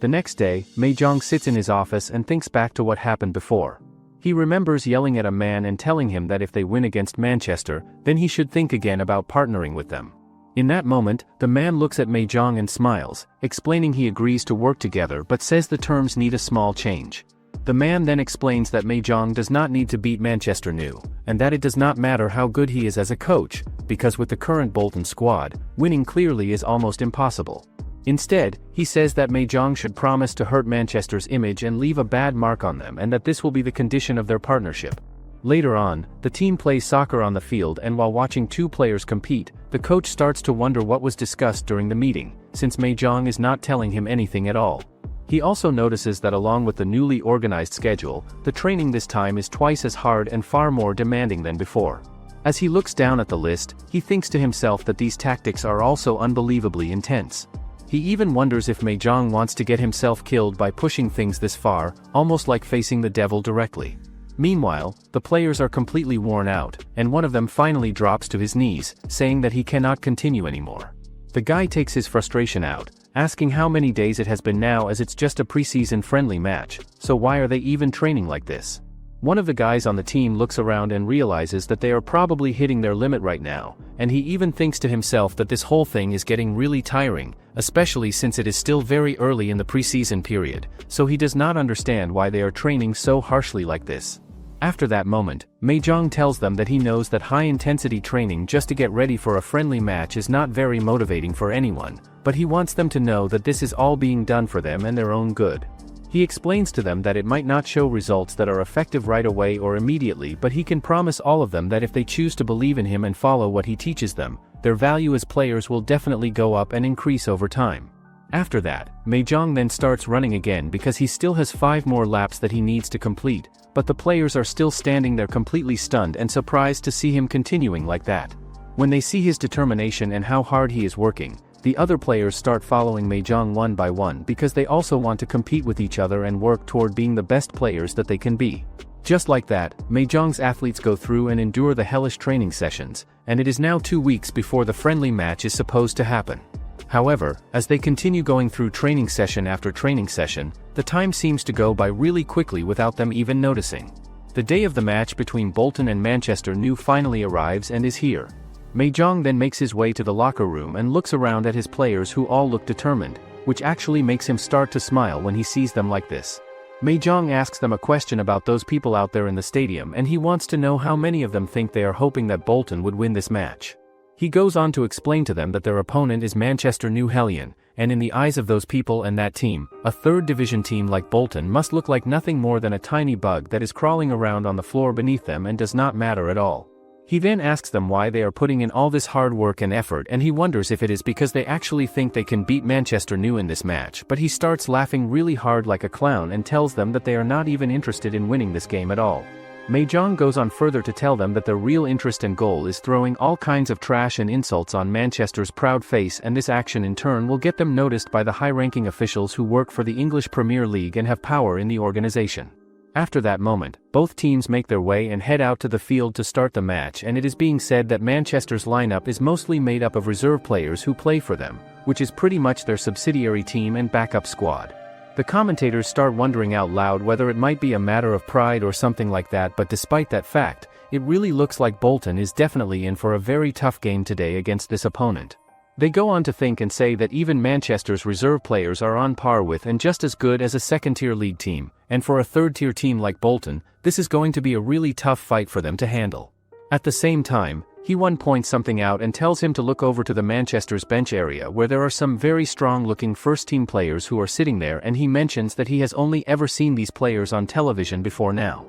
The next day, Jang sits in his office and thinks back to what happened before. He remembers yelling at a man and telling him that if they win against Manchester, then he should think again about partnering with them. In that moment, the man looks at Jang and smiles, explaining he agrees to work together but says the terms need a small change. The man then explains that Jang does not need to beat Manchester New, and that it does not matter how good he is as a coach, because with the current Bolton squad, winning clearly is almost impossible. Instead, he says that Jang should promise to hurt Manchester's image and leave a bad mark on them, and that this will be the condition of their partnership. Later on, the team plays soccer on the field, and while watching two players compete, the coach starts to wonder what was discussed during the meeting, since Jang is not telling him anything at all. He also notices that along with the newly organized schedule, the training this time is twice as hard and far more demanding than before. As he looks down at the list, he thinks to himself that these tactics are also unbelievably intense. He even wonders if Jang wants to get himself killed by pushing things this far, almost like facing the devil directly. Meanwhile, the players are completely worn out, and one of them finally drops to his knees, saying that he cannot continue anymore. The guy takes his frustration out, asking how many days it has been now, as it's just a preseason friendly match, so why are they even training like this? One of the guys on the team looks around and realizes that they are probably hitting their limit right now, and he even thinks to himself that this whole thing is getting really tiring, especially since it is still very early in the preseason period, so he does not understand why they are training so harshly like this. After that moment, Jang tells them that he knows that high-intensity training just to get ready for a friendly match is not very motivating for anyone, but he wants them to know that this is all being done for them and their own good. He explains to them that it might not show results that are effective right away or immediately, but he can promise all of them that if they choose to believe in him and follow what he teaches them, their value as players will definitely go up and increase over time. After that, Jang then starts running again because he still has 5 more laps that he needs to complete, but the players are still standing there completely stunned and surprised to see him continuing like that. When they see his determination and how hard he is working, the other players start following Jang one by one because they also want to compete with each other and work toward being the best players that they can be. Just like that, Jang's athletes go through and endure the hellish training sessions, and it is now 2 weeks before the friendly match is supposed to happen. However, as they continue going through training session after training session, the time seems to go by really quickly without them even noticing. The day of the match between Bolton and Manchester New finally arrives and is here. Jang then makes his way to the locker room and looks around at his players who all look determined, which actually makes him start to smile when he sees them like this. Jang asks them a question about those people out there in the stadium, and he wants to know how many of them think they are hoping that Bolton would win this match. He goes on to explain to them that their opponent is Manchester New Hellion, and in the eyes of those people and that team, a third division team like Bolton must look like nothing more than a tiny bug that is crawling around on the floor beneath them and does not matter at all. He then asks them why they are putting in all this hard work and effort, and he wonders if it is because they actually think they can beat Manchester New in this match, but he starts laughing really hard like a clown and tells them that they are not even interested in winning this game at all. Jang goes on further to tell them that their real interest and goal is throwing all kinds of trash and insults on Manchester's proud face, and this action in turn will get them noticed by the high-ranking officials who work for the English Premier League and have power in the organization. After that moment, both teams make their way and head out to the field to start the match, and it is being said that Manchester's lineup is mostly made up of reserve players who play for them, which is pretty much their subsidiary team and backup squad. The commentators start wondering out loud whether it might be a matter of pride or something like that, but despite that fact, it really looks like Bolton is definitely in for a very tough game today against this opponent. They go on to think and say that even Manchester's reserve players are on par with and just as good as a second-tier league team, and for a third-tier team like Bolton, this is going to be a really tough fight for them to handle. At the same time, He points something out and tells him to look over to the Manchester's bench area where there are some very strong-looking first-team players who are sitting there, and he mentions that he has only ever seen these players on television before now.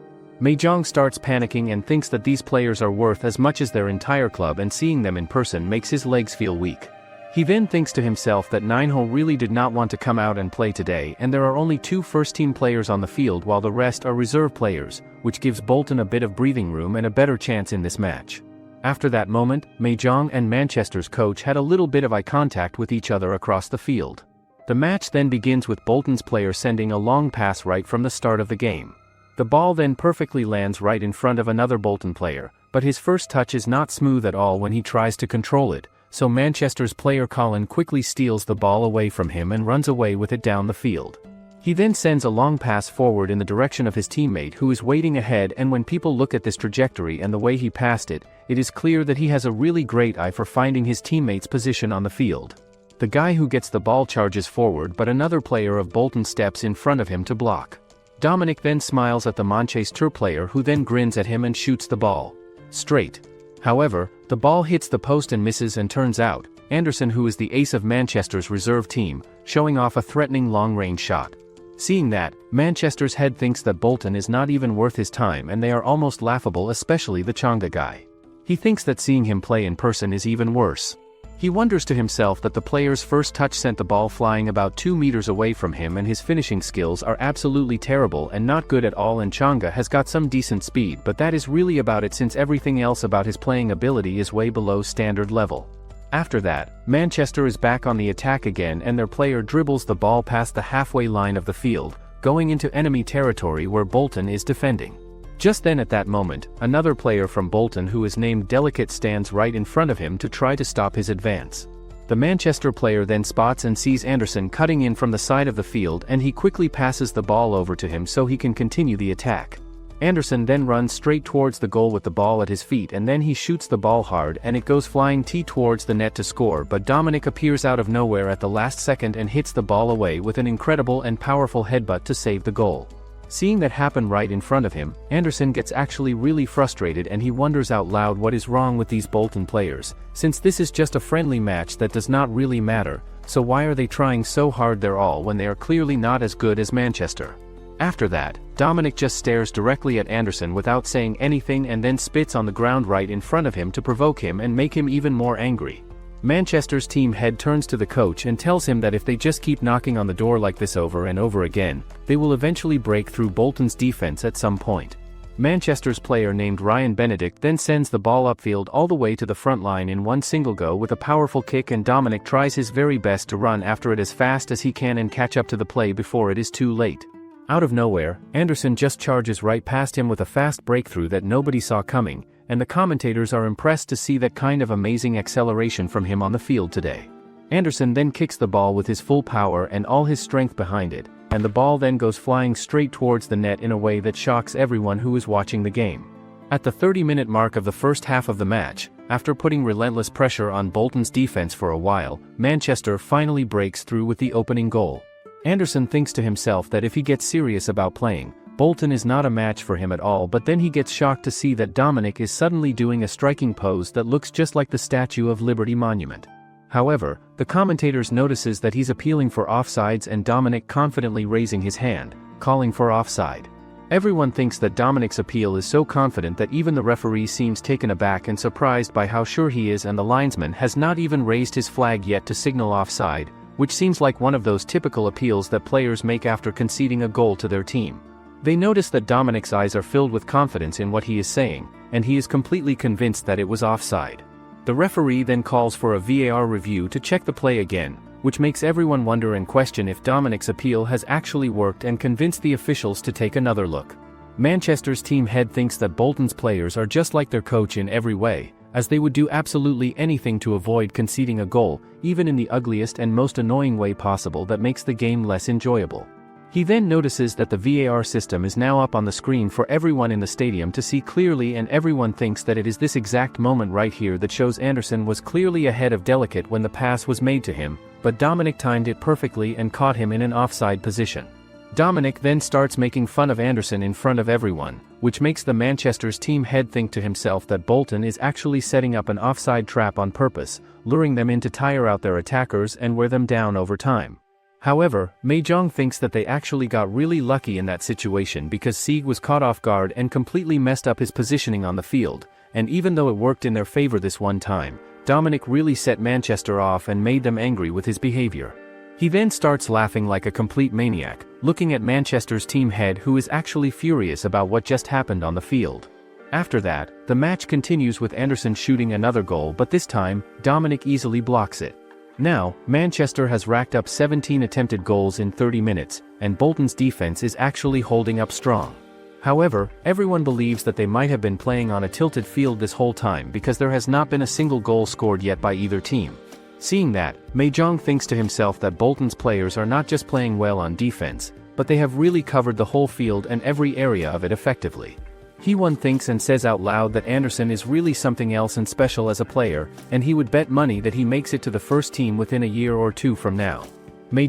Jang starts panicking and thinks that these players are worth as much as their entire club, and seeing them in person makes his legs feel weak. He then thinks to himself that Manhwa really did not want to come out and play today, and there are only 2 first-team players on the field while the rest are reserve players, which gives Bolton a bit of breathing room and a better chance in this match. After that moment, Jang and Manchester's coach had a little bit of eye contact with each other across the field. The match then begins with Bolton's player sending a long pass right from the start of the game. The ball then perfectly lands right in front of another Bolton player, but his first touch is not smooth at all when he tries to control it, so Manchester's player Colin quickly steals the ball away from him and runs away with it down the field. He then sends a long pass forward in the direction of his teammate who is waiting ahead, and when people look at this trajectory and the way he passed it, it is clear that he has a really great eye for finding his teammate's position on the field. The guy who gets the ball charges forward, but another player of Bolton steps in front of him to block. Dominic then smiles at the Manchester player who then grins at him and shoots the ball straight. However, the ball hits the post and misses, and turns out, Anderson, who is the ace of Manchester's reserve team, showing off a threatening long-range shot. Seeing that, Manchester's head thinks that Bolton is not even worth his time and they are almost laughable, especially the Chang'e guy. He thinks that seeing him play in person is even worse. He wonders to himself that the player's first touch sent the ball flying about 2 meters away from him, and his finishing skills are absolutely terrible and not good at all, and Chang'e has got some decent speed, but that is really about it since everything else about his playing ability is way below standard level. After that, Manchester is back on the attack again and their player dribbles the ball past the halfway line of the field, going into enemy territory where Bolton is defending. Just then at that moment, another player from Bolton who is named Delicate stands right in front of him to try to stop his advance. The Manchester player then spots and sees Anderson cutting in from the side of the field, and he quickly passes the ball over to him so he can continue the attack. Anderson then runs straight towards the goal with the ball at his feet, and then he shoots the ball hard and it goes flying towards the net to score, but Dominic appears out of nowhere at the last second and hits the ball away with an incredible and powerful headbutt to save the goal. Seeing that happen right in front of him, Anderson gets actually really frustrated and he wonders out loud what is wrong with these Bolton players, since this is just a friendly match that does not really matter, so why are they trying so hard their all when they are clearly not as good as Manchester? After that, Dominic just stares directly at Anderson without saying anything and then spits on the ground right in front of him to provoke him and make him even more angry. Manchester's team head turns to the coach and tells him that if they just keep knocking on the door like this over and over again, they will eventually break through Bolton's defense at some point. Manchester's player named Ryan Benedict then sends the ball upfield all the way to the front line in one single go with a powerful kick, and Dominic tries his very best to run after it as fast as he can and catch up to the play before it is too late. Out of nowhere, Anderson just charges right past him with a fast breakthrough that nobody saw coming, and the commentators are impressed to see that kind of amazing acceleration from him on the field today. Anderson then kicks the ball with his full power and all his strength behind it, and the ball then goes flying straight towards the net in a way that shocks everyone who is watching the game. At the 30-minute mark of the first half of the match, after putting relentless pressure on Bolton's defense for a while, Manchester finally breaks through with the opening goal. Anderson thinks to himself that if he gets serious about playing, Bolton is not a match for him at all, but then he gets shocked to see that Dominic is suddenly doing a striking pose that looks just like the Statue of Liberty monument. However, the commentators notices that he's appealing for offsides and Dominic confidently raising his hand, calling for offside. Everyone thinks that Dominic's appeal is so confident that even the referee seems taken aback and surprised by how sure he is, and the linesman has not even raised his flag yet to signal offside, which seems like one of those typical appeals that players make after conceding a goal to their team. They notice that Dominic's eyes are filled with confidence in what he is saying, and he is completely convinced that it was offside. The referee then calls for a VAR review to check the play again, which makes everyone wonder and question if Dominic's appeal has actually worked and convinced the officials to take another look. Manchester's team head thinks that Bolton's players are just like their coach in every way, as they would do absolutely anything to avoid conceding a goal, even in the ugliest and most annoying way possible that makes the game less enjoyable. He then notices that the VAR system is now up on the screen for everyone in the stadium to see clearly, and everyone thinks that it is this exact moment right here that shows Anderson was clearly ahead of Delicate when the pass was made to him, but Dominic timed it perfectly and caught him in an offside position. Dominic then starts making fun of Anderson in front of everyone, which makes the Manchester's team head think to himself that Bolton is actually setting up an offside trap on purpose, luring them in to tire out their attackers and wear them down over time. However, Mahjong thinks that they actually got really lucky in that situation because Sieg was caught off guard and completely messed up his positioning on the field, and even though it worked in their favor this one time, Dominic really set Manchester off and made them angry with his behavior. He then starts laughing like a complete maniac, looking at Manchester's team head who is actually furious about what just happened on the field. After that, the match continues with Anderson shooting another goal, but this time, Dominic easily blocks it. Now, Manchester has racked up 17 attempted goals in 30 minutes, and Bolton's defense is actually holding up strong. However, everyone believes that they might have been playing on a tilted field this whole time because there has not been a single goal scored yet by either team. Seeing that, Jang thinks to himself that Bolton's players are not just playing well on defense, but they have really covered the whole field and every area of it effectively. He thinks and says out loud that Anderson is really something else and special as a player, and he would bet money that he makes it to the first team within a year or two from now.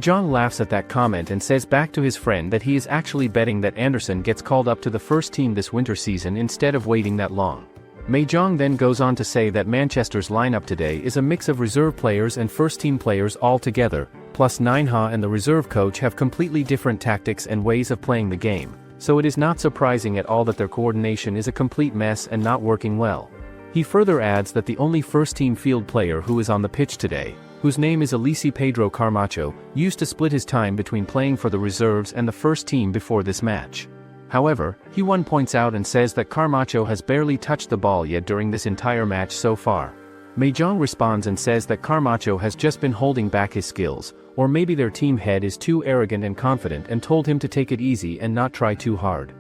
Jang laughs at that comment and says back to his friend that he is actually betting that Anderson gets called up to the first team this winter season instead of waiting that long. Jang then goes on to say that Manchester's lineup today is a mix of reserve players and first-team players all together, plus Manhwa and the reserve coach have completely different tactics and ways of playing the game, so it is not surprising at all that their coordination is a complete mess and not working well. He further adds that the only first-team field player who is on the pitch today, whose name is Elise Pedro Carmacho, used to split his time between playing for the reserves and the first team before this match. However, he points out and says that Carmacho has barely touched the ball yet during this entire match so far. Jang responds and says that Carmacho has just been holding back his skills, or maybe their team head is too arrogant and confident and told him to take it easy and not try too hard.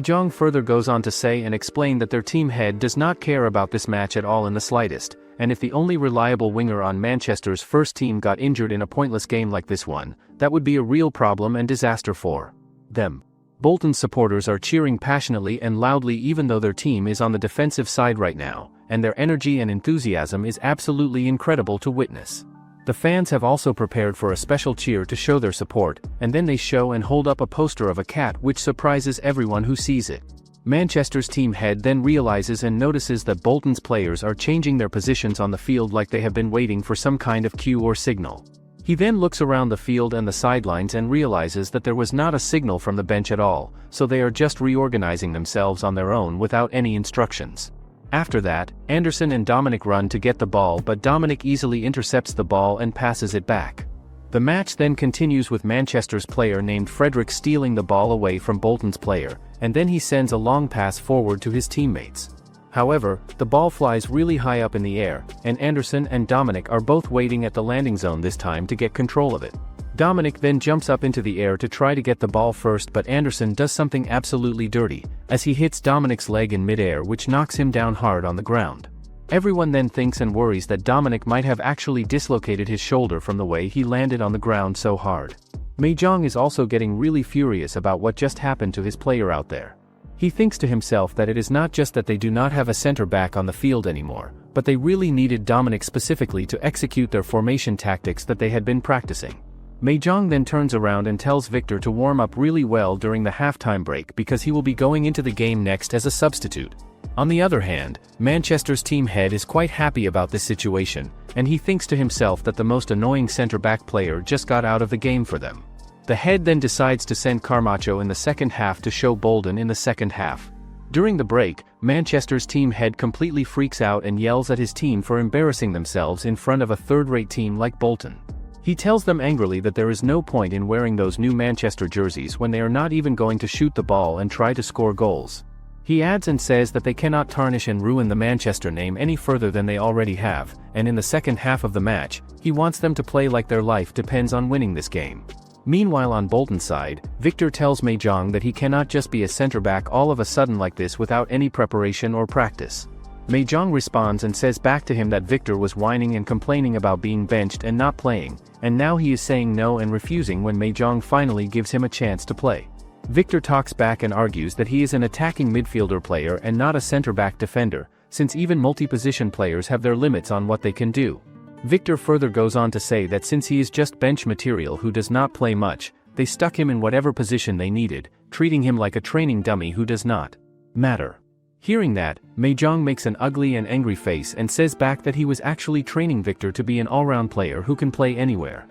Jang further goes on to say and explain that their team head does not care about this match at all in the slightest, and if the only reliable winger on Manchester's first team got injured in a pointless game like this one, that would be a real problem and disaster for them. Bolton's supporters are cheering passionately and loudly even though their team is on the defensive side right now, and their energy and enthusiasm is absolutely incredible to witness. The fans have also prepared for a special cheer to show their support, and then they show and hold up a poster of a cat which surprises everyone who sees it. Manchester's team head then realizes and notices that Bolton's players are changing their positions on the field like they have been waiting for some kind of cue or signal. He then looks around the field and the sidelines and realizes that there was not a signal from the bench at all, so they are just reorganizing themselves on their own without any instructions. After that, Anderson and Dominic run to get the ball but Dominic easily intercepts the ball and passes it back. The match then continues with Manchester's player named Frederick stealing the ball away from Bolton's player, and then he sends a long pass forward to his teammates. However, the ball flies really high up in the air, and Anderson and Dominic are both waiting at the landing zone this time to get control of it. Dominic then jumps up into the air to try to get the ball first, but Anderson does something absolutely dirty, as he hits Dominic's leg in midair which knocks him down hard on the ground. Everyone then thinks and worries that Dominic might have actually dislocated his shoulder from the way he landed on the ground so hard. Jang is also getting really furious about what just happened to his player out there. He thinks to himself that it is not just that they do not have a center back on the field anymore, but they really needed Dominic specifically to execute their formation tactics that they had been practicing. Jang then turns around and tells Victor to warm up really well during the halftime break because he will be going into the game next as a substitute. On the other hand, Manchester's team head is quite happy about this situation, and he thinks to himself that the most annoying center-back player just got out of the game for them. The head then decides to send Carmacho in the second half to show Bolton in the second half. During the break, Manchester's team head completely freaks out and yells at his team for embarrassing themselves in front of a third-rate team like Bolton. He tells them angrily that there is no point in wearing those new Manchester jerseys when they are not even going to shoot the ball and try to score goals. He adds and says that they cannot tarnish and ruin the Manchester name any further than they already have, and in the second half of the match, he wants them to play like their life depends on winning this game. Meanwhile on Bolton's side, Victor tells Jang that he cannot just be a center-back all of a sudden like this without any preparation or practice. Jang responds and says back to him that Victor was whining and complaining about being benched and not playing, and now he is saying no and refusing when Jang finally gives him a chance to play. Victor talks back and argues that he is an attacking midfielder player and not a center-back defender, since even multi-position players have their limits on what they can do. Victor further goes on to say that since he is just bench material who does not play much, they stuck him in whatever position they needed, treating him like a training dummy who does not matter. Hearing that, Jang makes an ugly and angry face and says back that he was actually training Victor to be an all-round player who can play anywhere.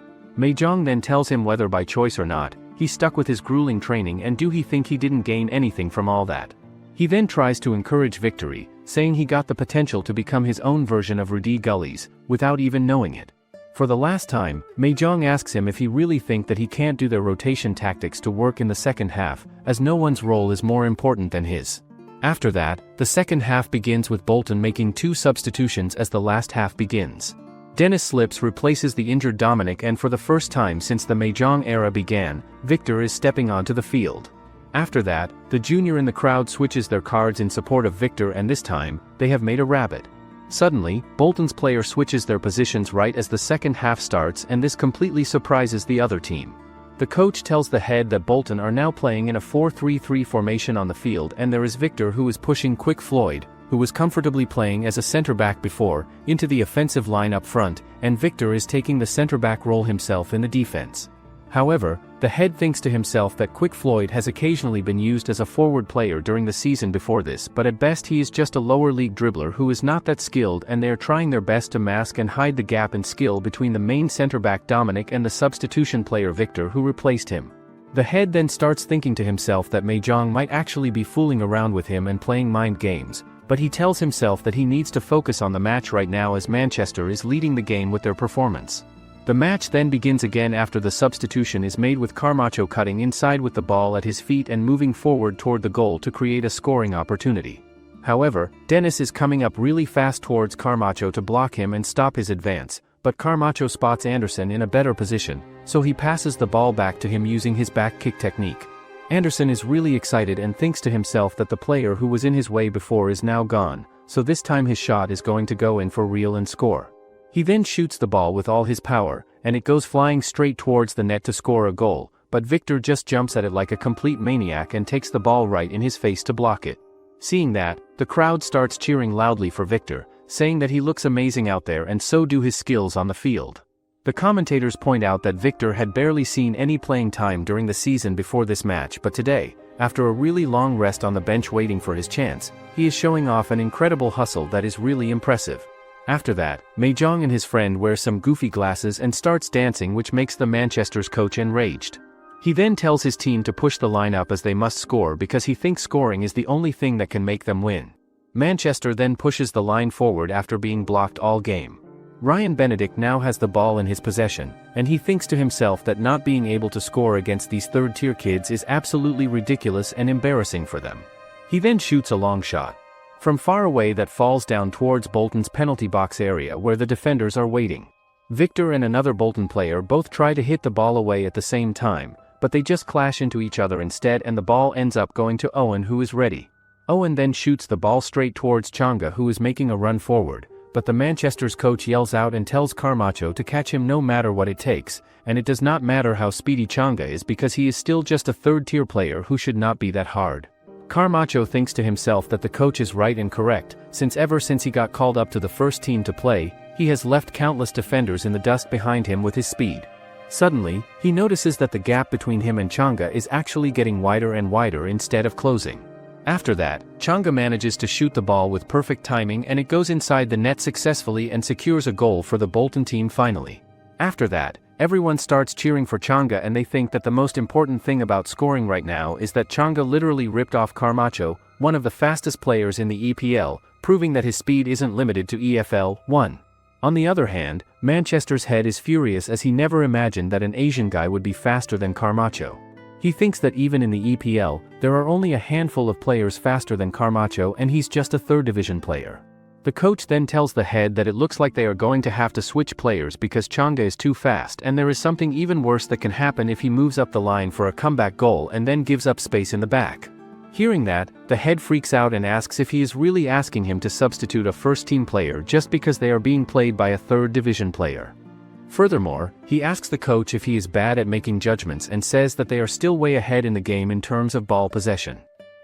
Jang then tells him whether by choice or not, he stuck with his grueling training and do he think he didn't gain anything from all that. He then tries to encourage victory, saying he got the potential to become his own version of Rudy Gullies, without even knowing it. For the last time, Jang asks him if he really think that he can't do their rotation tactics to work in the second half, as no one's role is more important than his. After that, the second half begins with Bolton making 2 substitutions as the last half begins. Dennis Slips replaces the injured Dominic, and for the first time since the Jang era began, Victor is stepping onto the field. After that, the junior in the crowd switches their cards in support of Victor, and this time, they have made a rabbit. Suddenly, Bolton's player switches their positions right as the second half starts, and this completely surprises the other team. The coach tells the head that Bolton are now playing in a 4-3-3 formation on the field, and there is Victor who is pushing Quick Floyd, who was comfortably playing as a center-back before, into the offensive line up front, and Victor is taking the center-back role himself in the defense. However, the head thinks to himself that Quick Floyd has occasionally been used as a forward player during the season before this, but at best he is just a lower league dribbler who is not that skilled, and they are trying their best to mask and hide the gap in skill between the main center-back Dominic and the substitution player Victor who replaced him. The head then starts thinking to himself that Jang might actually be fooling around with him and playing mind games, but he tells himself that he needs to focus on the match right now as Manchester is leading the game with their performance. The match then begins again after the substitution is made, with Camacho cutting inside with the ball at his feet and moving forward toward the goal to create a scoring opportunity. However, Dennis is coming up really fast towards Camacho to block him and stop his advance, but Camacho spots Anderson in a better position, so he passes the ball back to him using his back kick technique. Anderson is really excited and thinks to himself that the player who was in his way before is now gone, so this time his shot is going to go in for real and score. He then shoots the ball with all his power, and it goes flying straight towards the net to score a goal, but Victor just jumps at it like a complete maniac and takes the ball right in his face to block it. Seeing that, the crowd starts cheering loudly for Victor, saying that he looks amazing out there and so do his skills on the field. The commentators point out that Victor had barely seen any playing time during the season before this match, but today, after a really long rest on the bench waiting for his chance, he is showing off an incredible hustle that is really impressive. After that, Jang and his friend wear some goofy glasses and starts dancing, which makes the Manchester's coach enraged. He then tells his team to push the line up as they must score because he thinks scoring is the only thing that can make them win. Manchester then pushes the line forward after being blocked all game. Ryan Benedict now has the ball in his possession, and he thinks to himself that not being able to score against these third-tier kids is absolutely ridiculous and embarrassing for them. He then shoots a long shot from far away that falls down towards Bolton's penalty box area where the defenders are waiting. Victor and another Bolton player both try to hit the ball away at the same time, but they just clash into each other instead, and the ball ends up going to Owen, who is ready. Owen then shoots the ball straight towards Changa, who is making a run forward, but the Manchester's coach yells out and tells Camacho to catch him no matter what it takes, and it does not matter how speedy Changa is because he is still just a third-tier player who should not be that hard. Camacho thinks to himself that the coach is right and correct, since ever since he got called up to the first team to play, he has left countless defenders in the dust behind him with his speed. Suddenly, he notices that the gap between him and Changa is actually getting wider and wider instead of closing. After that, Changa manages to shoot the ball with perfect timing, and it goes inside the net successfully and secures a goal for the Bolton team finally. After that, everyone starts cheering for Changa, and they think that the most important thing about scoring right now is that Changa literally ripped off Camacho, one of the fastest players in the EPL, proving that his speed isn't limited to EFL 1. On the other hand, Manchester's head is furious as he never imagined that an Asian guy would be faster than Camacho. He thinks that even in the EPL, there are only a handful of players faster than Camacho, and he's just a third division player. The coach then tells the head that it looks like they are going to have to switch players because Changa is too fast, and there is something even worse that can happen if he moves up the line for a comeback goal and then gives up space in the back. Hearing that, the head freaks out and asks if he is really asking him to substitute a first-team player just because they are being played by a third-division player. Furthermore, he asks the coach if he is bad at making judgments and says that they are still way ahead in the game in terms of ball possession.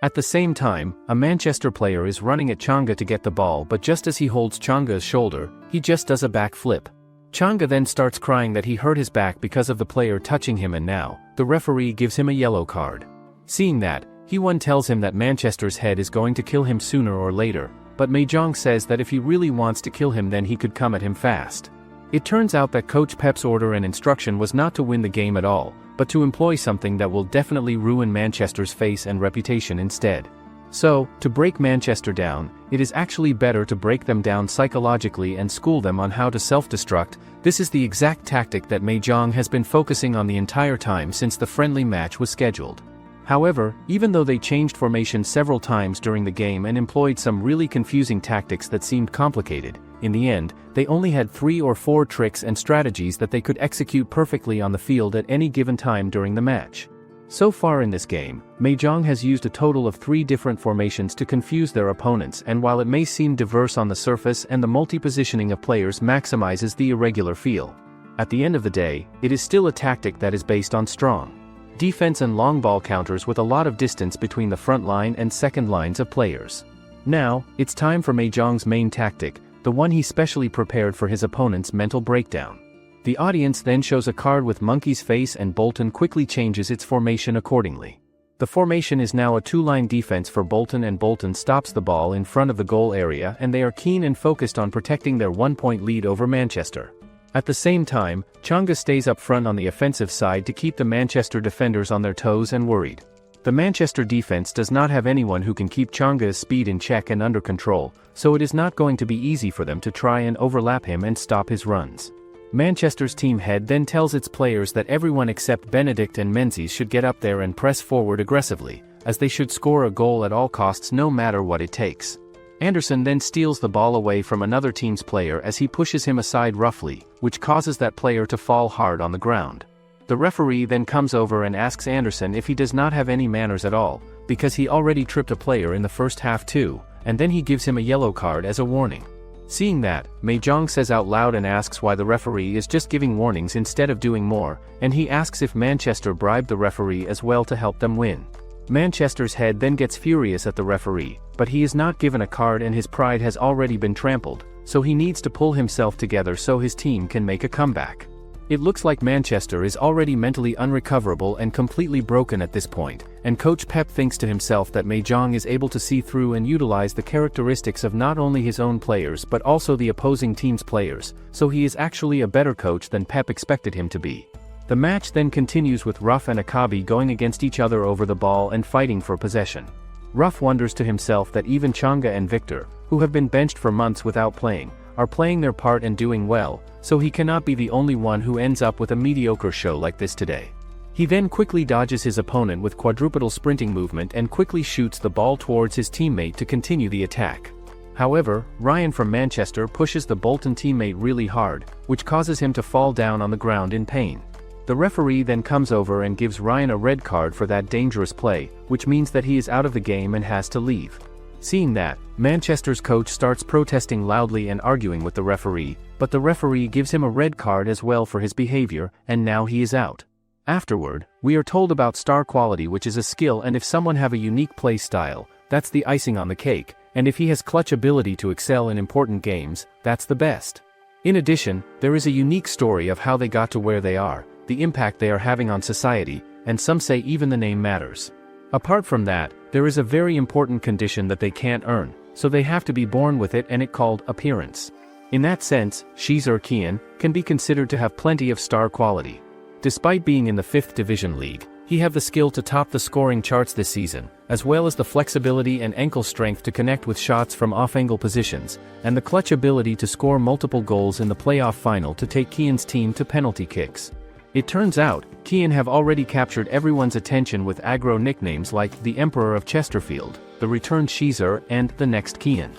At the same time, a Manchester player is running at Changa to get the ball, but just as he holds Changa's shoulder, he just does a back flip. Changa then starts crying that he hurt his back because of the player touching him, and now, the referee gives him a yellow card. Seeing that, Kian tells him that Manchester's head is going to kill him sooner or later, but Jang says that if he really wants to kill him then he could come at him fast. It turns out that Coach Pep's order and instruction was not to win the game at all, but to employ something that will definitely ruin Manchester's face and reputation instead. So, to break Manchester down, it is actually better to break them down psychologically and school them on how to self-destruct. This is the exact tactic that Jang has been focusing on the entire time since the friendly match was scheduled. However, even though they changed formation several times during the game and employed some really confusing tactics that seemed complicated, in the end, they only had 3 or 4 tricks and strategies that they could execute perfectly on the field at any given time during the match. So far in this game, Jang has used a total of 3 different formations to confuse their opponents, and while it may seem diverse on the surface and the multi-positioning of players maximizes the irregular feel, at the end of the day, it is still a tactic that is based on strong defense and long ball counters with a lot of distance between the front line and second lines of players. Now, it's time for Jang's main tactic, the one he specially prepared for his opponent's mental breakdown. The audience then shows a card with Monkey's face and Bolton quickly changes its formation accordingly. The formation is now a 2-line defense for Bolton, and Bolton stops the ball in front of the goal area, and they are keen and focused on protecting their 1-point lead over Manchester. At the same time, Changa stays up front on the offensive side to keep the Manchester defenders on their toes and worried. The Manchester defense does not have anyone who can keep Changa's speed in check and under control, so it is not going to be easy for them to try and overlap him and stop his runs. Manchester's team head then tells its players that everyone except Benedict and Menzies should get up there and press forward aggressively, as they should score a goal at all costs no matter what it takes. Anderson then steals the ball away from another team's player as he pushes him aside roughly, which causes that player to fall hard on the ground. The referee then comes over and asks Anderson if he does not have any manners at all, because he already tripped a player in the first half too, and then he gives him a yellow card as a warning. Seeing that, Jang says out loud and asks why the referee is just giving warnings instead of doing more, and he asks if Manchester bribed the referee as well to help them win. Manchester's head then gets furious at the referee, but he is not given a card and his pride has already been trampled, so he needs to pull himself together so his team can make a comeback. It looks like Manchester is already mentally unrecoverable and completely broken at this point, and Coach Pep thinks to himself that Jang is able to see through and utilize the characteristics of not only his own players but also the opposing team's players, so he is actually a better coach than Pep expected him to be. The match then continues with Ruff and Akabi going against each other over the ball and fighting for possession. Ruff wonders to himself that even Changa and Victor, who have been benched for months without playing, are playing their part and doing well, so he cannot be the only one who ends up with a mediocre show like this today. He then quickly dodges his opponent with quadrupedal sprinting movement and quickly shoots the ball towards his teammate to continue the attack. However, Ryan from Manchester pushes the Bolton teammate really hard, which causes him to fall down on the ground in pain. The referee then comes over and gives Ryan a red card for that dangerous play, which means that he is out of the game and has to leave. Seeing that, Manchester's coach starts protesting loudly and arguing with the referee, but the referee gives him a red card as well for his behavior, and now he is out. Afterward, we are told about star quality, which is a skill, and if someone have a unique play style, that's the icing on the cake, and if he has clutch ability to excel in important games, that's the best. In addition, there is a unique story of how they got to where they are, the impact they are having on society, and some say even the name matters. Apart from that, there is a very important condition that they can't earn, so they have to be born with it, and it called appearance. In that sense, Shizer Kian can be considered to have plenty of star quality. Despite being in the 5th Division League, he have the skill to top the scoring charts this season, as well as the flexibility and ankle strength to connect with shots from off-angle positions, and the clutch ability to score multiple goals in the playoff final to take Kian's team to penalty kicks. It turns out, Kian have already captured everyone's attention with aggro nicknames like the Emperor of Chesterfield, the returned Shizer, and the next Kian.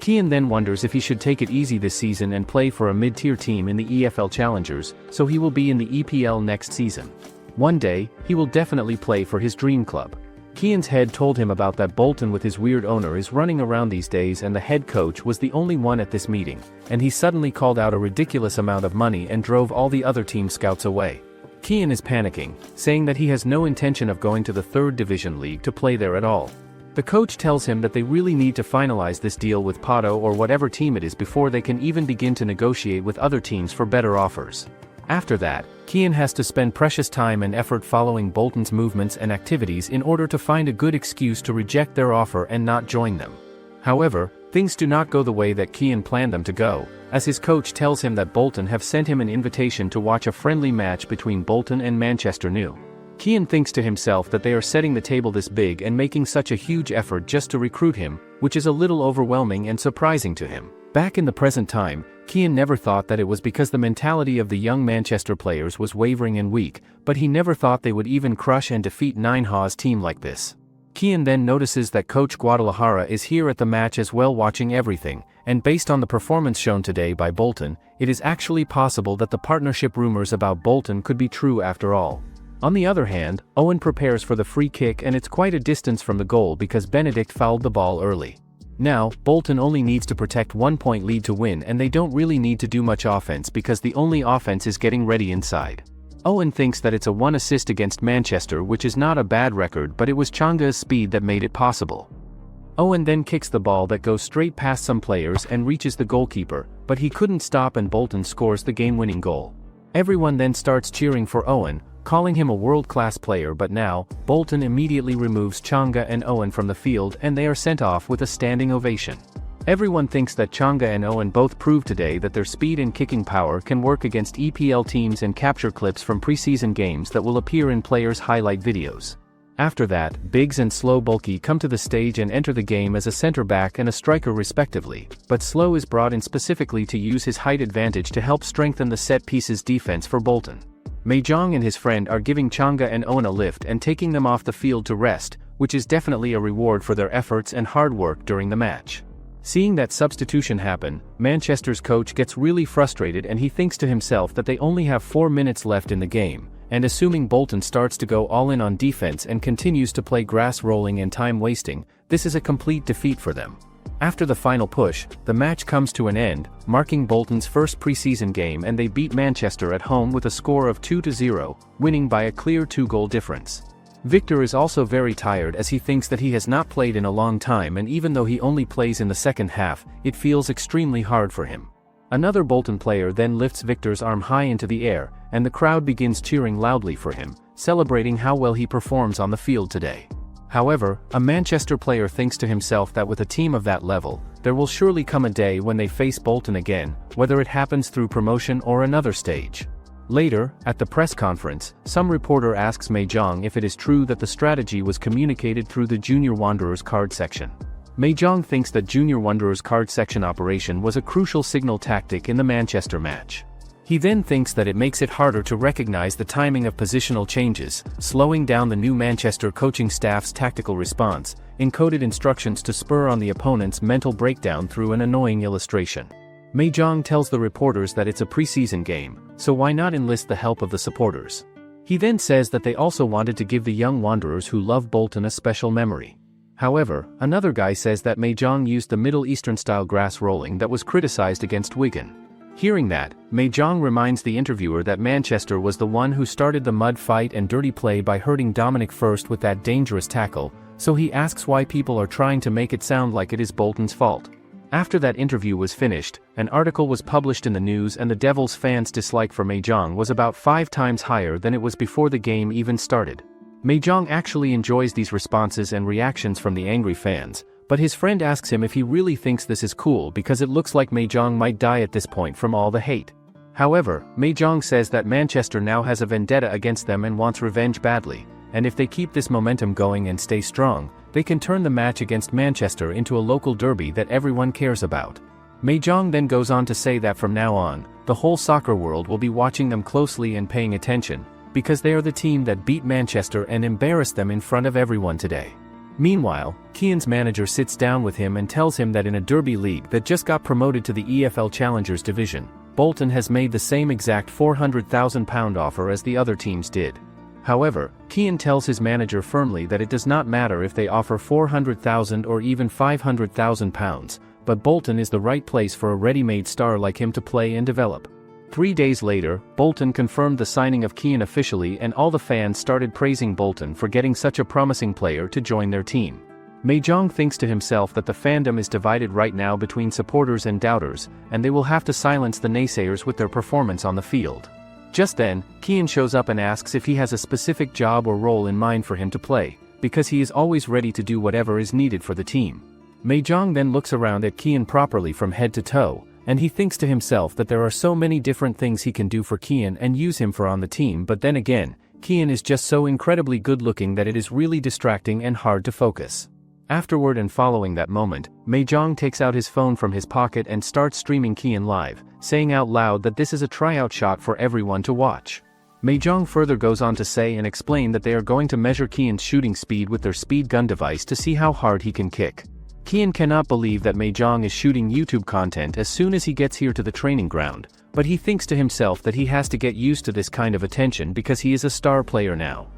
Kian then wonders if he should take it easy this season and play for a mid-tier team in the EFL Challengers, so he will be in the EPL next season. One day, he will definitely play for his dream club. Kian's head told him about that Bolton with his weird owner is running around these days, and the head coach was the only one at this meeting, and he suddenly called out a ridiculous amount of money and drove all the other team scouts away. Kian is panicking, saying that he has no intention of going to the 3rd Division League to play there at all. The coach tells him that they really need to finalize this deal with Pato or whatever team it is before they can even begin to negotiate with other teams for better offers. After that, Kian has to spend precious time and effort following Bolton's movements and activities in order to find a good excuse to reject their offer and not join them. However, things do not go the way that Kian planned them to go, as his coach tells him that Bolton have sent him an invitation to watch a friendly match between Bolton and Manchester New. Kian thinks to himself that they are setting the table this big and making such a huge effort just to recruit him, which is a little overwhelming and surprising to him. Back in the present time, Kian never thought that it was because the mentality of the young Manchester players was wavering and weak, but he never thought they would even crush and defeat Ninha's team like this. Kian then notices that Coach Guadalajara is here at the match as well, watching everything, and based on the performance shown today by Bolton, it is actually possible that the partnership rumors about Bolton could be true after all. On the other hand, Owen prepares for the free kick and it's quite a distance from the goal because Benedict fouled the ball early. Now, Bolton only needs to protect 1-point lead to win and they don't really need to do much offense because the only offense is getting ready inside. Owen thinks that it's a 1 assist against Manchester, which is not a bad record, but it was Changa's speed that made it possible. Owen then kicks the ball that goes straight past some players and reaches the goalkeeper, but he couldn't stop and Bolton scores the game-winning goal. Everyone then starts cheering for Owen, calling him a world-class player, but now, Bolton immediately removes Changa and Owen from the field and they are sent off with a standing ovation. Everyone thinks that Changa and Owen both proved today that their speed and kicking power can work against EPL teams and capture clips from preseason games that will appear in players' highlight videos. After that, Biggs and Slow Bulky come to the stage and enter the game as a center back and a striker respectively, but Slow is brought in specifically to use his height advantage to help strengthen the set-pieces defense for Bolton. Jang and his friend are giving Changa and Owen a lift and taking them off the field to rest, which is definitely a reward for their efforts and hard work during the match. Seeing that substitution happen, Manchester's coach gets really frustrated and he thinks to himself that they only have 4 minutes left in the game, and assuming Bolton starts to go all in on defense and continues to play grass rolling and time wasting, this is a complete defeat for them. After the final push, the match comes to an end, marking Bolton's first preseason game, and they beat Manchester at home with a score of 2-0, winning by a clear 2-goal difference. Victor is also very tired as he thinks that he has not played in a long time, and even though he only plays in the second half, it feels extremely hard for him. Another Bolton player then lifts Victor's arm high into the air, and the crowd begins cheering loudly for him, celebrating how well he performs on the field today. However, a Manchester player thinks to himself that with a team of that level, there will surely come a day when they face Bolton again, whether it happens through promotion or another stage. Later, at the press conference, some reporter asks Jang if it is true that the strategy was communicated through the Junior Wanderers card section. Jang thinks that Junior Wanderers card section operation was a crucial signal tactic in the Manchester match. He then thinks that it makes it harder to recognize the timing of positional changes, slowing down the new Manchester coaching staff's tactical response, encoded instructions to spur on the opponent's mental breakdown through an annoying illustration. Jang tells the reporters that it's a preseason game, so why not enlist the help of the supporters? He then says that they also wanted to give the young Wanderers who love Bolton a special memory. However, another guy says that Jang used the Middle Eastern-style grass rolling that was criticized against Wigan. Hearing that, Jang reminds the interviewer that Manchester was the one who started the mud fight and dirty play by hurting Dominic first with that dangerous tackle, so he asks why people are trying to make it sound like it is Bolton's fault. After that interview was finished, an article was published in the news and the Devils fans' dislike for Jang was about 5 times higher than it was before the game even started. Jang actually enjoys these responses and reactions from the angry fans, but his friend asks him if he really thinks this is cool because it looks like Jang might die at this point from all the hate. However, Jang says that Manchester now has a vendetta against them and wants revenge badly, and if they keep this momentum going and stay strong, they can turn the match against Manchester into a local derby that everyone cares about. Jang then goes on to say that from now on, the whole soccer world will be watching them closely and paying attention, because they are the team that beat Manchester and embarrassed them in front of everyone today. Meanwhile, Kian's manager sits down with him and tells him that in a derby league that just got promoted to the EFL Challengers Division, Bolton has made the same exact £400,000 offer as the other teams did. However, Kian tells his manager firmly that it does not matter if they offer £400,000 or even £500,000, but Bolton is the right place for a ready-made star like him to play and develop. 3 days later, Bolton confirmed the signing of Kian officially and all the fans started praising Bolton for getting such a promising player to join their team. Jang thinks to himself that the fandom is divided right now between supporters and doubters, and they will have to silence the naysayers with their performance on the field. Just then, Kian shows up and asks if he has a specific job or role in mind for him to play, because he is always ready to do whatever is needed for the team. Jang then looks around at Kian properly from head to toe, and he thinks to himself that there are so many different things he can do for Kian and use him for on the team, but then again, Kian is just so incredibly good looking that it is really distracting and hard to focus. Afterward and following that moment, Jang takes out his phone from his pocket and starts streaming Kian live, saying out loud that this is a tryout shot for everyone to watch. Jang further goes on to say and explain that they are going to measure Kian's shooting speed with their speed gun device to see how hard he can kick. Kian cannot believe that Jang is shooting YouTube content as soon as he gets here to the training ground, but he thinks to himself that he has to get used to this kind of attention because he is a star player now.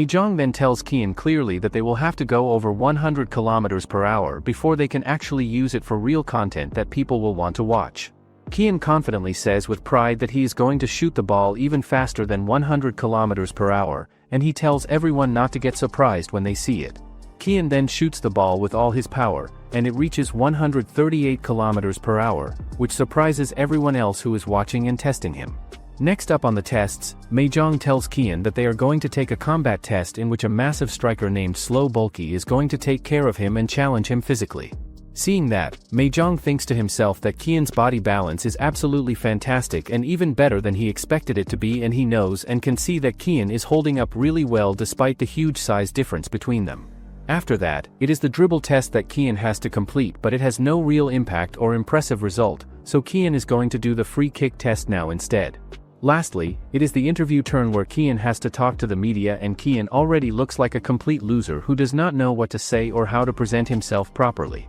Jang then tells Kian clearly that they will have to go over 100 kilometers per hour before they can actually use it for real content that people will want to watch. Kian confidently says with pride that he is going to shoot the ball even faster than 100 kilometers per hour, and he tells everyone not to get surprised when they see it. Kian then shoots the ball with all his power, and it reaches 138 kilometers per hour, which surprises everyone else who is watching and testing him. Next up on the tests, Jang tells Kian that they are going to take a combat test in which a massive striker named Slow Bulky is going to take care of him and challenge him physically. Seeing that, Jang thinks to himself that Kian's body balance is absolutely fantastic and even better than he expected it to be, and he knows and can see that Kian is holding up really well despite the huge size difference between them. After that, it is the dribble test that Kian has to complete, but it has no real impact or impressive result, so Kian is going to do the free kick test now instead. Lastly, it is the interview turn where Kian has to talk to the media, and Kian already looks like a complete loser who does not know what to say or how to present himself properly.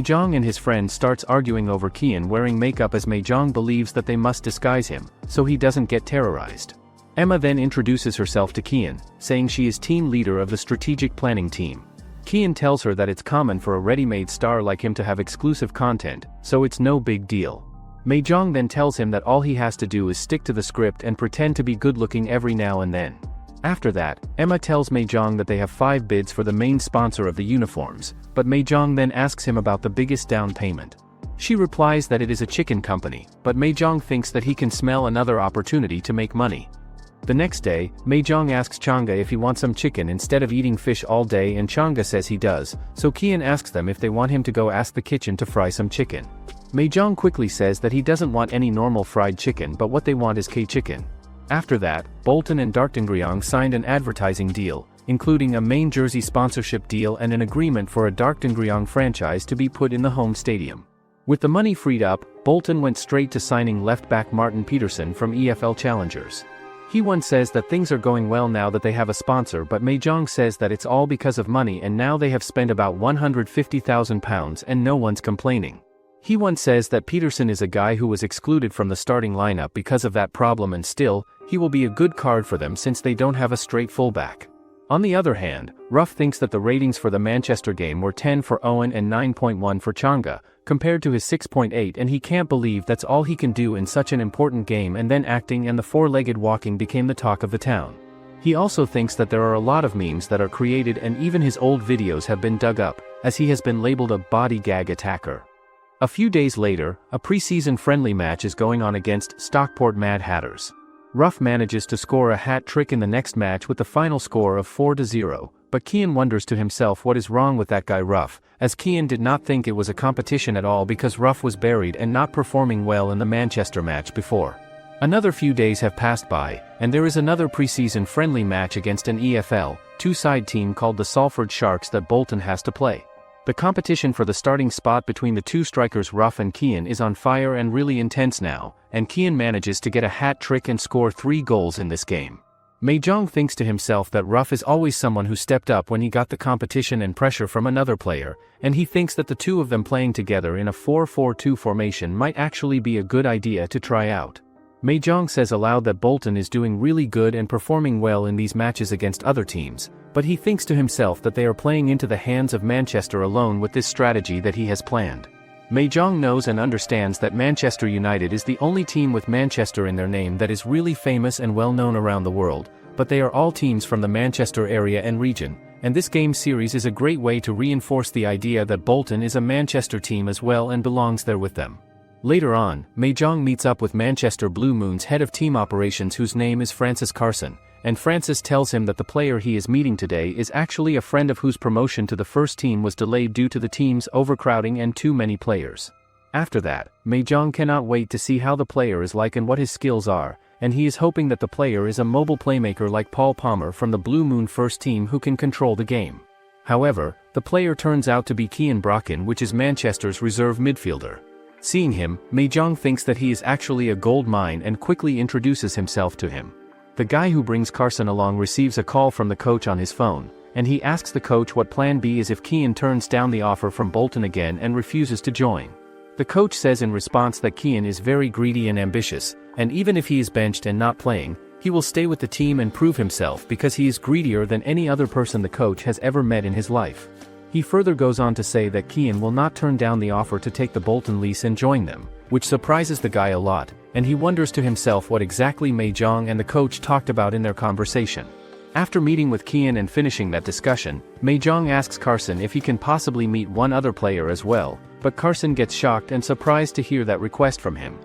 Jang and his friend starts arguing over Kian wearing makeup as Jang believes that they must disguise him, so he doesn't get terrorized. Emma then introduces herself to Kian, saying she is team leader of the strategic planning team. Kian tells her that it's common for a ready-made star like him to have exclusive content, so it's no big deal. Jang then tells him that all he has to do is stick to the script and pretend to be good-looking every now and then. After that, Emma tells Jang that they have 5 bids for the main sponsor of the uniforms, but Jang then asks him about the biggest down payment. She replies that it is a chicken company, but Jang thinks that he can smell another opportunity to make money. The next day, Jang asks Changa if he wants some chicken instead of eating fish all day, and Changa says he does, so Kian asks them if they want him to go ask the kitchen to fry some chicken. Jang quickly says that he doesn't want any normal fried chicken, but what they want is K-chicken. After that, Bolton and Darkdengryong signed an advertising deal, including a main jersey sponsorship deal and an agreement for a Darkdengryong franchise to be put in the home stadium. With the money freed up, Bolton went straight to signing left-back Martin Peterson from EFL Challengers. He once says that things are going well now that they have a sponsor, but Jang says that it's all because of money, and now they have spent about £150,000 and no one's complaining. He once says that Peterson is a guy who was excluded from the starting lineup because of that problem, and still, he will be a good card for them since they don't have a straight fullback. On the other hand, Ruff thinks that the ratings for the Manchester game were 10 for Owen and 9.1 for Changa, compared to his 6.8, and he can't believe that's all he can do in such an important game, and then acting and the four-legged walking became the talk of the town. He also thinks that there are a lot of memes that are created, and even his old videos have been dug up, as he has been labeled a body gag attacker. A few days later, a pre-season friendly match is going on against Stockport Mad Hatters. Ruff manages to score a hat trick in the next match with the final score of 4-0, but Kian wonders to himself what is wrong with that guy Ruff, as Kian did not think it was a competition at all because Ruff was buried and not performing well in the Manchester match before. Another few days have passed by, and there is another pre-season friendly match against an EFL, two-side team called the Salford Sharks that Bolton has to play. The competition for the starting spot between the two strikers Ruff and Kian is on fire and really intense now, and Kian manages to get a hat trick and score 3 goals in this game. Jang thinks to himself that Ruff is always someone who stepped up when he got the competition and pressure from another player, and he thinks that the two of them playing together in a 4-4-2 formation might actually be a good idea to try out. Jang says aloud that Bolton is doing really good and performing well in these matches against other teams, but he thinks to himself that they are playing into the hands of Manchester alone with this strategy that he has planned. Jang knows and understands that Manchester United is the only team with Manchester in their name that is really famous and well known around the world, but they are all teams from the Manchester area and region, and this game series is a great way to reinforce the idea that Bolton is a Manchester team as well and belongs there with them. Later on, Jang meets up with Manchester Blue Moon's head of team operations, whose name is Francis Carson, and Francis tells him that the player he is meeting today is actually a friend of whose promotion to the first team was delayed due to the team's overcrowding and too many players. After that, Jang cannot wait to see how the player is like and what his skills are, and he is hoping that the player is a mobile playmaker like Paul Palmer from the Blue Moon first team who can control the game. However, the player turns out to be Kian Brocken, which is Manchester's reserve midfielder. Seeing him, Jang thinks that he is actually a gold mine and quickly introduces himself to him. The guy who brings Carson along receives a call from the coach on his phone, and he asks the coach what plan B is if Kian turns down the offer from Bolton again and refuses to join. The coach says in response that Kian is very greedy and ambitious, and even if he is benched and not playing, he will stay with the team and prove himself because he is greedier than any other person the coach has ever met in his life. He further goes on to say that Kian will not turn down the offer to take the Bolton lease and join them, which surprises the guy a lot, and he wonders to himself what exactly Jang and the coach talked about in their conversation. After meeting with Kian and finishing that discussion, Jang asks Carson if he can possibly meet one other player as well, but Carson gets shocked and surprised to hear that request from him.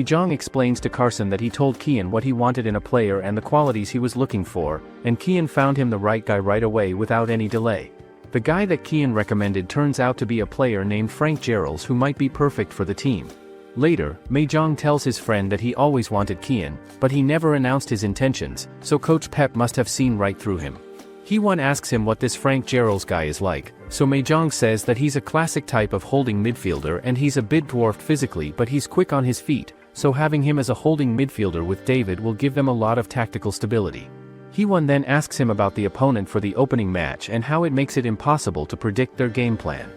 Jang explains to Carson that he told Kian what he wanted in a player and the qualities he was looking for, and Kian found him the right guy right away without any delay. The guy that Kian recommended turns out to be a player named Frank Gerrals who might be perfect for the team. Later, Jang tells his friend that he always wanted Kian, but he never announced his intentions, so Coach Pep must have seen right through him. Kian asks him what this Frank Gerrals guy is like, so Jang says that he's a classic type of holding midfielder and he's a bit dwarfed physically but he's quick on his feet, so having him as a holding midfielder with David will give them a lot of tactical stability. Kian then asks him about the opponent for the opening match and how it makes it impossible to predict their game plan.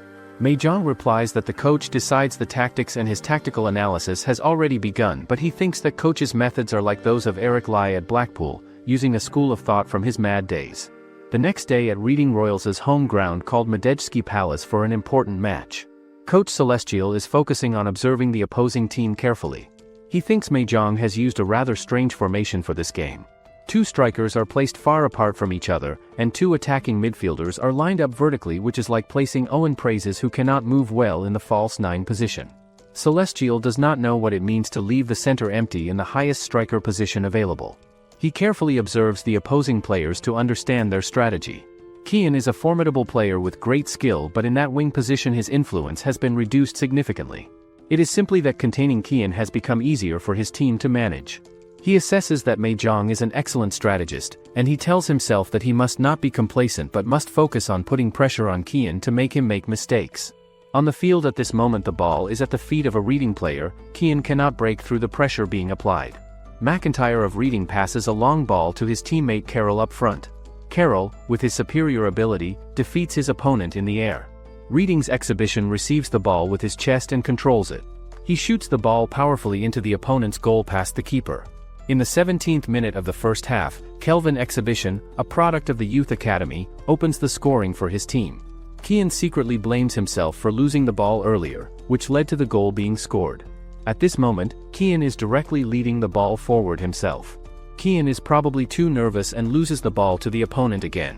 Jang replies that the coach decides the tactics and his tactical analysis has already begun, but he thinks that coach's methods are like those of Eric Lai at Blackpool, using a school of thought from his mad days. The next day at Reading Royals' home ground called Madejski Palace for an important match. Coach Celestial is focusing on observing the opposing team carefully. He thinks Jang has used a rather strange formation for this game. 2 strikers are placed far apart from each other, and 2 attacking midfielders are lined up vertically, which is like placing Owen Praises who cannot move well in the false 9 position. Celestial does not know what it means to leave the center empty in the highest striker position available. He carefully observes the opposing players to understand their strategy. Kian is a formidable player with great skill, but in that wing position his influence has been reduced significantly. It is simply that containing Kian has become easier for his team to manage. He assesses that Jang is an excellent strategist, and he tells himself that he must not be complacent but must focus on putting pressure on Kian to make him make mistakes. On the field at this moment the ball is at the feet of a Reading player. Kian cannot break through the pressure being applied. McIntyre of Reading passes a long ball to his teammate Carroll up front. Carroll, with his superior ability, defeats his opponent in the air. Reading's exhibition receives the ball with his chest and controls it. He shoots the ball powerfully into the opponent's goal past the keeper. In the 17th minute of the first half, Kelvin Exhibition, a product of the Youth Academy, opens the scoring for his team. Kian secretly blames himself for losing the ball earlier, which led to the goal being scored. At this moment, Kian is directly leading the ball forward himself. Kian is probably too nervous and loses the ball to the opponent again.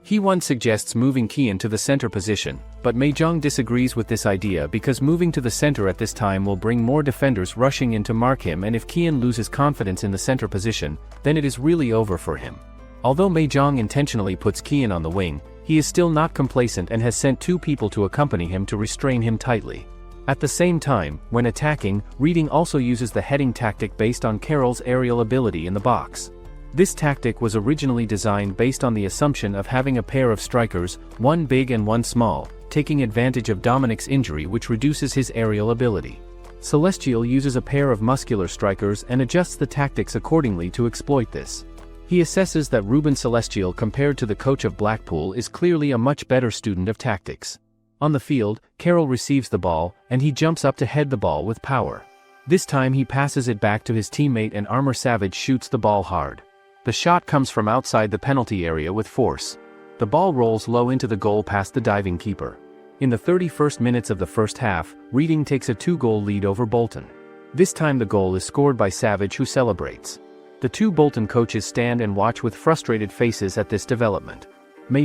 Kian suggests moving Kian to the center position, but Jang disagrees with this idea because moving to the center at this time will bring more defenders rushing in to mark him, and if Kian loses confidence in the center position, then it is really over for him. Although Jang intentionally puts Kian on the wing, he is still not complacent and has sent 2 people to accompany him to restrain him tightly. At the same time, when attacking, Reading also uses the heading tactic based on Carroll's aerial ability in the box. This tactic was originally designed based on the assumption of having a pair of strikers, one big and one small, taking advantage of Dominic's injury which reduces his aerial ability. Celestial uses a pair of muscular strikers and adjusts the tactics accordingly to exploit this. He assesses that Ruben Celestial compared to the coach of Blackpool is clearly a much better student of tactics. On the field, Carroll receives the ball, and he jumps up to head the ball with power. This time he passes it back to his teammate and Armour Savage shoots the ball hard. The shot comes from outside the penalty area with force. The ball rolls low into the goal past the diving keeper. In the 31st minutes of the first half, Reading takes a 2-goal lead over Bolton. This time the goal is scored by Savage, who celebrates. The 2 Bolton coaches stand and watch with frustrated faces at this development.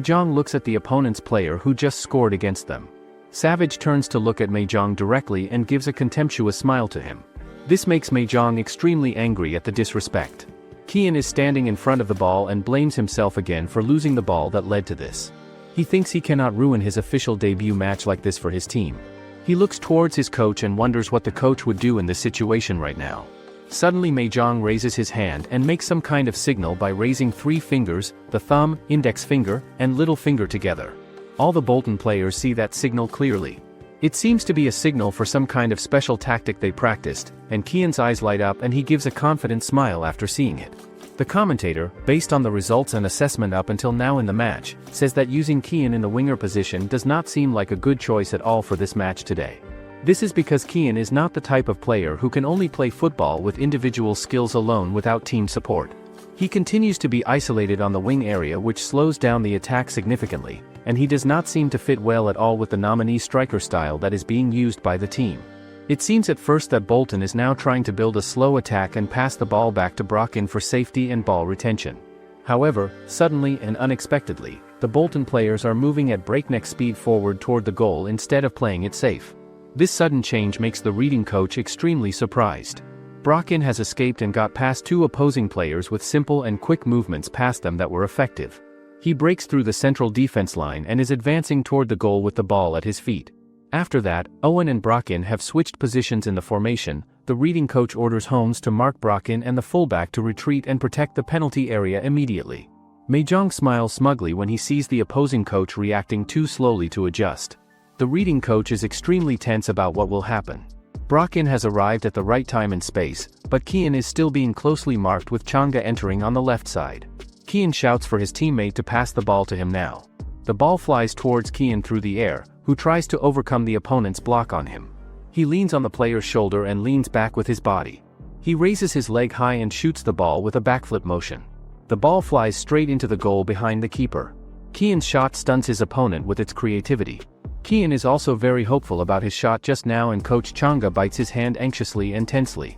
Jang looks at the opponent's player who just scored against them. Savage turns to look at Jang directly and gives a contemptuous smile to him. This makes Jang extremely angry at the disrespect. Kian is standing in front of the ball and blames himself again for losing the ball that led to this. He thinks he cannot ruin his official debut match like this for his team. He looks towards his coach and wonders what the coach would do in this situation right now. Suddenly Jang raises his hand and makes some kind of signal by raising 3 fingers, the thumb, index finger, and little finger together. All the Bolton players see that signal clearly. It seems to be a signal for some kind of special tactic they practiced, and Kian's eyes light up and he gives a confident smile after seeing it. The commentator, based on the results and assessment up until now in the match, says that using Kian in the winger position does not seem like a good choice at all for this match today. This is because Kian is not the type of player who can only play football with individual skills alone without team support. He continues to be isolated on the wing area, which slows down the attack significantly, and he does not seem to fit well at all with the nominee striker style that is being used by the team. It seems at first that Bolton is now trying to build a slow attack and pass the ball back to Brocken for safety and ball retention. However, suddenly and unexpectedly, the Bolton players are moving at breakneck speed forward toward the goal instead of playing it safe. This sudden change makes the reading coach extremely surprised. Brocken has escaped and got past two opposing players with simple and quick movements past them that were effective. He breaks through the central defense line and is advancing toward the goal with the ball at his feet. After that, Owen and Brocken have switched positions in the formation. The reading coach orders Holmes to mark Brocken and the fullback to retreat and protect the penalty area immediately. Jang smiles smugly when he sees the opposing coach reacting too slowly to adjust. The reading coach is extremely tense about what will happen. Brocken has arrived at the right time and space, but Kian is still being closely marked with Changa entering on the left side. Kian shouts for his teammate to pass the ball to him now. The ball flies towards Kian through the air, who tries to overcome the opponent's block on him. He leans on the player's shoulder and leans back with his body. He raises his leg high and shoots the ball with a backflip motion. The ball flies straight into the goal behind the keeper. Kian's shot stuns his opponent with its creativity. Kian is also very hopeful about his shot just now, and Coach Changa bites his hand anxiously and tensely.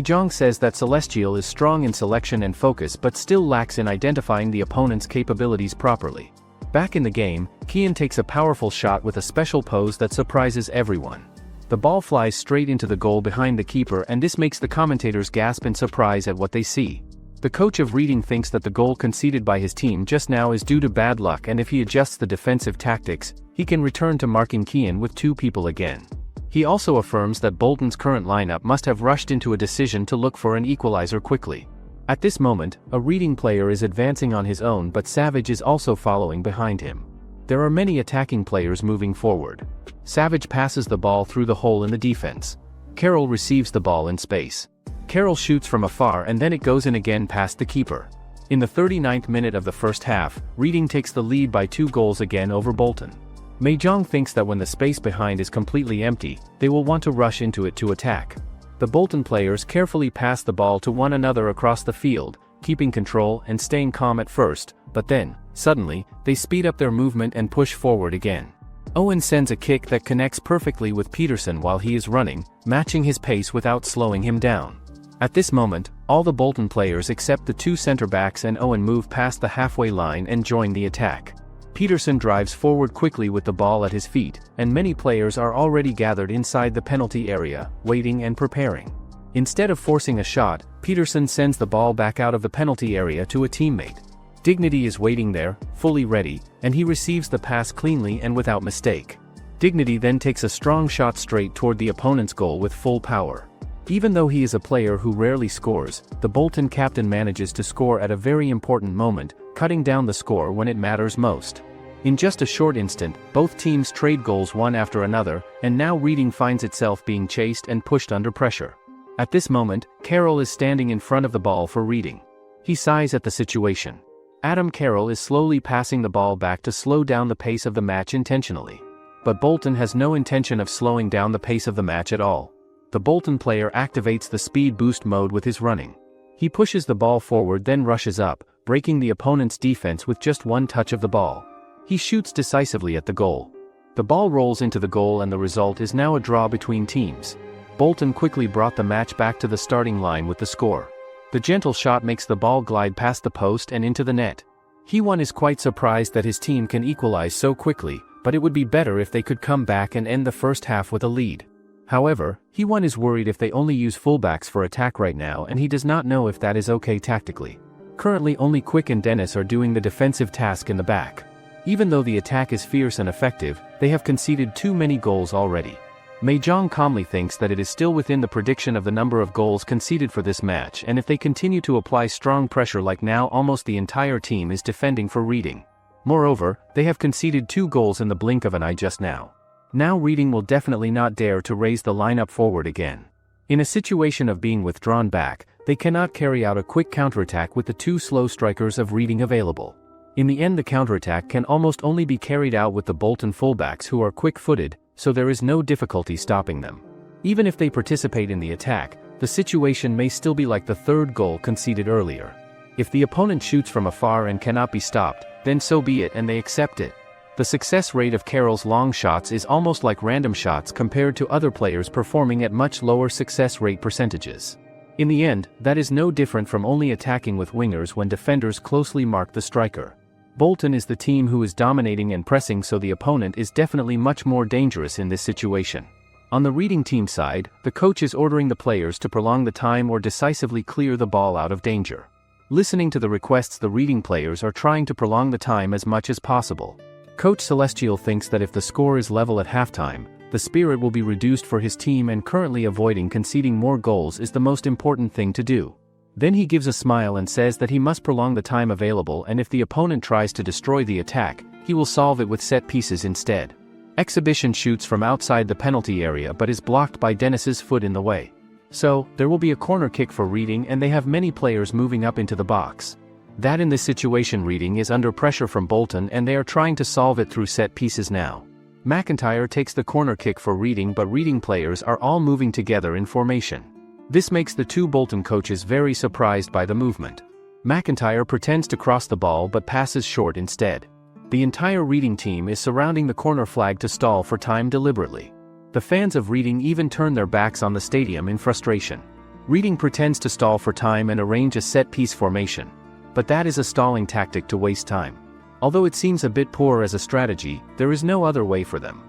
Jang says that Celestial is strong in selection and focus but still lacks in identifying the opponent's capabilities properly. Back in the game, Kian takes a powerful shot with a special pose that surprises everyone. The ball flies straight into the goal behind the keeper, and this makes the commentators gasp in surprise at what they see. The coach of reading thinks that the goal conceded by his team just now is due to bad luck, and if he adjusts the defensive tactics, he can return to marking Kian with two people again. He also affirms that Bolton's current lineup must have rushed into a decision to look for an equalizer quickly. At this moment, a reading player is advancing on his own, but Savage is also following behind him. There are many attacking players moving forward. Savage passes the ball through the hole in the defense. Carroll receives the ball in space. Carroll shoots from afar and then it goes in again past the keeper. In the 39th minute of the first half, Reading takes the lead by 2 goals again over Bolton. Jang thinks that when the space behind is completely empty, they will want to rush into it to attack. The Bolton players carefully pass the ball to one another across the field, keeping control and staying calm at first, but then, suddenly, they speed up their movement and push forward again. Owen sends a kick that connects perfectly with Peterson while he is running, matching his pace without slowing him down. At this moment, all the Bolton players except the 2 center-backs and Owen move past the halfway line and join the attack. Peterson drives forward quickly with the ball at his feet, and many players are already gathered inside the penalty area, waiting and preparing. Instead of forcing a shot, Peterson sends the ball back out of the penalty area to a teammate. Dignity is waiting there, fully ready, and he receives the pass cleanly and without mistake. Dignity then takes a strong shot straight toward the opponent's goal with full power. Even though he is a player who rarely scores, the Bolton captain manages to score at a very important moment, cutting down the score when it matters most. In just a short instant, both teams trade goals one after another, and now Reading finds itself being chased and pushed under pressure. At this moment, Carroll is standing in front of the ball for Reading. He sighs at the situation. Adam Carroll is slowly passing the ball back to slow down the pace of the match intentionally. But Bolton has no intention of slowing down the pace of the match at all. The Bolton player activates the speed boost mode with his running. He pushes the ball forward then rushes up, breaking the opponent's defense with just one touch of the ball. He shoots decisively at the goal. The ball rolls into the goal and the result is now a draw between teams. Bolton quickly brought the match back to the starting line with the score. The gentle shot makes the ball glide past the post and into the net. He1 is quite surprised that his team can equalize so quickly, but it would be better if they could come back and end the first half with a lead. However, He1 is worried if they only use fullbacks for attack right now, and he does not know if that is okay tactically. Currently only Quick and Dennis are doing the defensive task in the back. Even though the attack is fierce and effective, they have conceded too many goals already. Jang calmly thinks that it is still within the prediction of the number of goals conceded for this match, and if they continue to apply strong pressure like now, almost the entire team is defending for Reading. Moreover, they have conceded 2 goals in the blink of an eye just now. Now Reading will definitely not dare to raise the lineup forward again. In a situation of being withdrawn back, they cannot carry out a quick counterattack with the 2 slow strikers of Reading available. In the end, the counterattack can almost only be carried out with the Bolton fullbacks who are quick-footed, so there is no difficulty stopping them. Even if they participate in the attack, the situation may still be like the third goal conceded earlier. If the opponent shoots from afar and cannot be stopped, then so be it and they accept it. The success rate of Carroll's long shots is almost like random shots compared to other players performing at much lower success rate percentages. In the end, that is no different from only attacking with wingers when defenders closely mark the striker. Bolton is the team who is dominating and pressing, so the opponent is definitely much more dangerous in this situation. On the reading team side, the coach is ordering the players to prolong the time or decisively clear the ball out of danger. Listening to the requests, the reading players are trying to prolong the time as much as possible. Coach Celestial thinks that if the score is level at halftime, the spirit will be reduced for his team, and currently avoiding conceding more goals is the most important thing to do. Then he gives a smile and says that he must prolong the time available, and if the opponent tries to destroy the attack, he will solve it with set pieces instead. Exhibition shoots from outside the penalty area but is blocked by Dennis's foot in the way. So, there will be a corner kick for reading, and they have many players moving up into the box. That in this situation, reading is under pressure from Bolton and they are trying to solve it through set pieces now. McIntyre takes the corner kick for reading, but reading players are all moving together in formation. This makes the two Bolton coaches very surprised by the movement. McIntyre pretends to cross the ball but passes short instead. The entire reading team is surrounding the corner flag to stall for time deliberately. The fans of reading even turn their backs on the stadium in frustration. Reading pretends to stall for time and arrange a set-piece formation. But that is a stalling tactic to waste time. Although it seems a bit poor as a strategy, there is no other way for them.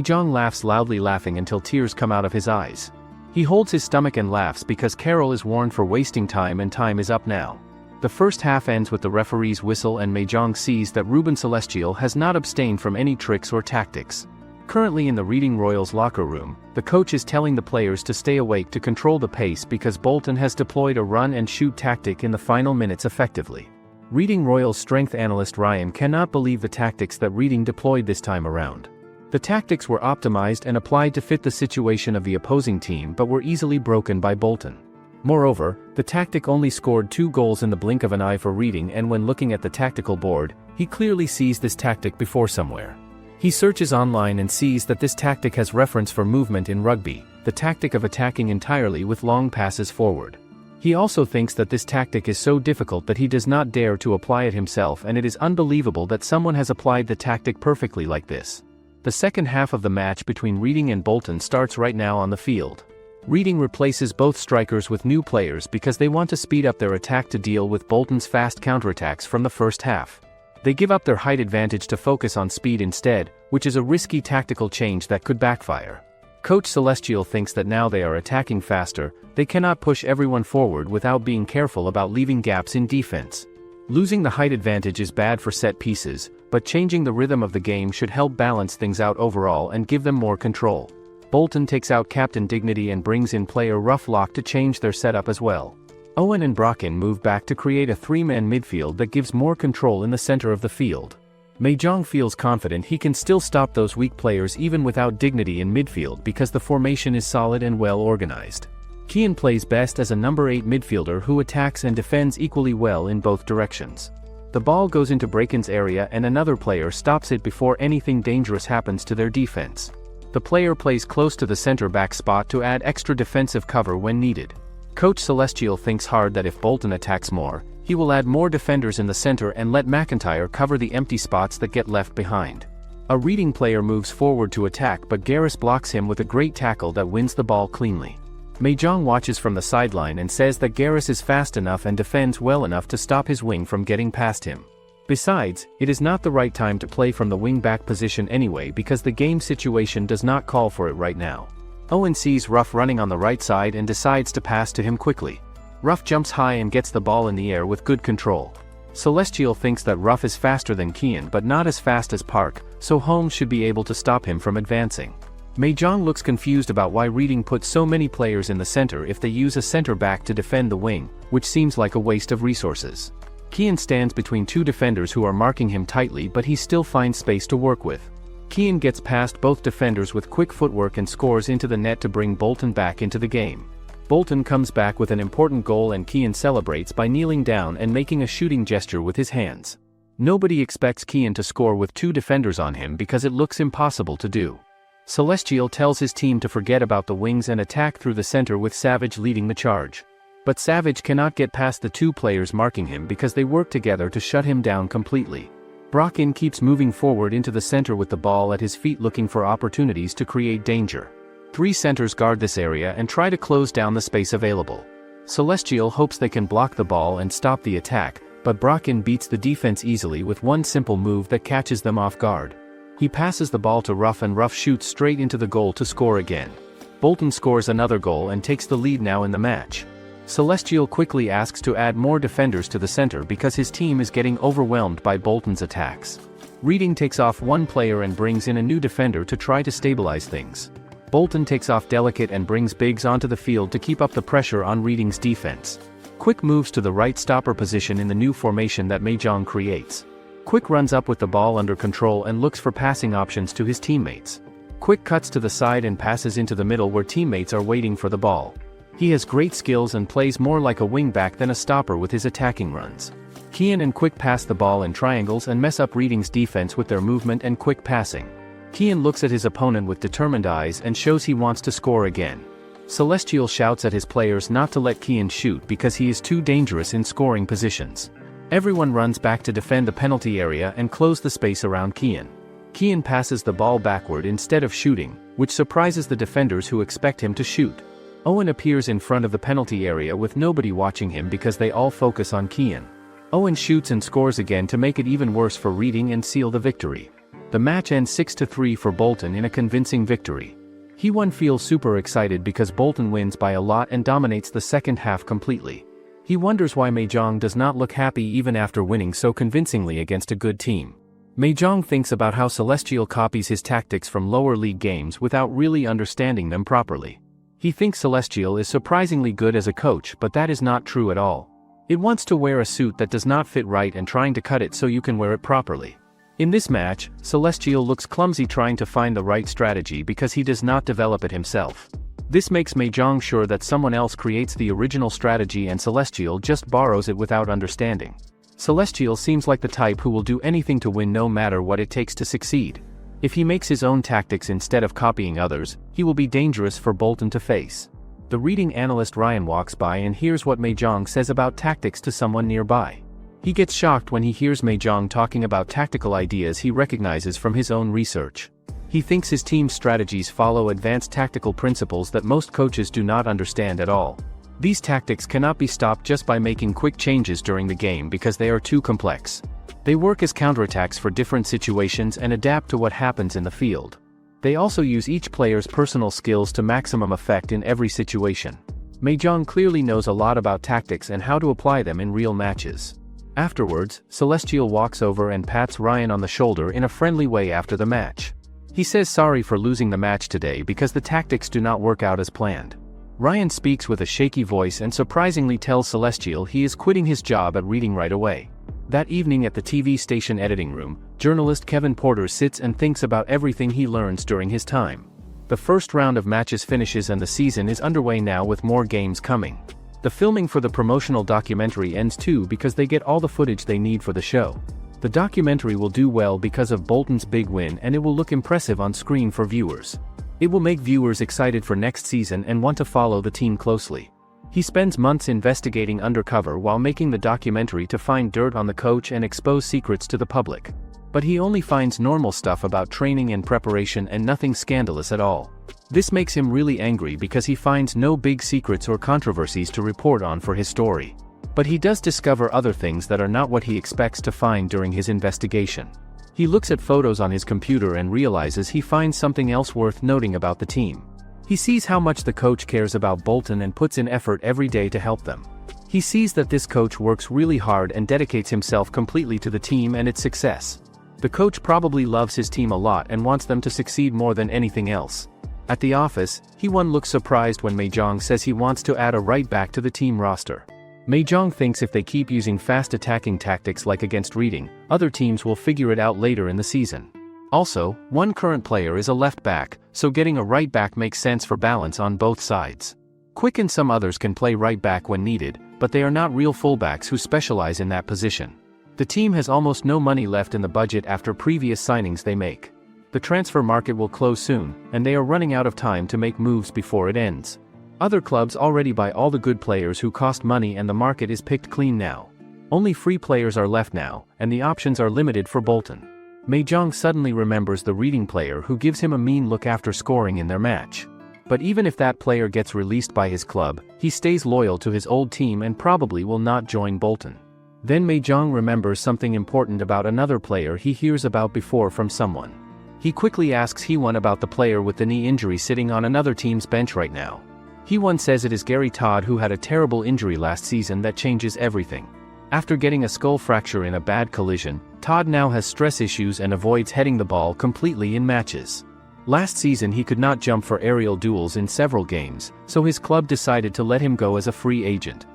Jang laughs loudly, laughing until tears come out of his eyes. He holds his stomach and laughs because Carroll is warned for wasting time and time is up now. The first half ends with the referee's whistle and Mahjong sees that Ruben Celestial has not abstained from any tricks or tactics. Currently in the Reading Royals locker room, the coach is telling the players to stay awake to control the pace because Bolton has deployed a run and shoot tactic in the final minutes effectively. Reading Royals strength analyst Ryan cannot believe the tactics that Reading deployed this time around. The tactics were optimized and applied to fit the situation of the opposing team but were easily broken by Bolton. Moreover, the tactic only scored 2 goals in the blink of an eye for Reading, and when looking at the tactical board, he clearly sees this tactic before somewhere. He searches online and sees that this tactic has reference for movement in rugby, the tactic of attacking entirely with long passes forward. He also thinks that this tactic is so difficult that he does not dare to apply it himself, and it is unbelievable that someone has applied the tactic perfectly like this. The second half of the match between Reading and Bolton starts right now on the field. Reading replaces both strikers with new players because they want to speed up their attack to deal with Bolton's fast counterattacks from the first half. They give up their height advantage to focus on speed instead, which is a risky tactical change that could backfire. Coach Celestial thinks that now they are attacking faster, they cannot push everyone forward without being careful about leaving gaps in defense. Losing the height advantage is bad for set pieces, but changing the rhythm of the game should help balance things out overall and give them more control. Bolton takes out Captain Dignity and brings in player Rough Lock to change their setup as well. Owen and Brocken move back to create a 3-man midfield that gives more control in the center of the field. Mahjong feels confident he can still stop those weak players even without Dignity in midfield because the formation is solid and well organized. Kian plays best as a number 8 midfielder who attacks and defends equally well in both directions. The ball goes into Braken's area and another player stops it before anything dangerous happens to their defense. The player plays close to the center-back spot to add extra defensive cover when needed. Coach Celestial thinks hard that if Bolton attacks more, he will add more defenders in the center and let McIntyre cover the empty spots that get left behind. A Reading player moves forward to attack, but Garrus blocks him with a great tackle that wins the ball cleanly. Mahjong watches from the sideline and says that Garrus is fast enough and defends well enough to stop his wing from getting past him. Besides, it is not the right time to play from the wing-back position anyway because the game situation does not call for it right now. Owen sees Ruff running on the right side and decides to pass to him quickly. Ruff jumps high and gets the ball in the air with good control. Celestial thinks that Ruff is faster than Kian but not as fast as Park, so Holmes should be able to stop him from advancing. Mahjong looks confused about why Reading put so many players in the center if they use a center-back to defend the wing, which seems like a waste of resources. Kian stands between 2 defenders who are marking him tightly, but he still finds space to work with. Kian gets past both defenders with quick footwork and scores into the net to bring Bolton back into the game. Bolton comes back with an important goal and Kian celebrates by kneeling down and making a shooting gesture with his hands. Nobody expects Kian to score with 2 defenders on him because it looks impossible to do. Celestial tells his team to forget about the wings and attack through the center with Savage leading the charge. But Savage cannot get past the two players marking him because they work together to shut him down completely. Brocken keeps moving forward into the center with the ball at his feet looking for opportunities to create danger. 3 centers guard this area and try to close down the space available. Celestial hopes they can block the ball and stop the attack, but Brocken beats the defense easily with one simple move that catches them off guard. He passes the ball to Ruff and Ruff shoots straight into the goal to score again. Bolton scores another goal and takes the lead now in the match. Celestial quickly asks to add more defenders to the center because his team is getting overwhelmed by Bolton's attacks. Reading takes off one player and brings in a new defender to try to stabilize things. Bolton takes off Delicate and brings Biggs onto the field to keep up the pressure on Reading's defense. Quick moves to the right stopper position in the new formation that Mahjong creates. Quick runs up with the ball under control and looks for passing options to his teammates. Quick cuts to the side and passes into the middle where teammates are waiting for the ball. He has great skills and plays more like a wingback than a stopper with his attacking runs. Kian and Quick pass the ball in triangles and mess up Reading's defense with their movement and quick passing. Kian looks at his opponent with determined eyes and shows he wants to score again. Celestial shouts at his players not to let Kian shoot because he is too dangerous in scoring positions. Everyone runs back to defend the penalty area and close the space around Kian. Kian passes the ball backward instead of shooting, which surprises the defenders who expect him to shoot. Owen appears in front of the penalty area with nobody watching him because they all focus on Kian. Owen shoots and scores again to make it even worse for Reading and seal the victory. The match ends 6-3 for Bolton in a convincing victory. He1 feels super excited because Bolton wins by a lot and dominates the second half completely. He wonders why Mahjong does not look happy even after winning so convincingly against a good team. Mahjong thinks about how Celestial copies his tactics from lower league games without really understanding them properly. He thinks Celestial is surprisingly good as a coach, but that is not true at all. It wants to wear a suit that does not fit right and trying to cut it so you can wear it properly. In this match, Celestial looks clumsy trying to find the right strategy because he does not develop it himself. This makes Mahjong sure that someone else creates the original strategy and Celestial just borrows it without understanding. Celestial seems like the type who will do anything to win no matter what it takes to succeed. If he makes his own tactics instead of copying others, he will be dangerous for Bolton to face. The reading analyst Ryan walks by and hears what Mahjong says about tactics to someone nearby. He gets shocked when he hears Mahjong talking about tactical ideas he recognizes from his own research. He thinks his team's strategies follow advanced tactical principles that most coaches do not understand at all. These tactics cannot be stopped just by making quick changes during the game because they are too complex. They work as counterattacks for different situations and adapt to what happens in the field. They also use each player's personal skills to maximum effect in every situation. Mahjong clearly knows a lot about tactics and how to apply them in real matches. Afterwards, Celestial walks over and pats Ryan on the shoulder in a friendly way after the match. He says sorry for losing the match today because the tactics do not work out as planned. Ryan speaks with a shaky voice and surprisingly tells Celestial he is quitting his job at reading right away. That evening at the TV station editing room, journalist Kevin Porter sits and thinks about everything he learns during his time. The first round of matches finishes and the season is underway now with more games coming. The filming for the promotional documentary ends too because they get all the footage they need for the show. The documentary will do well because of Bolton's big win and it will look impressive on screen for viewers. It will make viewers excited for next season and want to follow the team closely. He spends months investigating undercover while making the documentary to find dirt on the coach and expose secrets to the public. But he only finds normal stuff about training and preparation and nothing scandalous at all. This makes him really angry because he finds no big secrets or controversies to report on for his story. But he does discover other things that are not what he expects to find during his investigation. He looks at photos on his computer and realizes he finds something else worth noting about the team. He sees how much the coach cares about Bolton and puts in effort every day to help them. He sees that this coach works really hard and dedicates himself completely to the team and its success. The coach probably loves his team a lot and wants them to succeed more than anything else. At the office, He1 looks surprised when Mahjong says he wants to add a right back to the team roster. Mahjong thinks if they keep using fast attacking tactics like against Reading, other teams will figure it out later in the season. Also, one current player is a left back, so getting a right back makes sense for balance on both sides. Quick and some others can play right back when needed, but they are not real fullbacks who specialize in that position. The team has almost no money left in the budget after previous signings they make. The transfer market will close soon, and they are running out of time to make moves before it ends. Other clubs already buy all the good players who cost money and the market is picked clean now. Only free players are left now, and the options are limited for Bolton. Jang suddenly remembers the reading player who gives him a mean look after scoring in their match. But even if that player gets released by his club, he stays loyal to his old team and probably will not join Bolton. Then Jang remembers something important about another player he hears about before from someone. He quickly asks Hee-won about the player with the knee injury sitting on another team's bench right now. Hee-won says it is Gary Todd who had a terrible injury last season that changes everything. After getting a skull fracture in a bad collision, Todd now has stress issues and avoids heading the ball completely in matches. Last season he could not jump for aerial duels in several games, so his club decided to let him go as a free agent.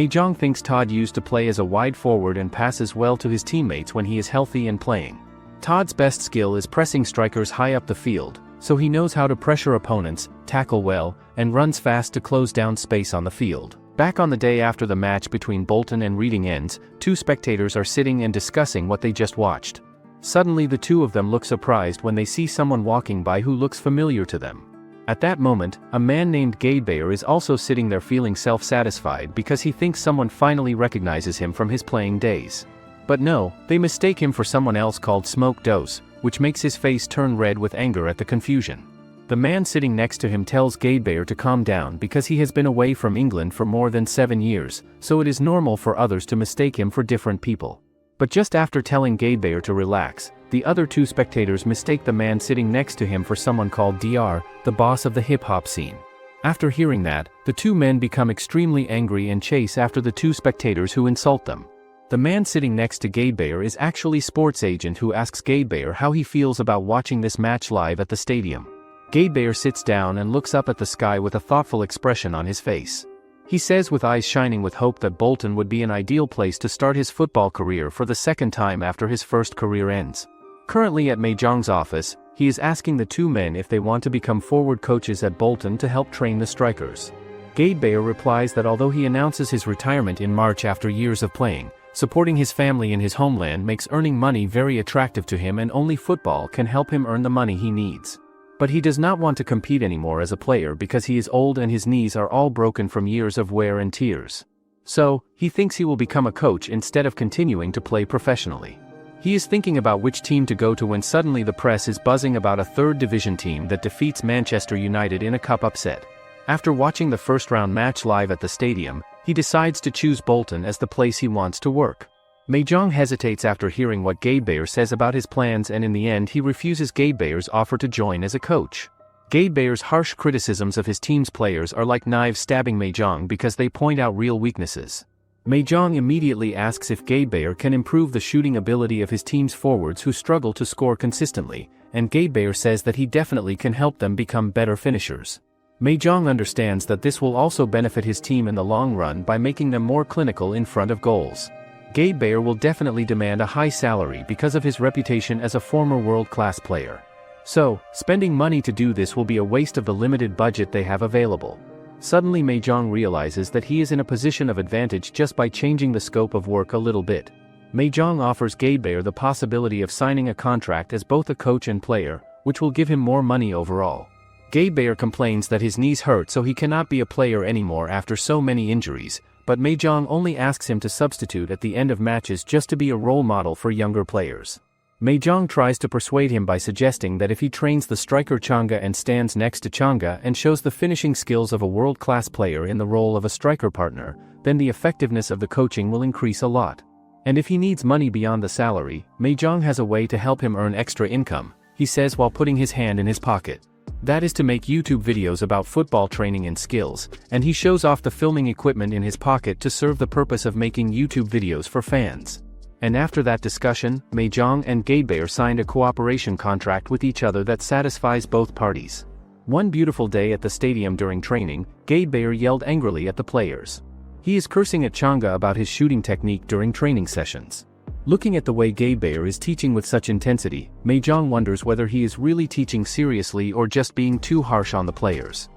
Jang thinks Todd used to play as a wide forward and passes well to his teammates when he is healthy and playing. Todd's best skill is pressing strikers high up the field, so he knows how to pressure opponents, tackle well, and runs fast to close down space on the field. Back on the day after the match between Bolton and Reading ends, two spectators are sitting and discussing what they just watched. Suddenly the two of them look surprised when they see someone walking by who looks familiar to them. At that moment, a man named Gadebayor is also sitting there feeling self-satisfied because he thinks someone finally recognizes him from his playing days. But no, they mistake him for someone else called Smoke Dose, which makes his face turn red with anger at the confusion. The man sitting next to him tells Gadebayor to calm down because he has been away from England for more than 7 years, so it is normal for others to mistake him for different people. But just after telling Gadebayor to relax, the other two spectators mistake the man sitting next to him for someone called DR, the boss of the hip-hop scene. After hearing that, the two men become extremely angry and chase after the two spectators who insult them. The man sitting next to Gadebayor is actually sports agent who asks Gadebayor how he feels about watching this match live at the stadium. Gadebayor sits down and looks up at the sky with a thoughtful expression on his face. He says with eyes shining with hope that Bolton would be an ideal place to start his football career for the second time after his first career ends. Currently at Jang's office, he is asking the two men if they want to become forward coaches at Bolton to help train the strikers. Gadebayor replies that although he announces his retirement in March after years of playing, supporting his family in his homeland makes earning money very attractive to him and only football can help him earn the money he needs. But he does not want to compete anymore as a player because he is old and his knees are all broken from years of wear and tears. So, he thinks he will become a coach instead of continuing to play professionally. He is thinking about which team to go to when suddenly the press is buzzing about a third division team that defeats Manchester United in a cup upset. After watching the first round match live at the stadium, he decides to choose Bolton as the place he wants to work. Jang hesitates after hearing what Gadebayor says about his plans and in the end he refuses Gadebayor's offer to join as a coach. Gadebayor's harsh criticisms of his team's players are like knives stabbing Jang because they point out real weaknesses. Jang immediately asks if Gadebayor can improve the shooting ability of his team's forwards who struggle to score consistently, and Gadebayor says that he definitely can help them become better finishers. Jang understands that this will also benefit his team in the long run by making them more clinical in front of goals. Gadebayor will definitely demand a high salary because of his reputation as a former world-class player. So, spending money to do this will be a waste of the limited budget they have available. Suddenly Jang realizes that he is in a position of advantage just by changing the scope of work a little bit. Jang offers Gadebayor the possibility of signing a contract as both a coach and player, which will give him more money overall. Gadebayor complains that his knees hurt so he cannot be a player anymore after so many injuries, but Jang only asks him to substitute at the end of matches just to be a role model for younger players. Jang tries to persuade him by suggesting that if he trains the striker Changa and stands next to Changa and shows the finishing skills of a world-class player in the role of a striker partner, then the effectiveness of the coaching will increase a lot. And if he needs money beyond the salary, Jang has a way to help him earn extra income, he says while putting his hand in his pocket. That is to make YouTube videos about football training and skills, and he shows off the filming equipment in his pocket to serve the purpose of making YouTube videos for fans. And after that discussion, Jang and Gadebayor signed a cooperation contract with each other that satisfies both parties. One beautiful day at the stadium during training, Gadebayor yelled angrily at the players. He is cursing at Changa about his shooting technique during training sessions. Looking at the way Gadebayor is teaching with such intensity, Jang wonders whether he is really teaching seriously or just being too harsh on the players.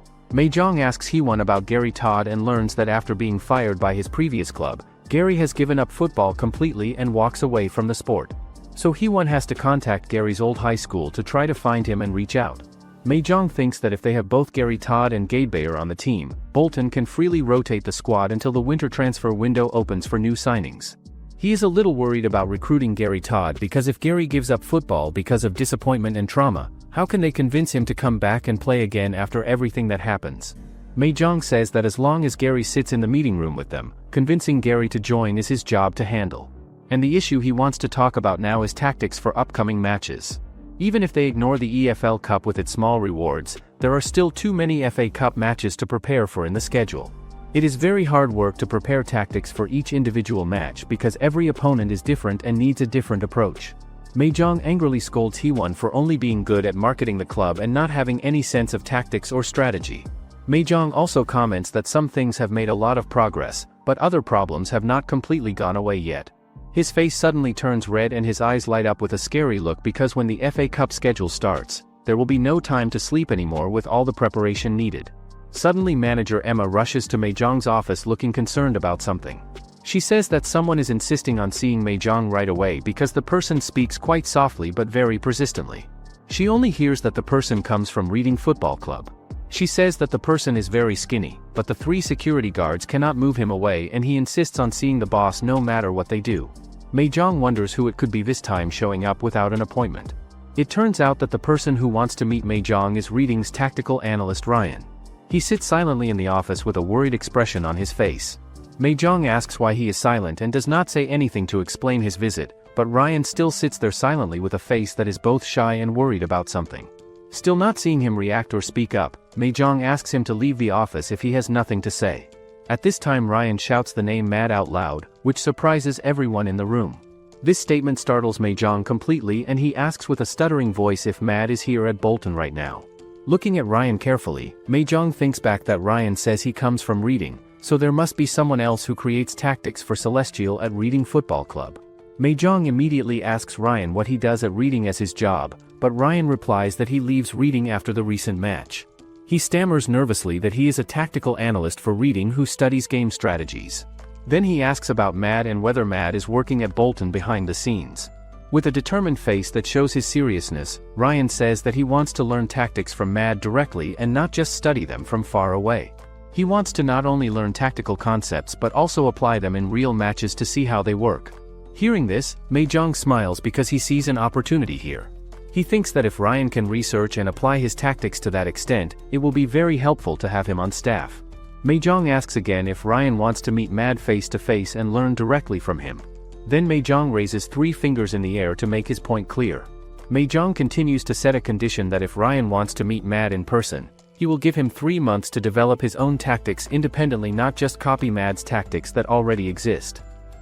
Jang asks Hee-won about Gary Todd and learns that after being fired by his previous club, Gary has given up football completely and walks away from the sport. So Hee-won has to contact Gary's old high school to try to find him and reach out. Mei-jong thinks that if they have both Gary Todd and Gadebayor on the team, Bolton can freely rotate the squad until the winter transfer window opens for new signings. He is a little worried about recruiting Gary Todd because if Gary gives up football because of disappointment and trauma, how can they convince him to come back and play again after everything that happens? Mei-jong says that as long as Gary sits in the meeting room with them, convincing Gary to join is his job to handle. And the issue he wants to talk about now is tactics for upcoming matches. Even if they ignore the EFL Cup with its small rewards, there are still too many FA Cup matches to prepare for in the schedule. It is very hard work to prepare tactics for each individual match because every opponent is different and needs a different approach. Mei-jong angrily scolds Hee-won for only being good at marketing the club and not having any sense of tactics or strategy. Mei-jong also comments that some things have made a lot of progress, but other problems have not completely gone away yet. His face suddenly turns red and his eyes light up with a scary look because when the FA Cup schedule starts, there will be no time to sleep anymore with all the preparation needed. Suddenly manager Emma rushes to Mei-jong's office looking concerned about something. She says that someone is insisting on seeing Mei-jong right away because the person speaks quite softly but very persistently. She only hears that the person comes from Reading Football Club. She says that the person is very skinny, but the 3 security guards cannot move him away and he insists on seeing the boss no matter what they do. Mei-jong wonders who it could be this time showing up without an appointment. It turns out that the person who wants to meet Mei-jong is Reading's tactical analyst Ryan. He sits silently in the office with a worried expression on his face. Mei-jong asks why he is silent and does not say anything to explain his visit, but Ryan still sits there silently with a face that is both shy and worried about something. Still not seeing him react or speak up, Mei-jong asks him to leave the office if he has nothing to say. At this time Ryan shouts the name Mad out loud, which surprises everyone in the room. This statement startles Mei-jong completely and he asks with a stuttering voice if Mad is here at Bolton right now. Looking at Ryan carefully, Mei-jong thinks back that Ryan says he comes from Reading, so there must be someone else who creates tactics for Celestial at Reading Football Club. Mei-jong immediately asks Ryan what he does at Reading as his job, but Ryan replies that he leaves Reading after the recent match. He stammers nervously that he is a tactical analyst for Reading who studies game strategies. Then he asks about Mad and whether Mad is working at Bolton behind the scenes. With a determined face that shows his seriousness, Ryan says that he wants to learn tactics from Mad directly and not just study them from far away. He wants to not only learn tactical concepts but also apply them in real matches to see how they work. Hearing this, Mei-jong smiles because he sees an opportunity here. He thinks that if Ryan can research and apply his tactics to that extent, it will be very helpful to have him on staff. Mei-jong asks again if Ryan wants to meet Mad face to face and learn directly from him. Then Mei-jong raises 3 fingers in the air to make his point clear. Mei-jong continues to set a condition that if Ryan wants to meet Mad in person, he will give him 3 months to develop his own tactics independently, not just copy Mad's tactics that already exist.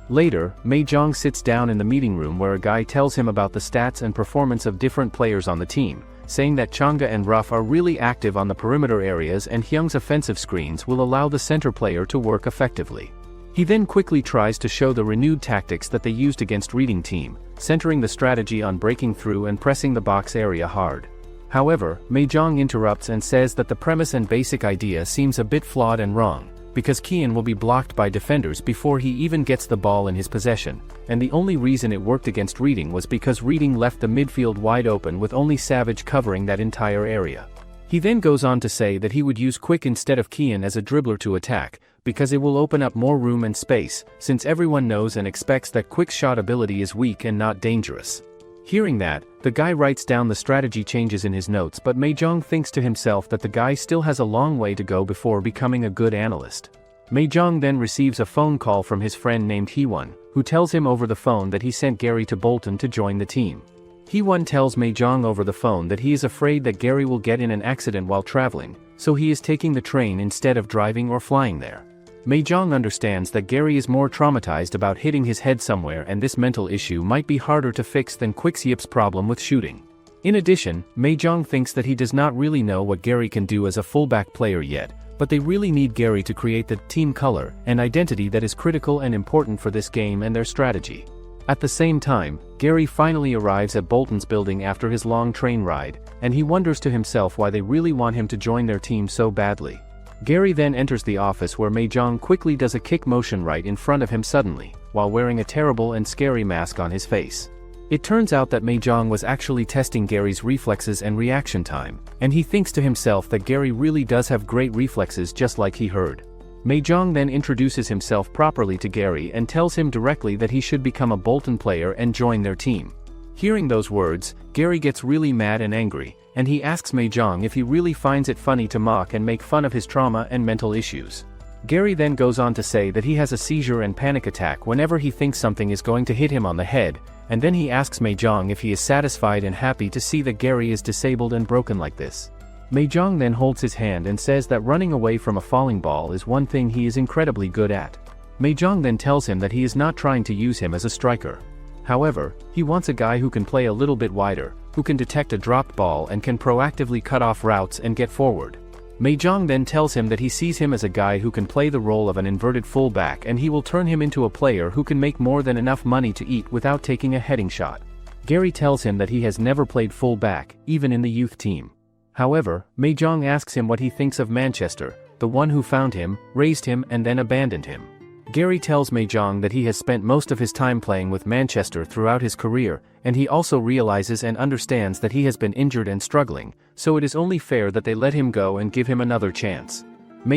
Later, Mei-jong sits down in the meeting room where a guy tells him about the stats and performance of different players on the team, saying that Changa and Ruff are really active on the perimeter areas and Hyung's offensive screens will allow the center player to work effectively. He then quickly tries to show the renewed tactics that they used against Reading team, centering the strategy on breaking through and pressing the box area hard. However, Mei-jong interrupts and says that the premise and basic idea seems a bit flawed and wrong, because Kian will be blocked by defenders before he even gets the ball in his possession, and the only reason it worked against Reading was because Reading left the midfield wide open with only Savage covering that entire area. He then goes on to say that he would use Quick instead of Kian as a dribbler to attack, because it will open up more room and space, since everyone knows and expects that Quick's shot ability is weak and not dangerous. Hearing that, the guy writes down the strategy changes in his notes, but Mei-jong thinks to himself that the guy still has a long way to go before becoming a good analyst. Mei-jong then receives a phone call from his friend named Hee-won, who tells him over the phone that he sent Gary to Bolton to join the team. Hee-won tells Mei-jong over the phone that he is afraid that Gary will get in an accident while traveling, so he is taking the train instead of driving or flying there. Mei-jong understands that Gary is more traumatized about hitting his head somewhere, and this mental issue might be harder to fix than Quick's problem with shooting. In addition, Mei-jong thinks that he does not really know what Gary can do as a fullback player yet, but they really need Gary to create the team color and identity that is critical and important for this game and their strategy. At the same time, Gary finally arrives at Bolton's building after his long train ride, and he wonders to himself why they really want him to join their team so badly. Gary then enters the office where Mei-jong quickly does a kick motion right in front of him suddenly, while wearing a terrible and scary mask on his face. It turns out that Jang was actually testing Gary's reflexes and reaction time, and he thinks to himself that Gary really does have great reflexes just like he heard. Jang then introduces himself properly to Gary and tells him directly that he should become a Bolton player and join their team. Hearing those words, Gary gets really mad and angry, and he asks Jang if he really finds it funny to mock and make fun of his trauma and mental issues. Gary then goes on to say that he has a seizure and panic attack whenever he thinks something is going to hit him on the head, and then he asks Jang if he is satisfied and happy to see that Gary is disabled and broken like this. Jang then holds his hand and says that running away from a falling ball is one thing he is incredibly good at. Jang then tells him that he is not trying to use him as a striker. However, he wants a guy who can play a little bit wider, who can detect a dropped ball and can proactively cut off routes and get forward. Jang then tells him that he sees him as a guy who can play the role of an inverted fullback and he will turn him into a player who can make more than enough money to eat without taking a heading shot. Gary tells him that he has never played fullback, even in the youth team. However, Jang asks him what he thinks of Manchester, the one who found him, raised him and then abandoned him. Gary tells Jang that he has spent most of his time playing with Manchester throughout his career, and he also realizes and understands that he has been injured and struggling, so it is only fair that they let him go and give him another chance.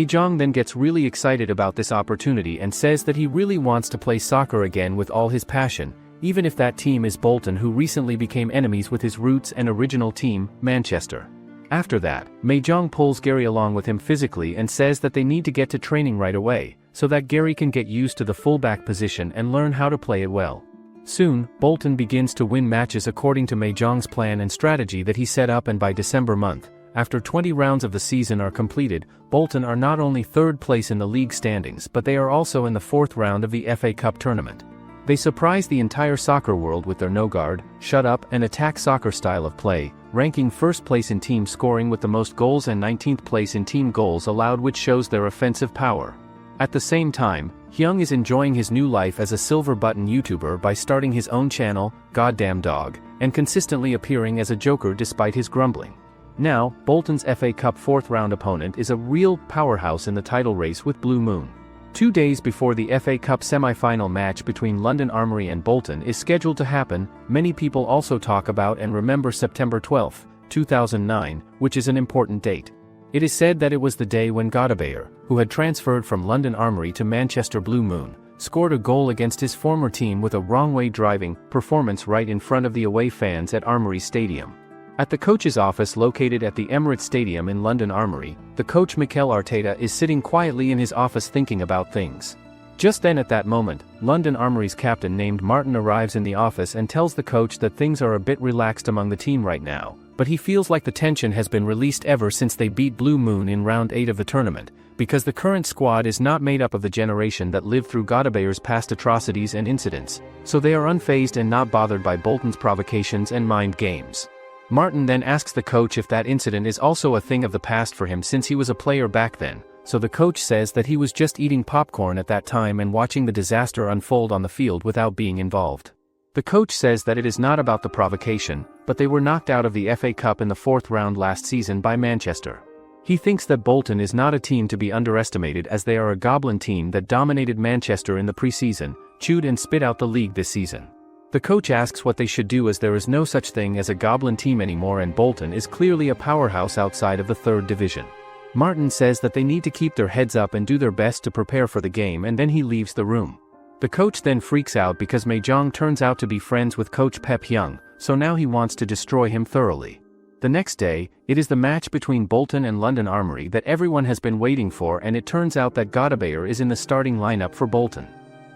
Jang then gets really excited about this opportunity and says that he really wants to play soccer again with all his passion, even if that team is Bolton, who recently became enemies with his roots and original team, Manchester. After that, Jang pulls Gary along with him physically and says that they need to get to training right away, so that Gary can get used to the fullback position and learn how to play it well. Soon, Bolton begins to win matches according to Jang's plan and strategy that he set up, and by December month, after 20 rounds of the season are completed, Bolton are not only third place in the league standings but they are also in the fourth round of the FA Cup tournament. They surprise the entire soccer world with their no-guard, shut up and attack soccer style of play, ranking first place in team scoring with the most goals and 19th place in team goals allowed, which shows their offensive power. At the same time, Hyung is enjoying his new life as a silver button YouTuber by starting his own channel, Goddamn Dog, and consistently appearing as a joker despite his grumbling. Now, Bolton's FA Cup fourth round opponent is a real powerhouse in the title race with Blue Moon. 2 days before the FA Cup semi-final match between London Armory and Bolton is scheduled to happen, many people also talk about and remember September 12, 2009, which is an important date. It is said that it was the day when Gadebayor, who had transferred from London Armory to Manchester Blue Moon, scored a goal against his former team with a wrong-way driving performance right in front of the away fans at Armory Stadium. At the coach's office located at the Emirates Stadium in London Armory, the coach Mikel Arteta is sitting quietly in his office thinking about things. Just then at that moment, London Armory's captain named Martin arrives in the office and tells the coach that things are a bit relaxed among the team right now, but he feels like the tension has been released ever since they beat Blue Moon in round 8 of the tournament, because the current squad is not made up of the generation that lived through Gadebayor's past atrocities and incidents, so they are unfazed and not bothered by Bolton's provocations and mind games. Martin then asks the coach if that incident is also a thing of the past for him since he was a player back then, so the coach says that he was just eating popcorn at that time and watching the disaster unfold on the field without being involved. The coach says that it is not about the provocation, but they were knocked out of the FA Cup in the fourth round last season by Manchester. He thinks that Bolton is not a team to be underestimated as they are a goblin team that dominated Manchester in the pre-season, chewed and spit out the league this season. The coach asks what they should do as there is no such thing as a goblin team anymore and Bolton is clearly a powerhouse outside of the third division. Martin says that they need to keep their heads up and do their best to prepare for the game, and then he leaves the room. The coach then freaks out because Jang turns out to be friends with coach Pep Hyung, so now he wants to destroy him thoroughly. The next day, it is the match between Bolton and London Armory that everyone has been waiting for, and it turns out that Gadebayor is in the starting lineup for Bolton.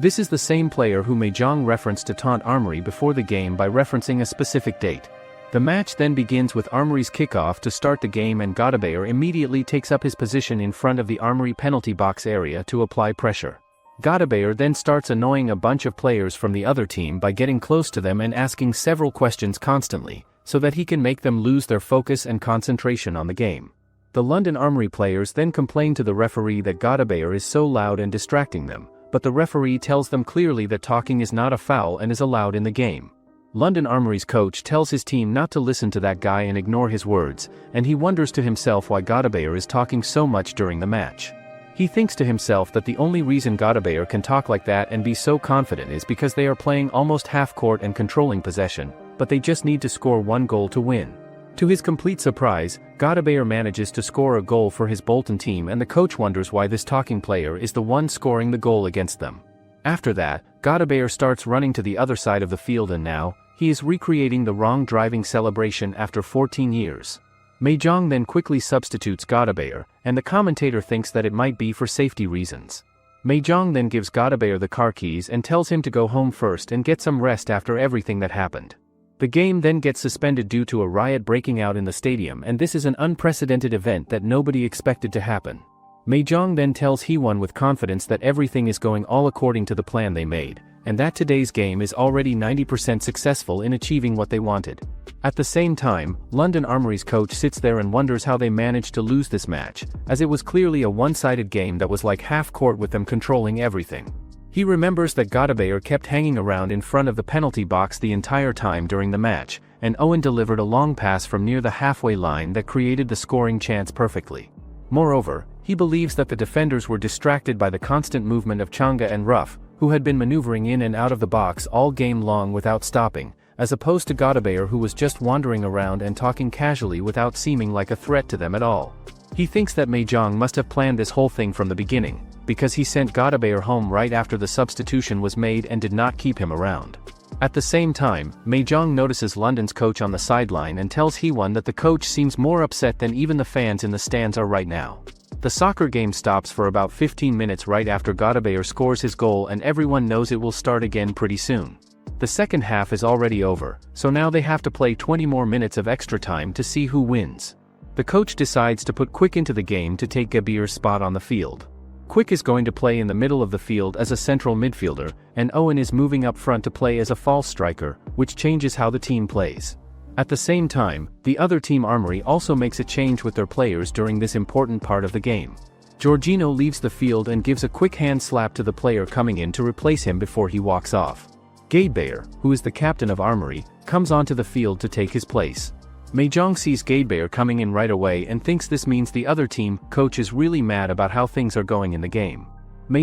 This is the same player who Jang referenced to taunt Armory before the game by referencing a specific date. The match then begins with Armory's kickoff to start the game, and Gadebayor immediately takes up his position in front of the Armory penalty box area to apply pressure. Gadebayor then starts annoying a bunch of players from the other team by getting close to them and asking several questions constantly, so that he can make them lose their focus and concentration on the game. The London Armory players then complain to the referee that Gadebayor is so loud and distracting them, but the referee tells them clearly that talking is not a foul and is allowed in the game. London Armory's coach tells his team not to listen to that guy and ignore his words, and he wonders to himself why Gadebayor is talking so much during the match. He thinks to himself that the only reason Gadebayor can talk like that and be so confident is because they are playing almost half-court and controlling possession, but they just need to score one goal to win. To his complete surprise, Gadebayor manages to score a goal for his Bolton team, and the coach wonders why this talking player is the one scoring the goal against them. After that, Gadebayor starts running to the other side of the field, and now, he is recreating the wrong driving celebration after 14 years. Jang then quickly substitutes Gadebayor, and the commentator thinks that it might be for safety reasons. Jang then gives Gadebayor the car keys and tells him to go home first and get some rest after everything that happened. The game then gets suspended due to a riot breaking out in the stadium, and this is an unprecedented event that nobody expected to happen. Jang then tells Hee-won with confidence that everything is going all according to the plan they made, and that today's game is already 90% successful in achieving what they wanted. At the same time, London Armory's coach sits there and wonders how they managed to lose this match, as it was clearly a one-sided game that was like half-court with them controlling everything. He remembers that Gadebayor kept hanging around in front of the penalty box the entire time during the match, and Owen delivered a long pass from near the halfway line that created the scoring chance perfectly. Moreover, he believes that the defenders were distracted by the constant movement of Changa and Ruff, who had been maneuvering in and out of the box all game long without stopping, as opposed to Gadebayor, who was just wandering around and talking casually without seeming like a threat to them at all. He thinks that Jang must have planned this whole thing from the beginning, because he sent Gadebayor home right after the substitution was made and did not keep him around. At the same time, Jang notices London's coach on the sideline and tells Hee-won that the coach seems more upset than even the fans in the stands are right now. The soccer game stops for about 15 minutes right after Gadebayor scores his goal, and everyone knows it will start again pretty soon. The second half is already over, so now they have to play 20 more minutes of extra time to see who wins. The coach decides to put Quick into the game to take Gadebayor's spot on the field. Quick is going to play in the middle of the field as a central midfielder, and Owen is moving up front to play as a false striker, which changes how the team plays. At the same time, the other team Armory also makes a change with their players during this important part of the game. Jorginho leaves the field and gives a quick hand slap to the player coming in to replace him before he walks off. Gadebayor, who is the captain of Armory, comes onto the field to take his place. Jang sees Gadebayor coming in right away and thinks this means the other team coach is really mad about how things are going in the game.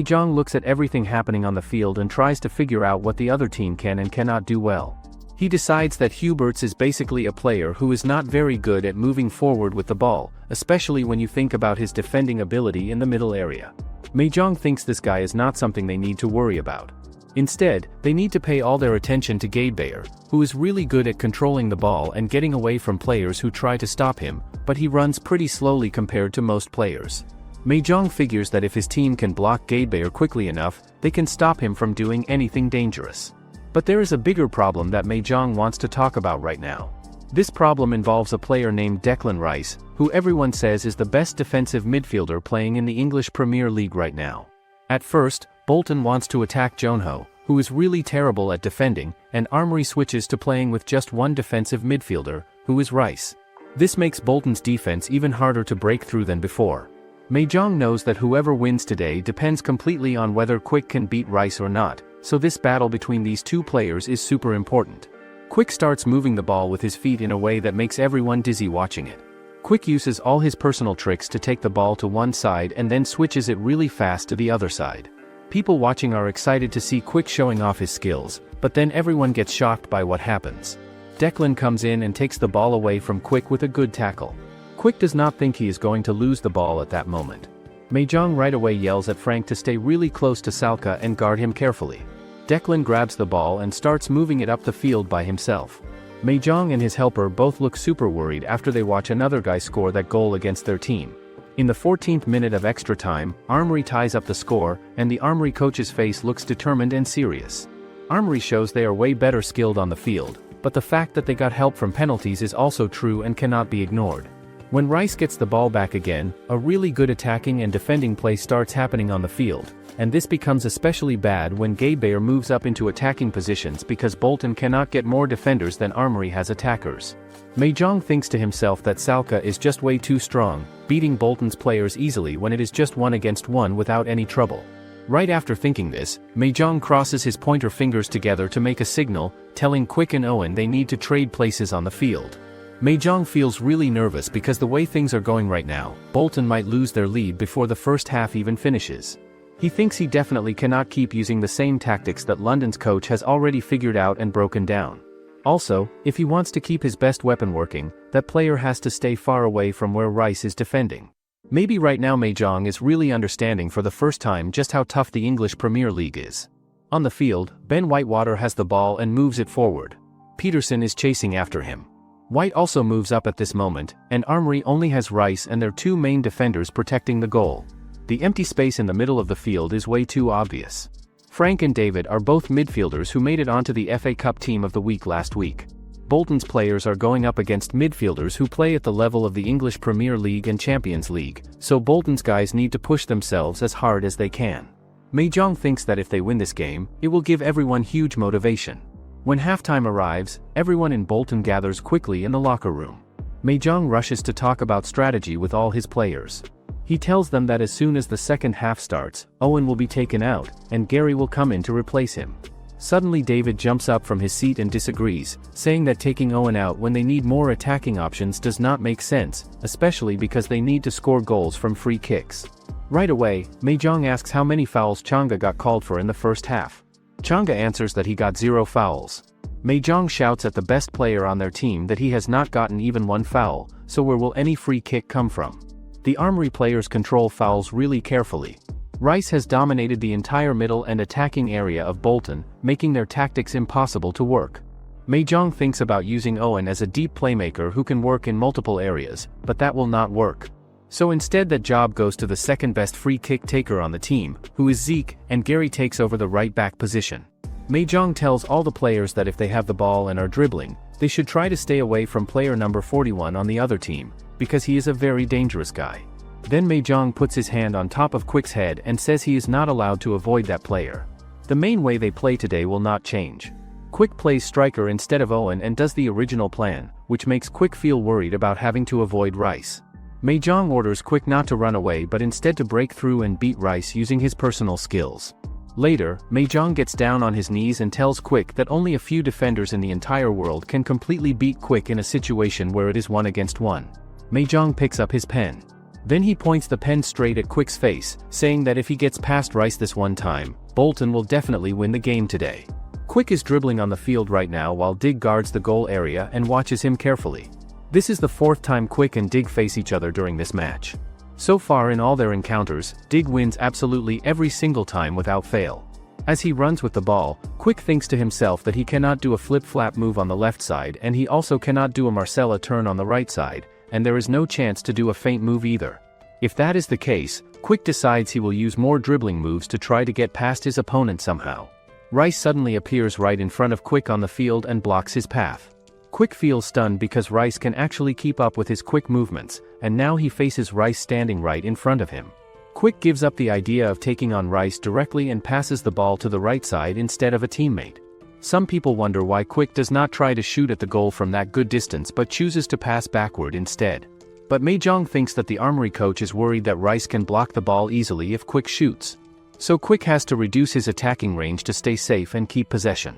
Jang looks at everything happening on the field and tries to figure out what the other team can and cannot do well. He decides that Huberts is basically a player who is not very good at moving forward with the ball, especially when you think about his defending ability in the middle area. Jang thinks this guy is not something they need to worry about. Instead, they need to pay all their attention to Gadebayor, who is really good at controlling the ball and getting away from players who try to stop him, but he runs pretty slowly compared to most players. Jang figures that if his team can block Gadebayor quickly enough, they can stop him from doing anything dangerous. But there is a bigger problem that Jang wants to talk about right now. This problem involves a player named Declan Rice, who everyone says is the best defensive midfielder playing in the English Premier League right now. At first, Bolton wants to attack Jonho, who is really terrible at defending, and Armory switches to playing with just one defensive midfielder, who is Rice. This makes Bolton's defense even harder to break through than before. Jang knows that whoever wins today depends completely on whether Quick can beat Rice or not, so this battle between these two players is super important. Quick starts moving the ball with his feet in a way that makes everyone dizzy watching it. Quick uses all his personal tricks to take the ball to one side and then switches it really fast to the other side. People watching are excited to see Quick showing off his skills, but then everyone gets shocked by what happens. Declan comes in and takes the ball away from Quick with a good tackle. Quick does not think he is going to lose the ball at that moment. Jang right away yells at Frank to stay really close to Salka and guard him carefully. Declan grabs the ball and starts moving it up the field by himself. Jang and his helper both look super worried after they watch another guy score that goal against their team. In the 14th minute of extra time, Armory ties up the score, and the Armory coach's face looks determined and serious. Armory shows they are way better skilled on the field, but the fact that they got help from penalties is also true and cannot be ignored. When Rice gets the ball back again, a really good attacking and defending play starts happening on the field, and this becomes especially bad when Gadebayor moves up into attacking positions because Bolton cannot get more defenders than Armory has attackers. Jang thinks to himself that Salka is just way too strong, beating Bolton's players easily when it is just 1-against-1 without any trouble. Right after thinking this, Jang crosses his pointer fingers together to make a signal, telling Quick and Owen they need to trade places on the field. Jang feels really nervous because the way things are going right now, Bolton might lose their lead before the first half even finishes. He thinks he definitely cannot keep using the same tactics that London's coach has already figured out and broken down. Also, if he wants to keep his best weapon working, that player has to stay far away from where Rice is defending. Maybe right now Jang is really understanding for the first time just how tough the English Premier League is. On the field, Ben Whitewater has the ball and moves it forward. Peterson is chasing after him. White also moves up at this moment, and Armory only has Rice and their two main defenders protecting the goal. The empty space in the middle of the field is way too obvious. Frank and David are both midfielders who made it onto the FA Cup Team of the Week last week. Bolton's players are going up against midfielders who play at the level of the English Premier League and Champions League, so Bolton's guys need to push themselves as hard as they can. Jang thinks that if they win this game, it will give everyone huge motivation. When halftime arrives, everyone in Bolton gathers quickly in the locker room. Jang rushes to talk about strategy with all his players. He tells them that as soon as the second half starts, Owen will be taken out, and Gary will come in to replace him. Suddenly David jumps up from his seat and disagrees, saying that taking Owen out when they need more attacking options does not make sense, especially because they need to score goals from free kicks. Right away, Jang asks how many fouls Changa got called for in the first half. Changa answers that he got 0 fouls. Jang shouts at the best player on their team that he has not gotten even 1 foul, so where will any free kick come from? The Armory players control fouls really carefully. Rice has dominated the entire middle and attacking area of Bolton, making their tactics impossible to work. Jang thinks about using Owen as a deep playmaker who can work in multiple areas, but that will not work. So instead that job goes to the second best free kick taker on the team, who is Zeke, and Gary takes over the right back position. Jang tells all the players that if they have the ball and are dribbling, they should try to stay away from player number 41 on the other team, because he is a very dangerous guy. Then Jang puts his hand on top of Quick's head and says he is not allowed to avoid that player. The main way they play today will not change. Quick plays striker instead of Owen and does the original plan, which makes Quick feel worried about having to avoid Rice. Jang orders Quick not to run away but instead to break through and beat Rice using his personal skills. Later, Jang gets down on his knees and tells Quick that only a few defenders in the entire world can completely beat Quick in a situation where it is 1 against 1. Jang picks up his pen. Then he points the pen straight at Quick's face, saying that if he gets past Rice this one time, Bolton will definitely win the game today. Quick is dribbling on the field right now while Dig guards the goal area and watches him carefully. This is the 4th time Quick and Dig face each other during this match. So far in all their encounters, Dig wins absolutely every single time without fail. As he runs with the ball, Quick thinks to himself that he cannot do a flip-flap move on the left side and he also cannot do a Marcella turn on the right side, and there is no chance to do a feint move either. If that is the case, Quick decides he will use more dribbling moves to try to get past his opponent somehow. Rice suddenly appears right in front of Quick on the field and blocks his path. Quick feels stunned because Rice can actually keep up with his quick movements, and now he faces Rice standing right in front of him. Quick gives up the idea of taking on Rice directly and passes the ball to the right side instead of a teammate. Some people wonder why Quick does not try to shoot at the goal from that good distance but chooses to pass backward instead. But Jang thinks that the Armory coach is worried that Rice can block the ball easily if Quick shoots. So Quick has to reduce his attacking range to stay safe and keep possession.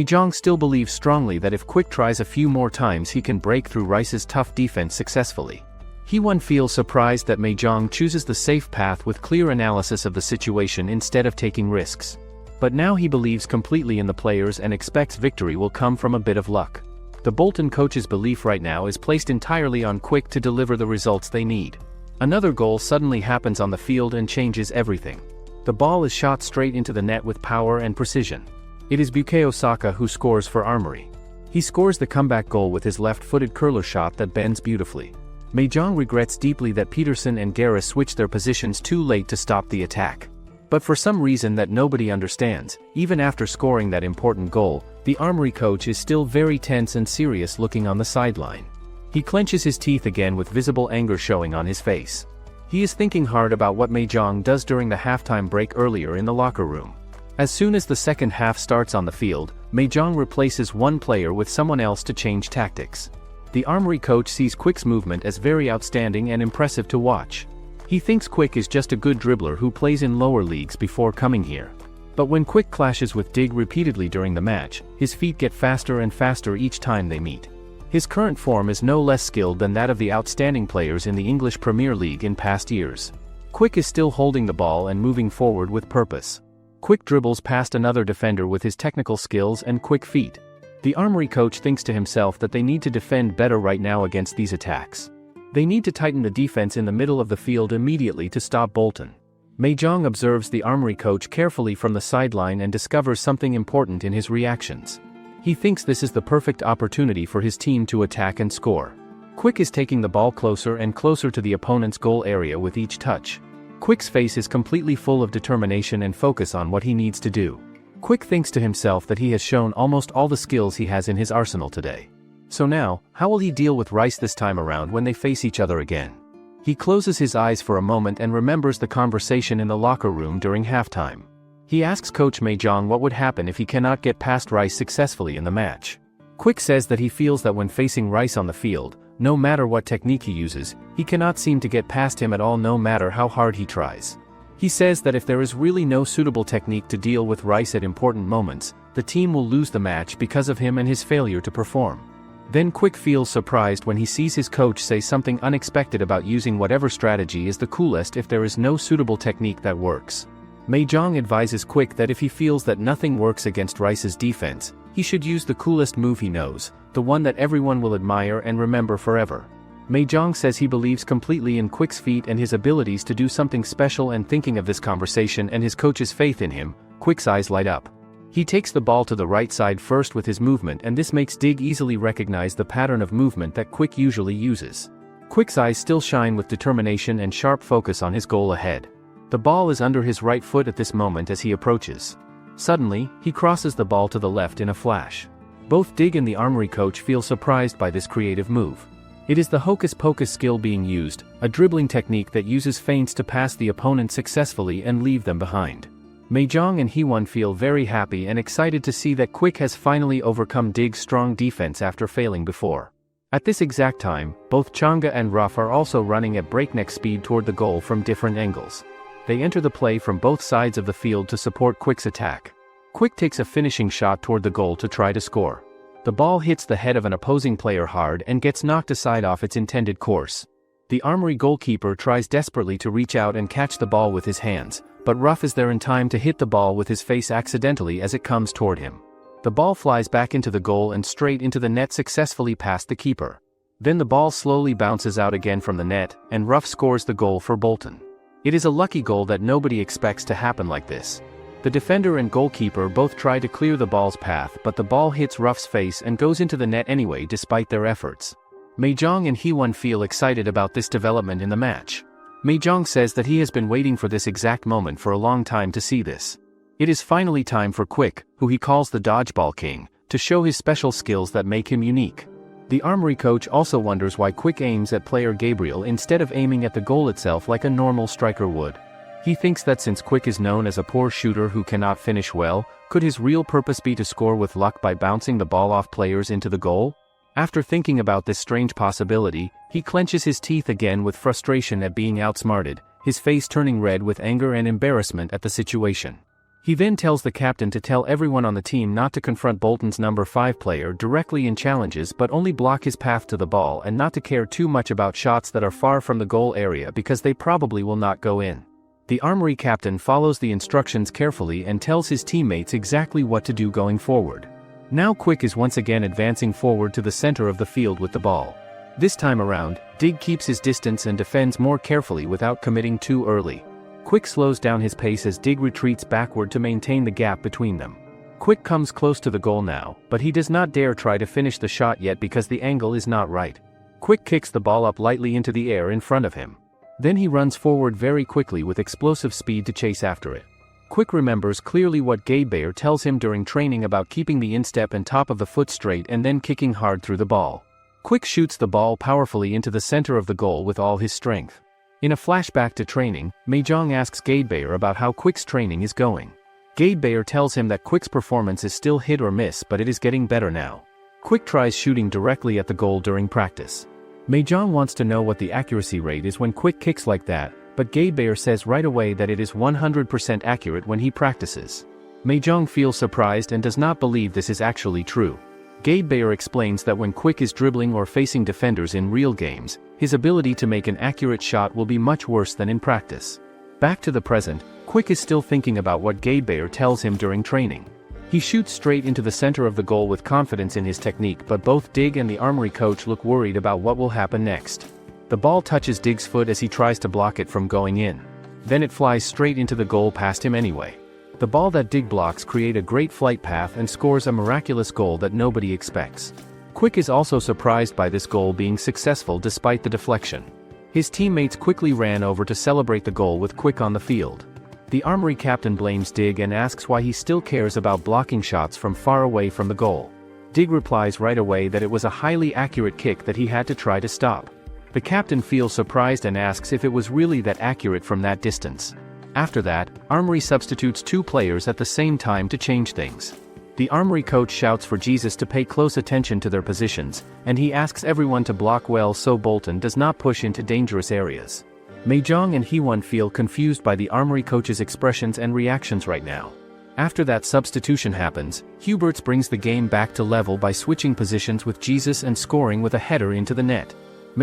Jang still believes strongly that if Quick tries a few more times he can break through Rice's tough defense successfully. He feels surprised that Jang chooses the safe path with clear analysis of the situation instead of taking risks. But now he believes completely in the players and expects victory will come from a bit of luck. The Bolton coach's belief right now is placed entirely on Quick to deliver the results they need. Another goal suddenly happens on the field and changes everything. The ball is shot straight into the net with power and precision. It is Bukayo Saka who scores for Armory. He scores the comeback goal with his left-footed curler shot that bends beautifully. Jang regrets deeply that Peterson and Gareth switched their positions too late to stop the attack. But for some reason that nobody understands, even after scoring that important goal, the Armory coach is still very tense and serious looking on the sideline. He clenches his teeth again with visible anger showing on his face. He is thinking hard about what Jang does during the halftime break earlier in the locker room. As soon as the second half starts on the field, Jang replaces one player with someone else to change tactics. The Armory coach sees Quick's movement as very outstanding and impressive to watch. He thinks Quick is just a good dribbler who plays in lower leagues before coming here. But when Quick clashes with Dig repeatedly during the match, his feet get faster and faster each time they meet. His current form is no less skilled than that of the outstanding players in the English Premier League in past years. Quick is still holding the ball and moving forward with purpose. Quick dribbles past another defender with his technical skills and quick feet. The Armory coach thinks to himself that they need to defend better right now against these attacks. They need to tighten the defense in the middle of the field immediately to stop Bolton. Jang observes the Armory coach carefully from the sideline and discovers something important in his reactions. He thinks this is the perfect opportunity for his team to attack and score. Quick is taking the ball closer and closer to the opponent's goal area with each touch. Quick's face is completely full of determination and focus on what he needs to do. Quick thinks to himself that he has shown almost all the skills he has in his arsenal today. So now, how will he deal with Rice this time around when they face each other again? He closes his eyes for a moment and remembers the conversation in the locker room during halftime. He asks Coach Jang what would happen if he cannot get past Rice successfully in the match. Quick says that he feels that when facing Rice on the field, no matter what technique he uses, he cannot seem to get past him at all no matter how hard he tries. He says that if there is really no suitable technique to deal with Rice at important moments, the team will lose the match because of him and his failure to perform. Then Quick feels surprised when he sees his coach say something unexpected about using whatever strategy is the coolest if there is no suitable technique that works. Jang advises Quick that if he feels that nothing works against Rice's defense, he should use the coolest move he knows, the one that everyone will admire and remember forever. Jang says he believes completely in Quick's feet and his abilities to do something special, and thinking of this conversation and his coach's faith in him, Quick's eyes light up. He takes the ball to the right side first with his movement, and this makes Dig easily recognize the pattern of movement that Quick usually uses. Quick's eyes still shine with determination and sharp focus on his goal ahead. The ball is under his right foot at this moment as he approaches. Suddenly, he crosses the ball to the left in a flash. Both Dig and the Armory coach feel surprised by this creative move. It is the hocus-pocus skill being used, a dribbling technique that uses feints to pass the opponent successfully and leave them behind. Jang and Heewon feel very happy and excited to see that Quick has finally overcome Dig's strong defense after failing before. At this exact time, both Changa and Ruff are also running at breakneck speed toward the goal from different angles. They enter the play from both sides of the field to support Quick's attack. Quick takes a finishing shot toward the goal to try to score. The ball hits the head of an opposing player hard and gets knocked aside off its intended course. The Armory goalkeeper tries desperately to reach out and catch the ball with his hands, but Ruff is there in time to hit the ball with his face accidentally as it comes toward him. The ball flies back into the goal and straight into the net, successfully past the keeper. Then the ball slowly bounces out again from the net, and Ruff scores the goal for Bolton. It is a lucky goal that nobody expects to happen like this. The defender and goalkeeper both try to clear the ball's path, but the ball hits Ruff's face and goes into the net anyway despite their efforts. Jang and Heewon feel excited about this development in the match. Jang says that he has been waiting for this exact moment for a long time to see this. It is finally time for Quick, who he calls the Dodgeball King, to show his special skills that make him unique. The Armory coach also wonders why Quick aims at player Gabriel instead of aiming at the goal itself like a normal striker would. He thinks that since Quick is known as a poor shooter who cannot finish well, could his real purpose be to score with luck by bouncing the ball off players into the goal? After thinking about this strange possibility, he clenches his teeth again with frustration at being outsmarted, his face turning red with anger and embarrassment at the situation. He then tells the captain to tell everyone on the team not to confront Bolton's number 5 player directly in challenges but only block his path to the ball, and not to care too much about shots that are far from the goal area because they probably will not go in. The Armory captain follows the instructions carefully and tells his teammates exactly what to do going forward. Now Quick is once again advancing forward to the center of the field with the ball. This time around, Dig keeps his distance and defends more carefully without committing too early. Quick slows down his pace as Dig retreats backward to maintain the gap between them. Quick comes close to the goal now, but he does not dare try to finish the shot yet because the angle is not right. Quick kicks the ball up lightly into the air in front of him. Then he runs forward very quickly with explosive speed to chase after it. Quick remembers clearly what Gadebayor tells him during training about keeping the instep and top of the foot straight and then kicking hard through the ball. Quick shoots the ball powerfully into the center of the goal with all his strength. In a flashback to training, Jang asks Gadebayor about how Quick's training is going. Gadebayor tells him that Quick's performance is still hit or miss, but it is getting better now. Quick tries shooting directly at the goal during practice. Jang wants to know what the accuracy rate is when Quick kicks like that, but Gadebayor says right away that it is 100% accurate when he practices. Jang feels surprised and does not believe this is actually true. Gadebayor explains that when Quick is dribbling or facing defenders in real games, his ability to make an accurate shot will be much worse than in practice. Back to the present, Quick is still thinking about what Gadebayor tells him during training. He shoots straight into the center of the goal with confidence in his technique, but both Dig and the Armory coach look worried about what will happen next. The ball touches Dig's foot as he tries to block it from going in. Then it flies straight into the goal past him anyway. The ball that Dig blocks creates a great flight path and scores a miraculous goal that nobody expects. Quick is also surprised by this goal being successful despite the deflection. His teammates quickly ran over to celebrate the goal with Quick on the field. The Armory captain blames Dig and asks why he still cares about blocking shots from far away from the goal. Dig replies right away that it was a highly accurate kick that he had to try to stop. The captain feels surprised and asks if it was really that accurate from that distance. After that, Armory substitutes 2 players at the same time to change things. The Armory coach shouts for Jesus to pay close attention to their positions, and he asks everyone to block well so Bolton does not push into dangerous areas. Jang and Heewon feel confused by the Armory coach's expressions and reactions right now. After that substitution happens, Huberts brings the game back to level by switching positions with Jesus and scoring with a header into the net.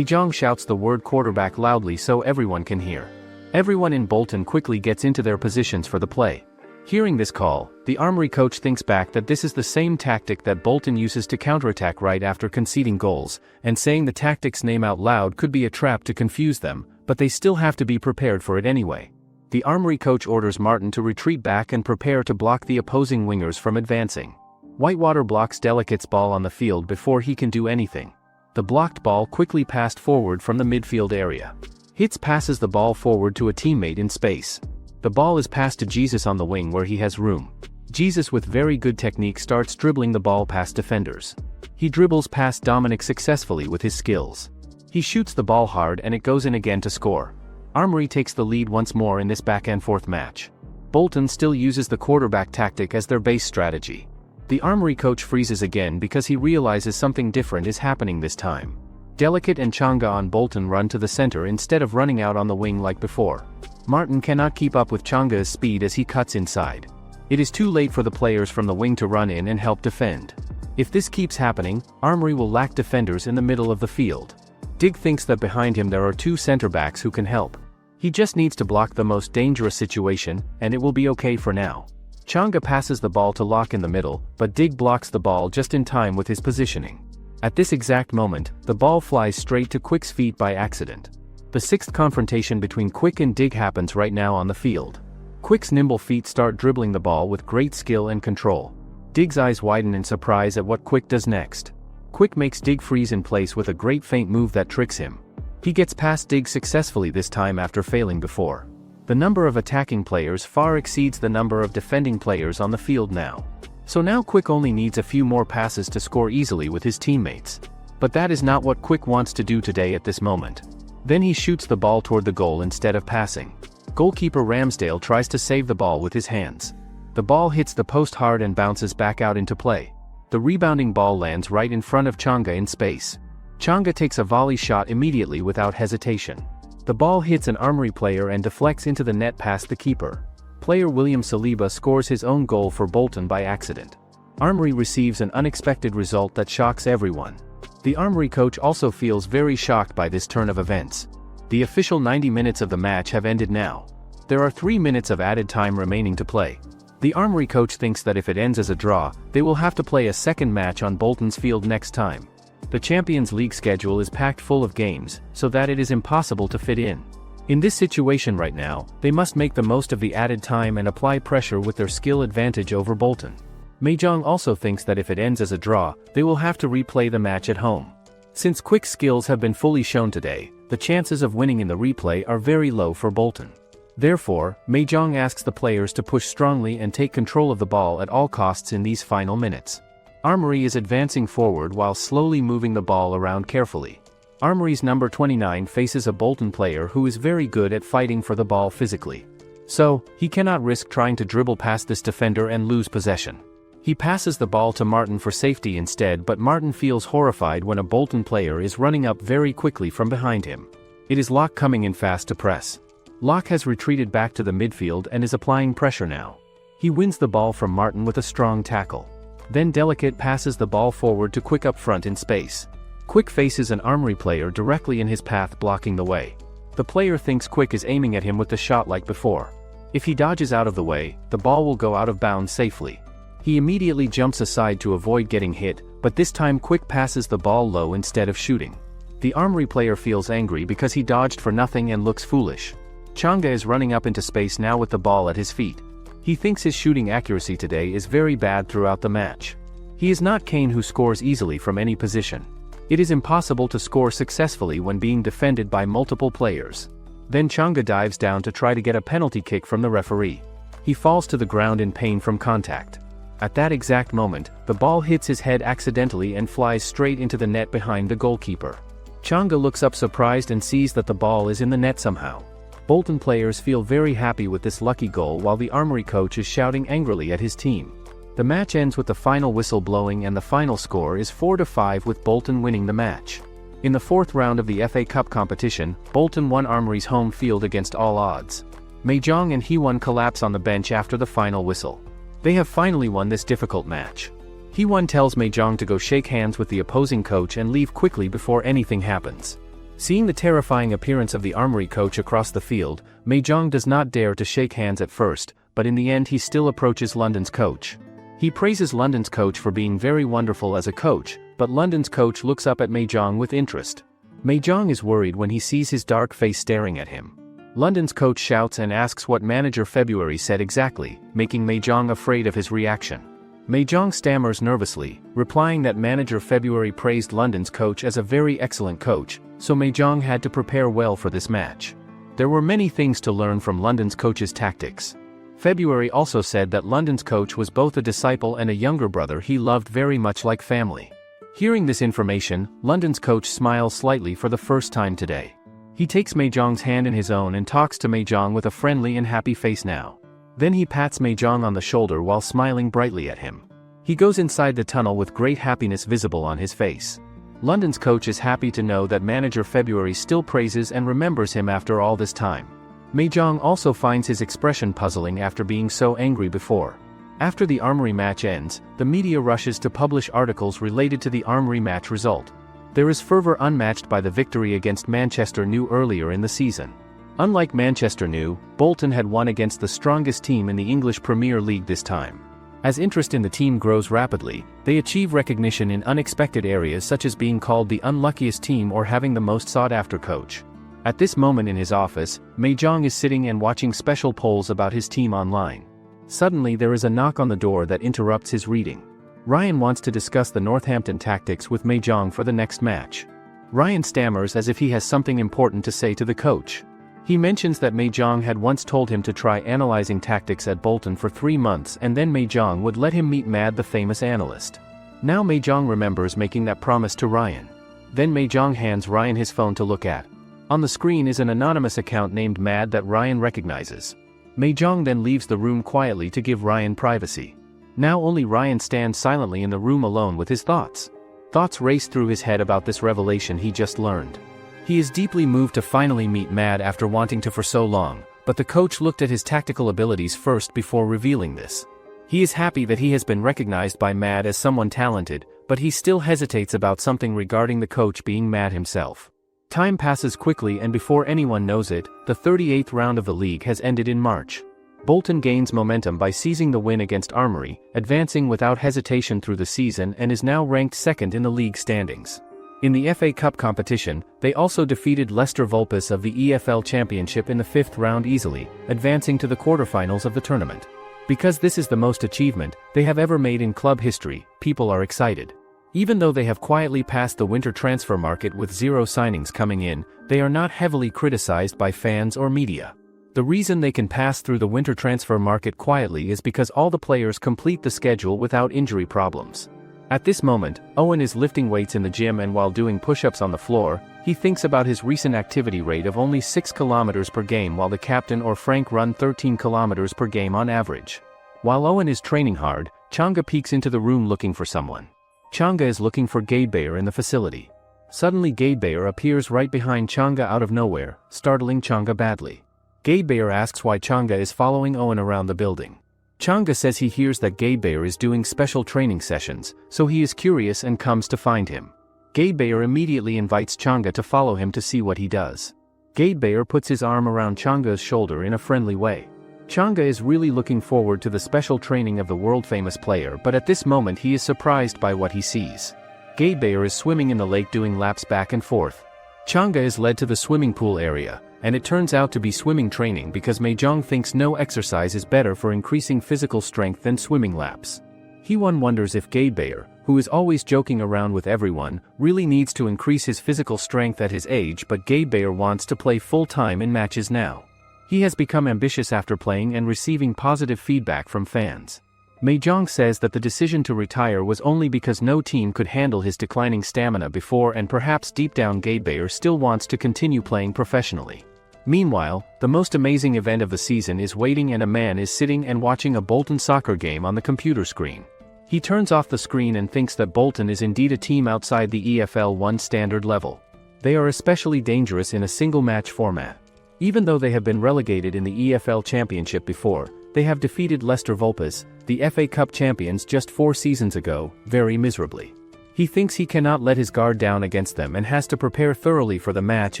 Jang shouts the word quarterback loudly so everyone can hear. Everyone in Bolton quickly gets into their positions for the play. Hearing this call, the Armory coach thinks back that this is the same tactic that Bolton uses to counterattack right after conceding goals, and saying the tactic's name out loud could be a trap to confuse them, but they still have to be prepared for it anyway. The Armory coach orders Martin to retreat back and prepare to block the opposing wingers from advancing. Whitewater blocks Delicate's ball on the field before he can do anything. The blocked ball quickly passed forward from the midfield area. Hitz passes the ball forward to a teammate in space. The ball is passed to Jesus on the wing where he has room. Jesus with very good technique starts dribbling the ball past defenders. He dribbles past Dominic successfully with his skills. He shoots the ball hard and it goes in again to score. Armory takes the lead once more in this back-and-forth match. Bolton still uses the quarterback tactic as their base strategy. The Armory coach freezes again because he realizes something different is happening this time. Delicate and Changa on Bolton run to the center instead of running out on the wing like before. Martin cannot keep up with Changa's speed as he cuts inside. It is too late for the players from the wing to run in and help defend. If this keeps happening, Armory will lack defenders in the middle of the field. Dig thinks that behind him there are 2 center backs who can help. He just needs to block the most dangerous situation, and it will be okay for now. Changa passes the ball to Locke in the middle, but Dig blocks the ball just in time with his positioning. At this exact moment, the ball flies straight to Quick's feet by accident. The 6th confrontation between Quick and Dig happens right now on the field. Quick's nimble feet start dribbling the ball with great skill and control. Dig's eyes widen in surprise at what Quick does next. Quick makes Dig freeze in place with a great feint move that tricks him. He gets past Dig successfully this time after failing before. The number of attacking players far exceeds the number of defending players on the field now. So now Quick only needs a few more passes to score easily with his teammates. But that is not what Quick wants to do today at this moment. Then he shoots the ball toward the goal instead of passing. Goalkeeper Ramsdale tries to save the ball with his hands. The ball hits the post hard and bounces back out into play. The rebounding ball lands right in front of Changa in space. Changa takes a volley shot immediately without hesitation. The ball hits an Armory player and deflects into the net past the keeper. Player William Saliba scores his own goal for Bolton by accident. Armory receives an unexpected result that shocks everyone. The Armory coach also feels very shocked by this turn of events. The official 90 minutes of the match have ended now. There are 3 minutes of added time remaining to play. The Armory coach thinks that if it ends as a draw, they will have to play a second match on Bolton's field next time. The Champions League schedule is packed full of games, so that it is impossible to fit in. In this situation right now, they must make the most of the added time and apply pressure with their skill advantage over Bolton. Mahjong also thinks that if it ends as a draw, they will have to replay the match at home. Since Quick's skills have been fully shown today, the chances of winning in the replay are very low for Bolton. Therefore, Mahjong asks the players to push strongly and take control of the ball at all costs in these final minutes. Armory is advancing forward while slowly moving the ball around carefully. Armory's number 29 faces a Bolton player who is very good at fighting for the ball physically. So, he cannot risk trying to dribble past this defender and lose possession. He passes the ball to Martin for safety instead, but Martin feels horrified when a Bolton player is running up very quickly from behind him. It is Locke coming in fast to press. Locke has retreated back to the midfield and is applying pressure now. He wins the ball from Martin with a strong tackle. Then Delicate passes the ball forward to Quick up front in space. Quick faces an Armory player directly in his path, blocking the way. The player thinks Quick is aiming at him with the shot like before. If he dodges out of the way, the ball will go out of bounds safely. He immediately jumps aside to avoid getting hit, but this time Quick passes the ball low instead of shooting. The Armory player feels angry because he dodged for nothing and looks foolish. Changa is running up into space now with the ball at his feet. He thinks his shooting accuracy today is very bad throughout the match. He is not Kane, who scores easily from any position. It is impossible to score successfully when being defended by multiple players. Then Changa dives down to try to get a penalty kick from the referee. He falls to the ground in pain from contact. At that exact moment, the ball hits his head accidentally and flies straight into the net behind the goalkeeper. Changa looks up surprised and sees that the ball is in the net somehow. Bolton players feel very happy with this lucky goal, while the Armory coach is shouting angrily at his team. The match ends with the final whistle blowing and the final score is 4-5, with Bolton winning the match. In the fourth round of the FA Cup competition, Bolton won Armory's home field against all odds. Mahjong and Hee-won collapse on the bench after the final whistle. They have finally won this difficult match. Hee-won tells Mahjong to go shake hands with the opposing coach and leave quickly before anything happens. Seeing the terrifying appearance of the Armory coach across the field, Mahjong does not dare to shake hands at first, but in the end he still approaches London's coach. He praises London's coach for being very wonderful as a coach, but London's coach looks up at Mahjong with interest. Mahjong is worried when he sees his dark face staring at him. London's coach shouts and asks what manager February said exactly, making Mahjong afraid of his reaction. Mahjong stammers nervously, replying that manager February praised London's coach as a very excellent coach, so Mahjong had to prepare well for this match. There were many things to learn from London's coach's tactics. February also said that London's coach was both a disciple and a younger brother he loved very much like family. Hearing this information, London's coach smiles slightly for the first time today. He takes Mahjong's hand in his own and talks to Mahjong with a friendly and happy face now. Then he pats Mahjong on the shoulder while smiling brightly at him. He goes inside the tunnel with great happiness visible on his face. London's coach is happy to know that manager February still praises and remembers him after all this time. Mahjong also finds his expression puzzling after being so angry before. After the Armory match ends, the media rushes to publish articles related to the Armory match result. There is fervor unmatched by the victory against Manchester New earlier in the season. Unlike Manchester New, Bolton had won against the strongest team in the English Premier League this time. As interest in the team grows rapidly, they achieve recognition in unexpected areas such as being called the unluckiest team or having the most sought-after coach. At this moment in his office, Mahjong is sitting and watching special polls about his team online. Suddenly there is a knock on the door that interrupts his reading. Ryan wants to discuss the Northampton tactics with Mahjong for the next match. Ryan stammers as if he has something important to say to the coach. He mentions that Mahjong had once told him to try analyzing tactics at Bolton for 3 months and then Mahjong would let him meet Mad, the famous analyst. Now Mahjong remembers making that promise to Ryan. Then Mahjong hands Ryan his phone to look at. On the screen is an anonymous account named Mad that Ryan recognizes. Mahjong then leaves the room quietly to give Ryan privacy. Now only Ryan stands silently in the room alone with his thoughts. Thoughts race through his head about this revelation he just learned. He is deeply moved to finally meet Mad after wanting to for so long, but the coach looked at his tactical abilities first before revealing this. He is happy that he has been recognized by Mad as someone talented, but he still hesitates about something regarding the coach being Mad himself. Time passes quickly and before anyone knows it, the 38th round of the league has ended in March. Bolton gains momentum by seizing the win against Armory, advancing without hesitation through the season and is now ranked second in the league standings. In the FA Cup competition, they also defeated Leicester Vulpes of the EFL Championship in the 5th round easily, advancing to the quarterfinals of the tournament. Because this is the most achievement they have ever made in club history, people are excited. Even though they have quietly passed the winter transfer market with 0 signings coming in, they are not heavily criticized by fans or media. The reason they can pass through the winter transfer market quietly is because all the players complete the schedule without injury problems. At this moment, Owen is lifting weights in the gym and while doing push-ups on the floor, he thinks about his recent activity rate of only 6 kilometers per game while the captain or Frank run 13 kilometers per game on average. While Owen is training hard, Changa peeks into the room looking for someone. Changa is looking for Gadebayor in the facility. Suddenly Gadebayor appears right behind Changa out of nowhere, startling Changa badly. Gadebayor asks why Changa is following Owen around the building. Chang'e says he hears that Gadebayor is doing special training sessions, so he is curious and comes to find him. Gadebayor immediately invites Chang'e to follow him to see what he does. Gadebayor puts his arm around Chang'e's shoulder in a friendly way. Chang'e is really looking forward to the special training of the world-famous player, but at this moment he is surprised by what he sees. Gadebayor is swimming in the lake doing laps back and forth. Chang'e is led to the swimming pool area, and it turns out to be swimming training because Mahjong thinks no exercise is better for increasing physical strength than swimming laps. Heewon wonders if Gadebayor, who is always joking around with everyone, really needs to increase his physical strength at his age, but Gadebayor wants to play full-time in matches now. He has become ambitious after playing and receiving positive feedback from fans. Mahjong says that the decision to retire was only because no team could handle his declining stamina before, and perhaps deep down Gadebayor still wants to continue playing professionally. Meanwhile, the most amazing event of the season is waiting, and a man is sitting and watching a Bolton soccer game on the computer screen. He turns off the screen and thinks that Bolton is indeed a team outside the EFL 1 standard level. They are especially dangerous in a single match format. Even though they have been relegated in the EFL Championship before, they have defeated Leicester Vulpes, the FA Cup champions just 4 seasons ago, very miserably. He thinks he cannot let his guard down against them and has to prepare thoroughly for the match,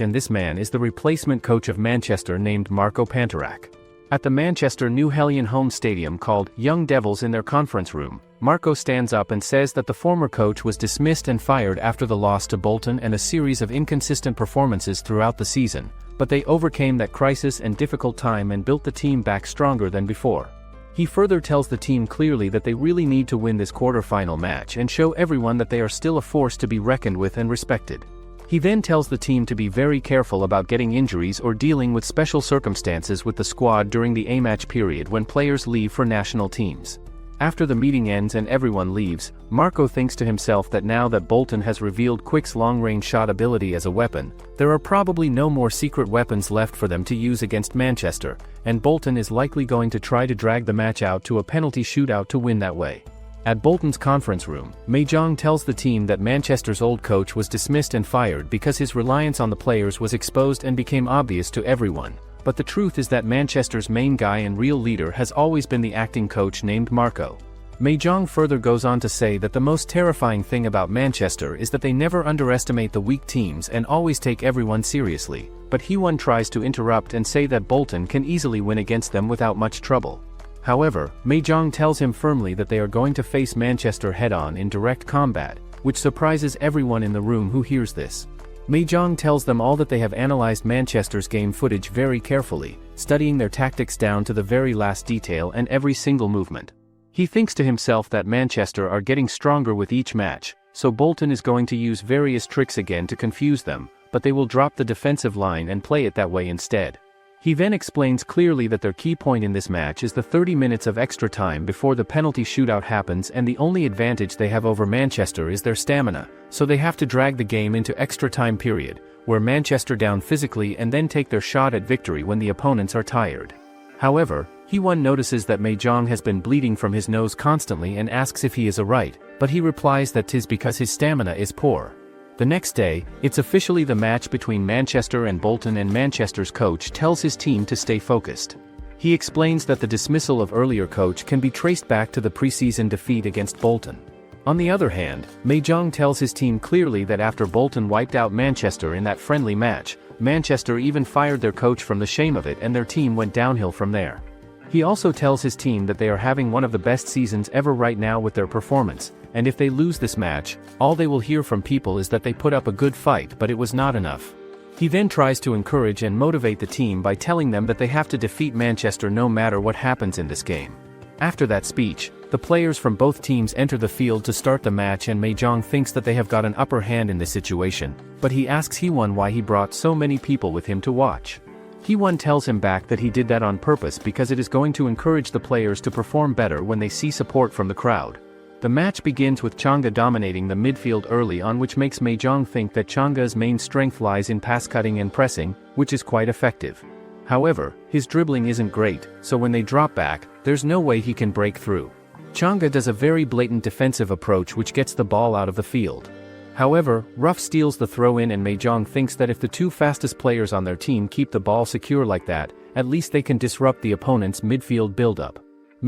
and this man is the replacement coach of Manchester named Marco Panterac. At the Manchester New Hellion home stadium called Young Devils, in their conference room, Marco stands up and says that the former coach was dismissed and fired after the loss to Bolton and a series of inconsistent performances throughout the season, but they overcame that crisis and difficult time and built the team back stronger than before. He further tells the team clearly that they really need to win this quarter-final match and show everyone that they are still a force to be reckoned with and respected. He then tells the team to be very careful about getting injuries or dealing with special circumstances with the squad during the A-match period when players leave for national teams. After the meeting ends and everyone leaves, Marco thinks to himself that now that Bolton has revealed Quick's long-range shot ability as a weapon, there are probably no more secret weapons left for them to use against Manchester, and Bolton is likely going to try to drag the match out to a penalty shootout to win that way. At Bolton's conference room, Mahjong tells the team that Manchester's old coach was dismissed and fired because his reliance on the players was exposed and became obvious to everyone. But the truth is that Manchester's main guy and real leader has always been the acting coach named Marco. Mahjong further goes on to say that the most terrifying thing about Manchester is that they never underestimate the weak teams and always take everyone seriously, but Heewon tries to interrupt and say that Bolton can easily win against them without much trouble. However, Mahjong tells him firmly that they are going to face Manchester head-on in direct combat, which surprises everyone in the room who hears this. Mahjong tells them all that they have analyzed Manchester's game footage very carefully, studying their tactics down to the very last detail and every single movement. He thinks to himself that Manchester are getting stronger with each match, so Bolton is going to use various tricks again to confuse them, but they will drop the defensive line and play it that way instead. He then explains clearly that their key point in this match is the 30 minutes of extra time before the penalty shootout happens, and the only advantage they have over Manchester is their stamina, so they have to drag the game into extra time period, wear Manchester down physically and then take their shot at victory when the opponents are tired. However, Heewon notices that Mahjong has been bleeding from his nose constantly and asks if he is alright, but he replies that 'tis because his stamina is poor. The next day, it's officially the match between Manchester and Bolton, and Manchester's coach tells his team to stay focused. He explains that the dismissal of earlier coach can be traced back to the preseason defeat against Bolton. On the other hand, Mahjong tells his team clearly that after Bolton wiped out Manchester in that friendly match, Manchester even fired their coach from the shame of it, and their team went downhill from there. He also tells his team that they are having one of the best seasons ever right now with their performance, and if they lose this match, all they will hear from people is that they put up a good fight but it was not enough. He then tries to encourage and motivate the team by telling them that they have to defeat Manchester no matter what happens in this game. After that speech, the players from both teams enter the field to start the match, and Mahjong thinks that they have got an upper hand in this situation, but he asks Heewon why he brought so many people with him to watch. Heewon tells him back that he did that on purpose because it is going to encourage the players to perform better when they see support from the crowd. The match begins with Chang'e dominating the midfield early on, which makes Mahjong think that Chang'e's main strength lies in pass cutting and pressing, which is quite effective. However, his dribbling isn't great, so when they drop back, there's no way he can break through. Chang'e does a very blatant defensive approach which gets the ball out of the field. However, Ruff steals the throw-in, and Mahjong thinks that if the two fastest players on their team keep the ball secure like that, at least they can disrupt the opponent's midfield build-up.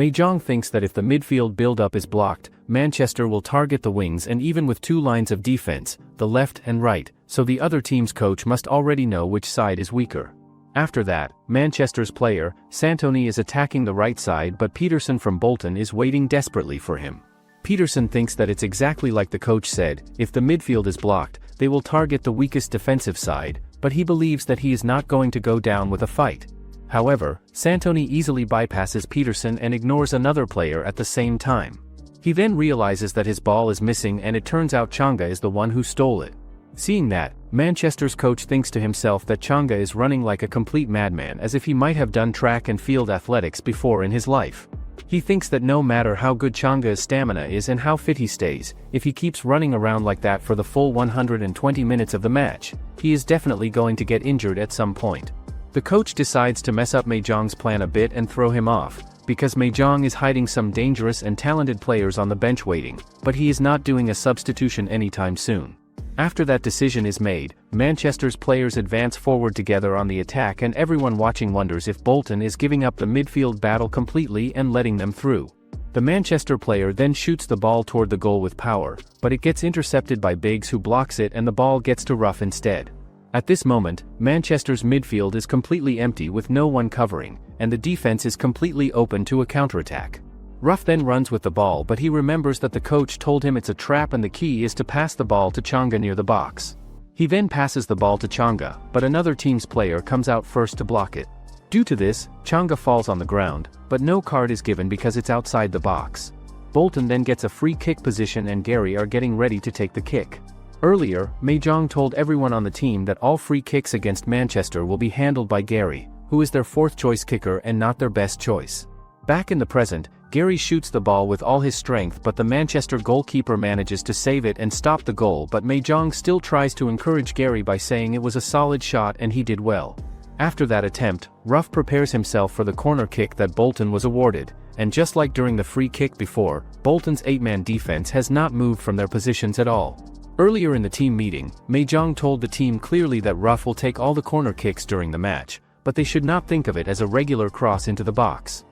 Jang thinks that if the midfield build-up is blocked, Manchester will target the wings, and even with two lines of defense, the left and right, so the other team's coach must already know which side is weaker. After that, Manchester's player, Santoni, is attacking the right side, but Peterson from Bolton is waiting desperately for him. Peterson thinks that it's exactly like the coach said, if the midfield is blocked, they will target the weakest defensive side, but he believes that he is not going to go down with a fight. However, Santoni easily bypasses Peterson and ignores another player at the same time. He then realizes that his ball is missing, and it turns out Changa is the one who stole it. Seeing that, Manchester's coach thinks to himself that Changa is running like a complete madman, as if he might have done track and field athletics before in his life. He thinks that no matter how good Changa's stamina is and how fit he stays, if he keeps running around like that for the full 120 minutes of the match, he is definitely going to get injured at some point. The coach decides to mess up Jang's plan a bit and throw him off, because Jang is hiding some dangerous and talented players on the bench waiting, but he is not doing a substitution anytime soon. After that decision is made, Manchester's players advance forward together on the attack, and everyone watching wonders if Bolton is giving up the midfield battle completely and letting them through. The Manchester player then shoots the ball toward the goal with power, but it gets intercepted by Biggs, who blocks it, and the ball gets to Ruff instead. At this moment, Manchester's midfield is completely empty with no one covering, and the defense is completely open to a counterattack. Ruff then runs with the ball, but he remembers that the coach told him it's a trap and the key is to pass the ball to Changa near the box. He then passes the ball to Changa, but another team's player comes out first to block it. Due to this, Changa falls on the ground, but no card is given because it's outside the box. Bolton then gets a free kick position, and Gary are getting ready to take the kick. Earlier, Jang told everyone on the team that all free kicks against Manchester will be handled by Gary, who is their fourth choice kicker and not their best choice. Back in the present, Gary shoots the ball with all his strength, but the Manchester goalkeeper manages to save it and stop the goal, but Jang still tries to encourage Gary by saying it was a solid shot and he did well. After that attempt, Ruff prepares himself for the corner kick that Bolton was awarded, and just like during the free kick before, Bolton's 8-man defense has not moved from their positions at all. Earlier in the team meeting, Jang told the team clearly that Ruff will take all the corner kicks during the match, but they should not think of it as a regular cross into the box.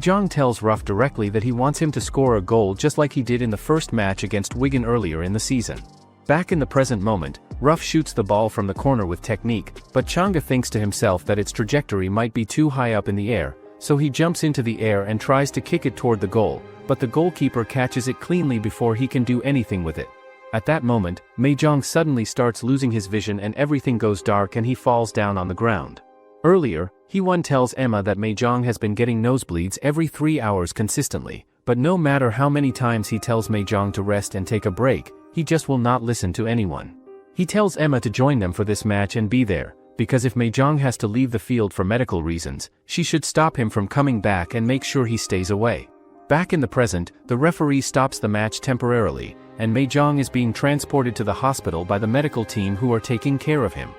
Jang tells Ruff directly that he wants him to score a goal just like he did in the first match against Wigan earlier in the season. Back in the present moment, Ruff shoots the ball from the corner with technique, but Changa thinks to himself that its trajectory might be too high up in the air, so he jumps into the air and tries to kick it toward the goal, but the goalkeeper catches it cleanly before he can do anything with it. At that moment, Jang suddenly starts losing his vision and everything goes dark and he falls down on the ground. Earlier, Hee-won tells Emma that Jang has been getting nosebleeds every 3 hours consistently, but no matter how many times he tells Jang to rest and take a break, he just will not listen to anyone. He tells Emma to join them for this match and be there, because if Jang has to leave the field for medical reasons, she should stop him from coming back and make sure he stays away. Back in the present, the referee stops the match temporarily, and Jang is being transported to the hospital by the medical team who are taking care of him.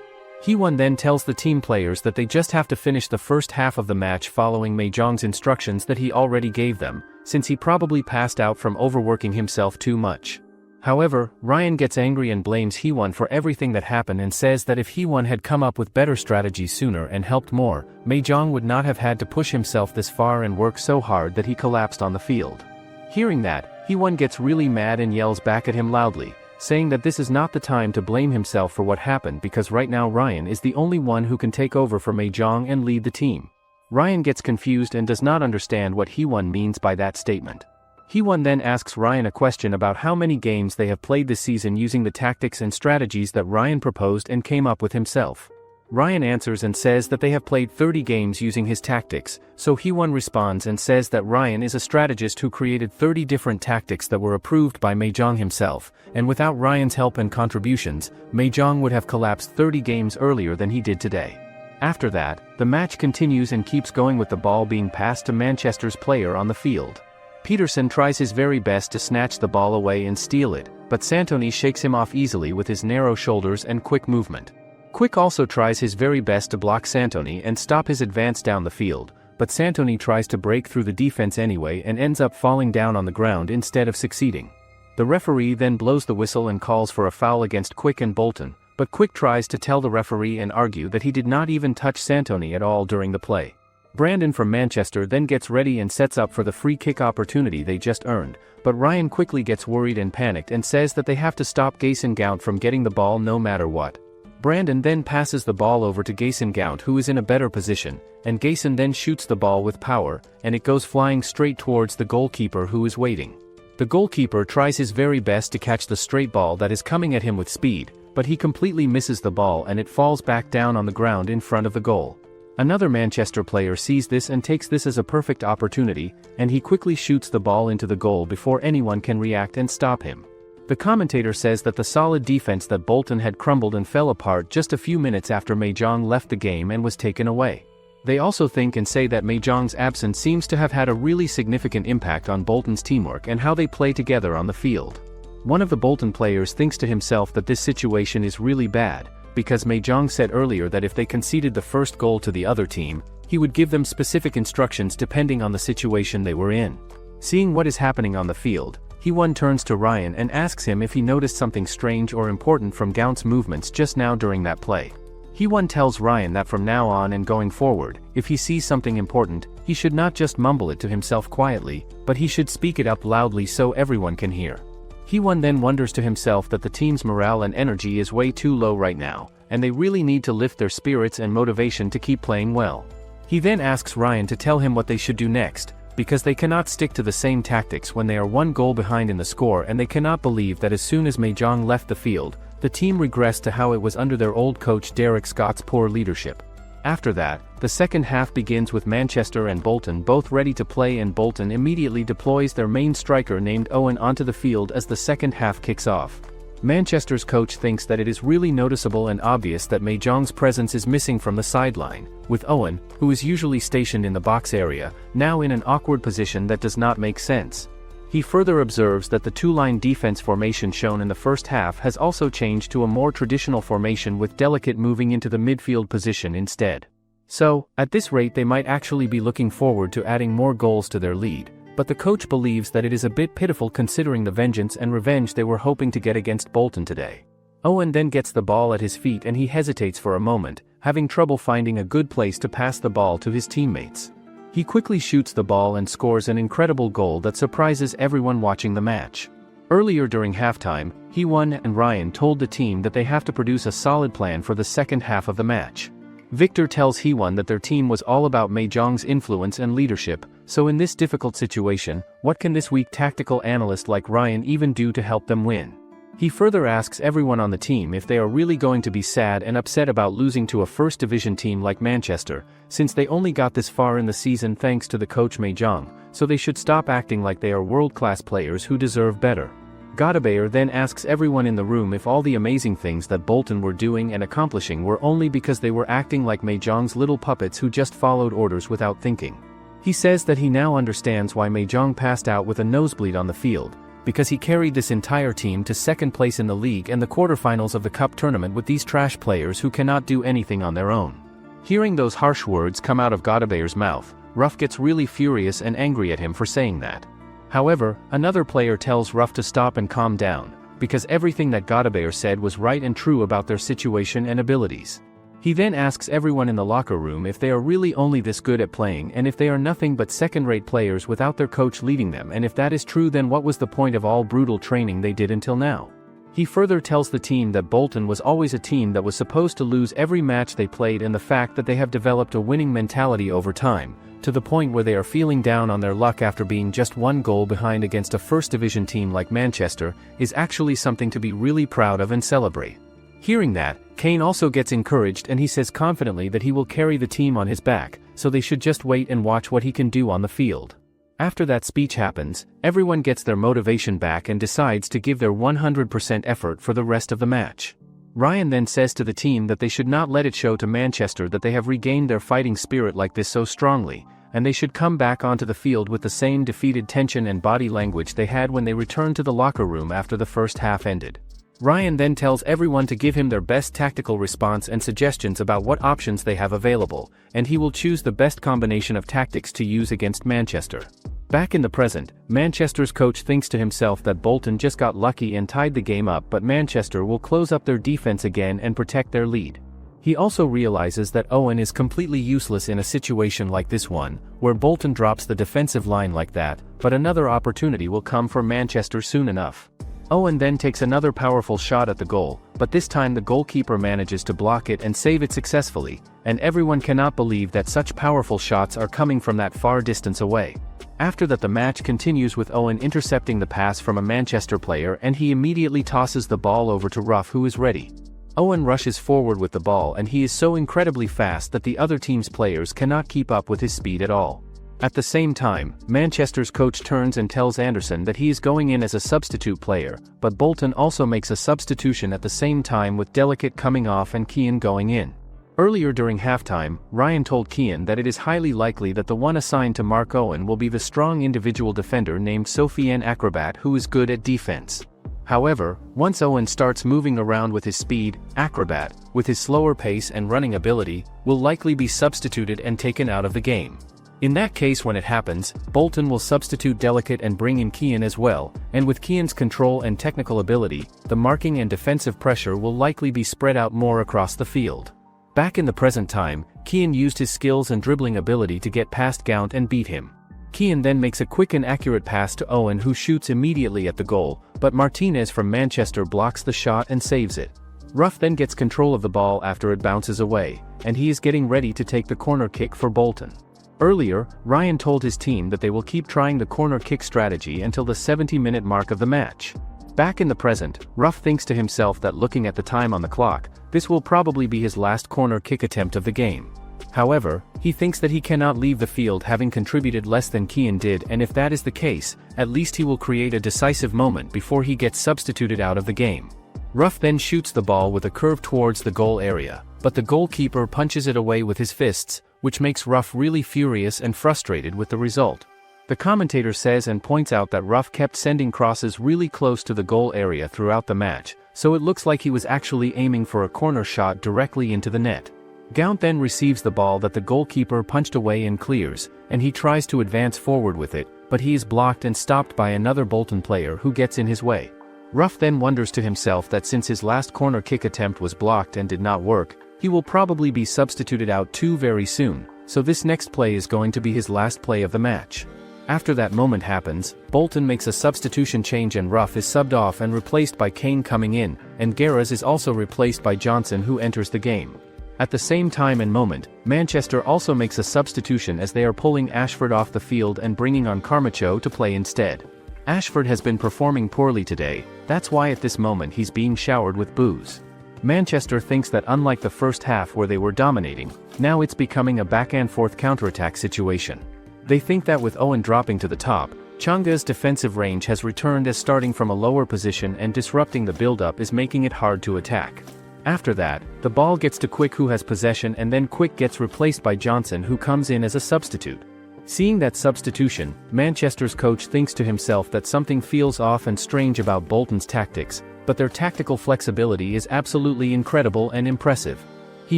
Hee-won then tells the team players that they just have to finish the first half of the match following Jang's instructions that he already gave them, since he probably passed out from overworking himself too much. However, Ryan gets angry and blames Hee-won for everything that happened and says that if Hee-won had come up with better strategies sooner and helped more, Jang would not have had to push himself this far and work so hard that he collapsed on the field. Hearing that, Hee-won gets really mad and yells back at him loudly, saying that this is not the time to blame himself for what happened because right now Ryan is the only one who can take over for Jang and lead the team. Ryan gets confused and does not understand what Hee-won means by that statement. Hee-won then asks Ryan a question about how many games they have played this season using the tactics and strategies that Ryan proposed and came up with himself. Ryan answers and says that they have played 30 games using his tactics, so Hee-won responds and says that Ryan is a strategist who created 30 different tactics that were approved by Jang himself, and without Ryan's help and contributions, Jang would have collapsed 30 games earlier than he did today. After that, the match continues and keeps going with the ball being passed to Manchester's player on the field. Peterson tries his very best to snatch the ball away and steal it, but Santoni shakes him off easily with his narrow shoulders and quick movement. Quick also tries his very best to block Santoni and stop his advance down the field, but Santoni tries to break through the defense anyway and ends up falling down on the ground instead of succeeding. The referee then blows the whistle and calls for a foul against Quick and Bolton, but Quick tries to tell the referee and argue that he did not even touch Santoni at all during the play. Brandon from Manchester then gets ready and sets up for the free kick opportunity they just earned, but Ryan quickly gets worried and panicked and says that they have to stop Gason Gaunt from getting the ball no matter what. Brandon then passes the ball over to Gason Gaunt, who is in a better position, and Gason then shoots the ball with power, and it goes flying straight towards the goalkeeper who is waiting. The goalkeeper tries his very best to catch the straight ball that is coming at him with speed, but he completely misses the ball and it falls back down on the ground in front of the goal. Another Manchester player sees this and takes this as a perfect opportunity, and he quickly shoots the ball into the goal before anyone can react and stop him. The commentator says that the solid defense that Bolton had crumbled and fell apart just a few minutes after Mahjong left the game and was taken away. They also think and say that Mahjong's absence seems to have had a really significant impact on Bolton's teamwork and how they play together on the field. One of the Bolton players thinks to himself that this situation is really bad, because Mahjong said earlier that if they conceded the first goal to the other team, he would give them specific instructions depending on the situation they were in. Seeing what is happening on the field, Hee-won turns to Ryan and asks him if he noticed something strange or important from Gaunt's movements just now during that play. Hee-won tells Ryan that from now on and going forward, if he sees something important, he should not just mumble it to himself quietly, but he should speak it up loudly so everyone can hear. Hee-won then wonders to himself that the team's morale and energy is way too low right now, and they really need to lift their spirits and motivation to keep playing well. He then asks Ryan to tell him what they should do next, because they cannot stick to the same tactics when they are one goal behind in the score, and they cannot believe that as soon as Mahjong left the field, the team regressed to how it was under their old coach Derek Scott's poor leadership. After that, the second half begins with Manchester and Bolton both ready to play, and Bolton immediately deploys their main striker named Owen onto the field as the second half kicks off. Manchester's coach thinks that it is really noticeable and obvious that Mahjong's presence is missing from the sideline, with Owen, who is usually stationed in the box area, now in an awkward position that does not make sense. He further observes that the two-line defense formation shown in the first half has also changed to a more traditional formation, with Delicate moving into the midfield position instead. So, at this rate they might actually be looking forward to adding more goals to their lead, but the coach believes that it is a bit pitiful considering the vengeance and revenge they were hoping to get against Bolton today. Owen then gets the ball at his feet and he hesitates for a moment, having trouble finding a good place to pass the ball to his teammates. He quickly shoots the ball and scores an incredible goal that surprises everyone watching the match. Earlier during halftime, Hee-won and Ryan told the team that they have to produce a solid plan for the second half of the match. Victor tells Hee-won that their team was all about Mahjong's influence and leadership, so in this difficult situation, what can this weak tactical analyst like Ryan even do to help them win? He further asks everyone on the team if they are really going to be sad and upset about losing to a first division team like Manchester, since they only got this far in the season thanks to the coach Mahjong, so they should stop acting like they are world-class players who deserve better. Gadebayor then asks everyone in the room if all the amazing things that Bolton were doing and accomplishing were only because they were acting like Mahjong's little puppets who just followed orders without thinking. He says that he now understands why Mahjong passed out with a nosebleed on the field, because he carried this entire team to second place in the league and the quarterfinals of the cup tournament with these trash players who cannot do anything on their own. Hearing those harsh words come out of Gadebayor's mouth, Ruff gets really furious and angry at him for saying that. However, another player tells Ruff to stop and calm down, because everything that Gadebayor said was right and true about their situation and abilities. He then asks everyone in the locker room if they are really only this good at playing and if they are nothing but second-rate players without their coach leading them, and if that is true, then what was the point of all brutal training they did until now? He further tells the team that Bolton was always a team that was supposed to lose every match they played, and the fact that they have developed a winning mentality over time, to the point where they are feeling down on their luck after being just one goal behind against a first division team like Manchester, is actually something to be really proud of and celebrate. Hearing that, Kian also gets encouraged and he says confidently that he will carry the team on his back, so they should just wait and watch what he can do on the field. After that speech happens, everyone gets their motivation back and decides to give their 100% effort for the rest of the match. Ryan then says to the team that they should not let it show to Manchester that they have regained their fighting spirit like this so strongly, and they should come back onto the field with the same defeated tension and body language they had when they returned to the locker room after the first half ended. Ryan then tells everyone to give him their best tactical response and suggestions about what options they have available, and he will choose the best combination of tactics to use against Manchester. Back in the present, Manchester's coach thinks to himself that Bolton just got lucky and tied the game up, but Manchester will close up their defense again and protect their lead. He also realizes that Owen is completely useless in a situation like this one, where Bolton drops the defensive line like that, but another opportunity will come for Manchester soon enough. Owen then takes another powerful shot at the goal, but this time the goalkeeper manages to block it and save it successfully, and everyone cannot believe that such powerful shots are coming from that far distance away. After that, the match continues with Owen intercepting the pass from a Manchester player, and he immediately tosses the ball over to Ruff, who is ready. Owen rushes forward with the ball, and he is so incredibly fast that the other team's players cannot keep up with his speed at all. At the same time, Manchester's coach turns and tells Anderson that he is going in as a substitute player, but Bolton also makes a substitution at the same time, with Delicate coming off and Kian going in. Earlier during halftime, Ryan told Kian that it is highly likely that the one assigned to Mark Owen will be the strong individual defender named Sofiane Acrobat, who is good at defense. However, once Owen starts moving around with his speed, Acrobat, with his slower pace and running ability, will likely be substituted and taken out of the game. In that case, when it happens, Bolton will substitute Delicate and bring in Kian as well, and with Kian's control and technical ability, the marking and defensive pressure will likely be spread out more across the field. Back in the present time, Kian used his skills and dribbling ability to get past Gaunt and beat him. Kian then makes a quick and accurate pass to Owen, who shoots immediately at the goal, but Martinez from Manchester blocks the shot and saves it. Ruff then gets control of the ball after it bounces away, and he is getting ready to take the corner kick for Bolton. Earlier, Ryan told his team that they will keep trying the corner kick strategy until the 70-minute mark of the match. Back in the present, Ruff thinks to himself that looking at the time on the clock, this will probably be his last corner kick attempt of the game. However, he thinks that he cannot leave the field having contributed less than Kian did, and if that is the case, at least he will create a decisive moment before he gets substituted out of the game. Ruff then shoots the ball with a curve towards the goal area, but the goalkeeper punches it away with his fists, which makes Ruff really furious and frustrated with the result. The commentator says and points out that Ruff kept sending crosses really close to the goal area throughout the match, so it looks like he was actually aiming for a corner shot directly into the net. Gaunt then receives the ball that the goalkeeper punched away and clears, and he tries to advance forward with it, but he is blocked and stopped by another Bolton player who gets in his way. Ruff then wonders to himself that since his last corner kick attempt was blocked and did not work, he will probably be substituted out too very soon, so this next play is going to be his last play of the match. After that moment happens, Bolton makes a substitution change and Ruff is subbed off and replaced by Kane coming in, and Garras is also replaced by Johnson, who enters the game. At the same time and moment, Manchester also makes a substitution as they are pulling Ashford off the field and bringing on Carmichael to play instead. Ashford has been performing poorly today, that's why at this moment he's being showered with boos. Manchester thinks that unlike the first half where they were dominating, now it's becoming a back-and-forth counterattack situation. They think that with Owen dropping to the top, Changa's defensive range has returned, as starting from a lower position and disrupting the build-up is making it hard to attack. After that, the ball gets to Quick, who has possession, and then Quick gets replaced by Johnson, who comes in as a substitute. Seeing that substitution, Manchester's coach thinks to himself that something feels off and strange about Bolton's tactics, but their tactical flexibility is absolutely incredible and impressive. He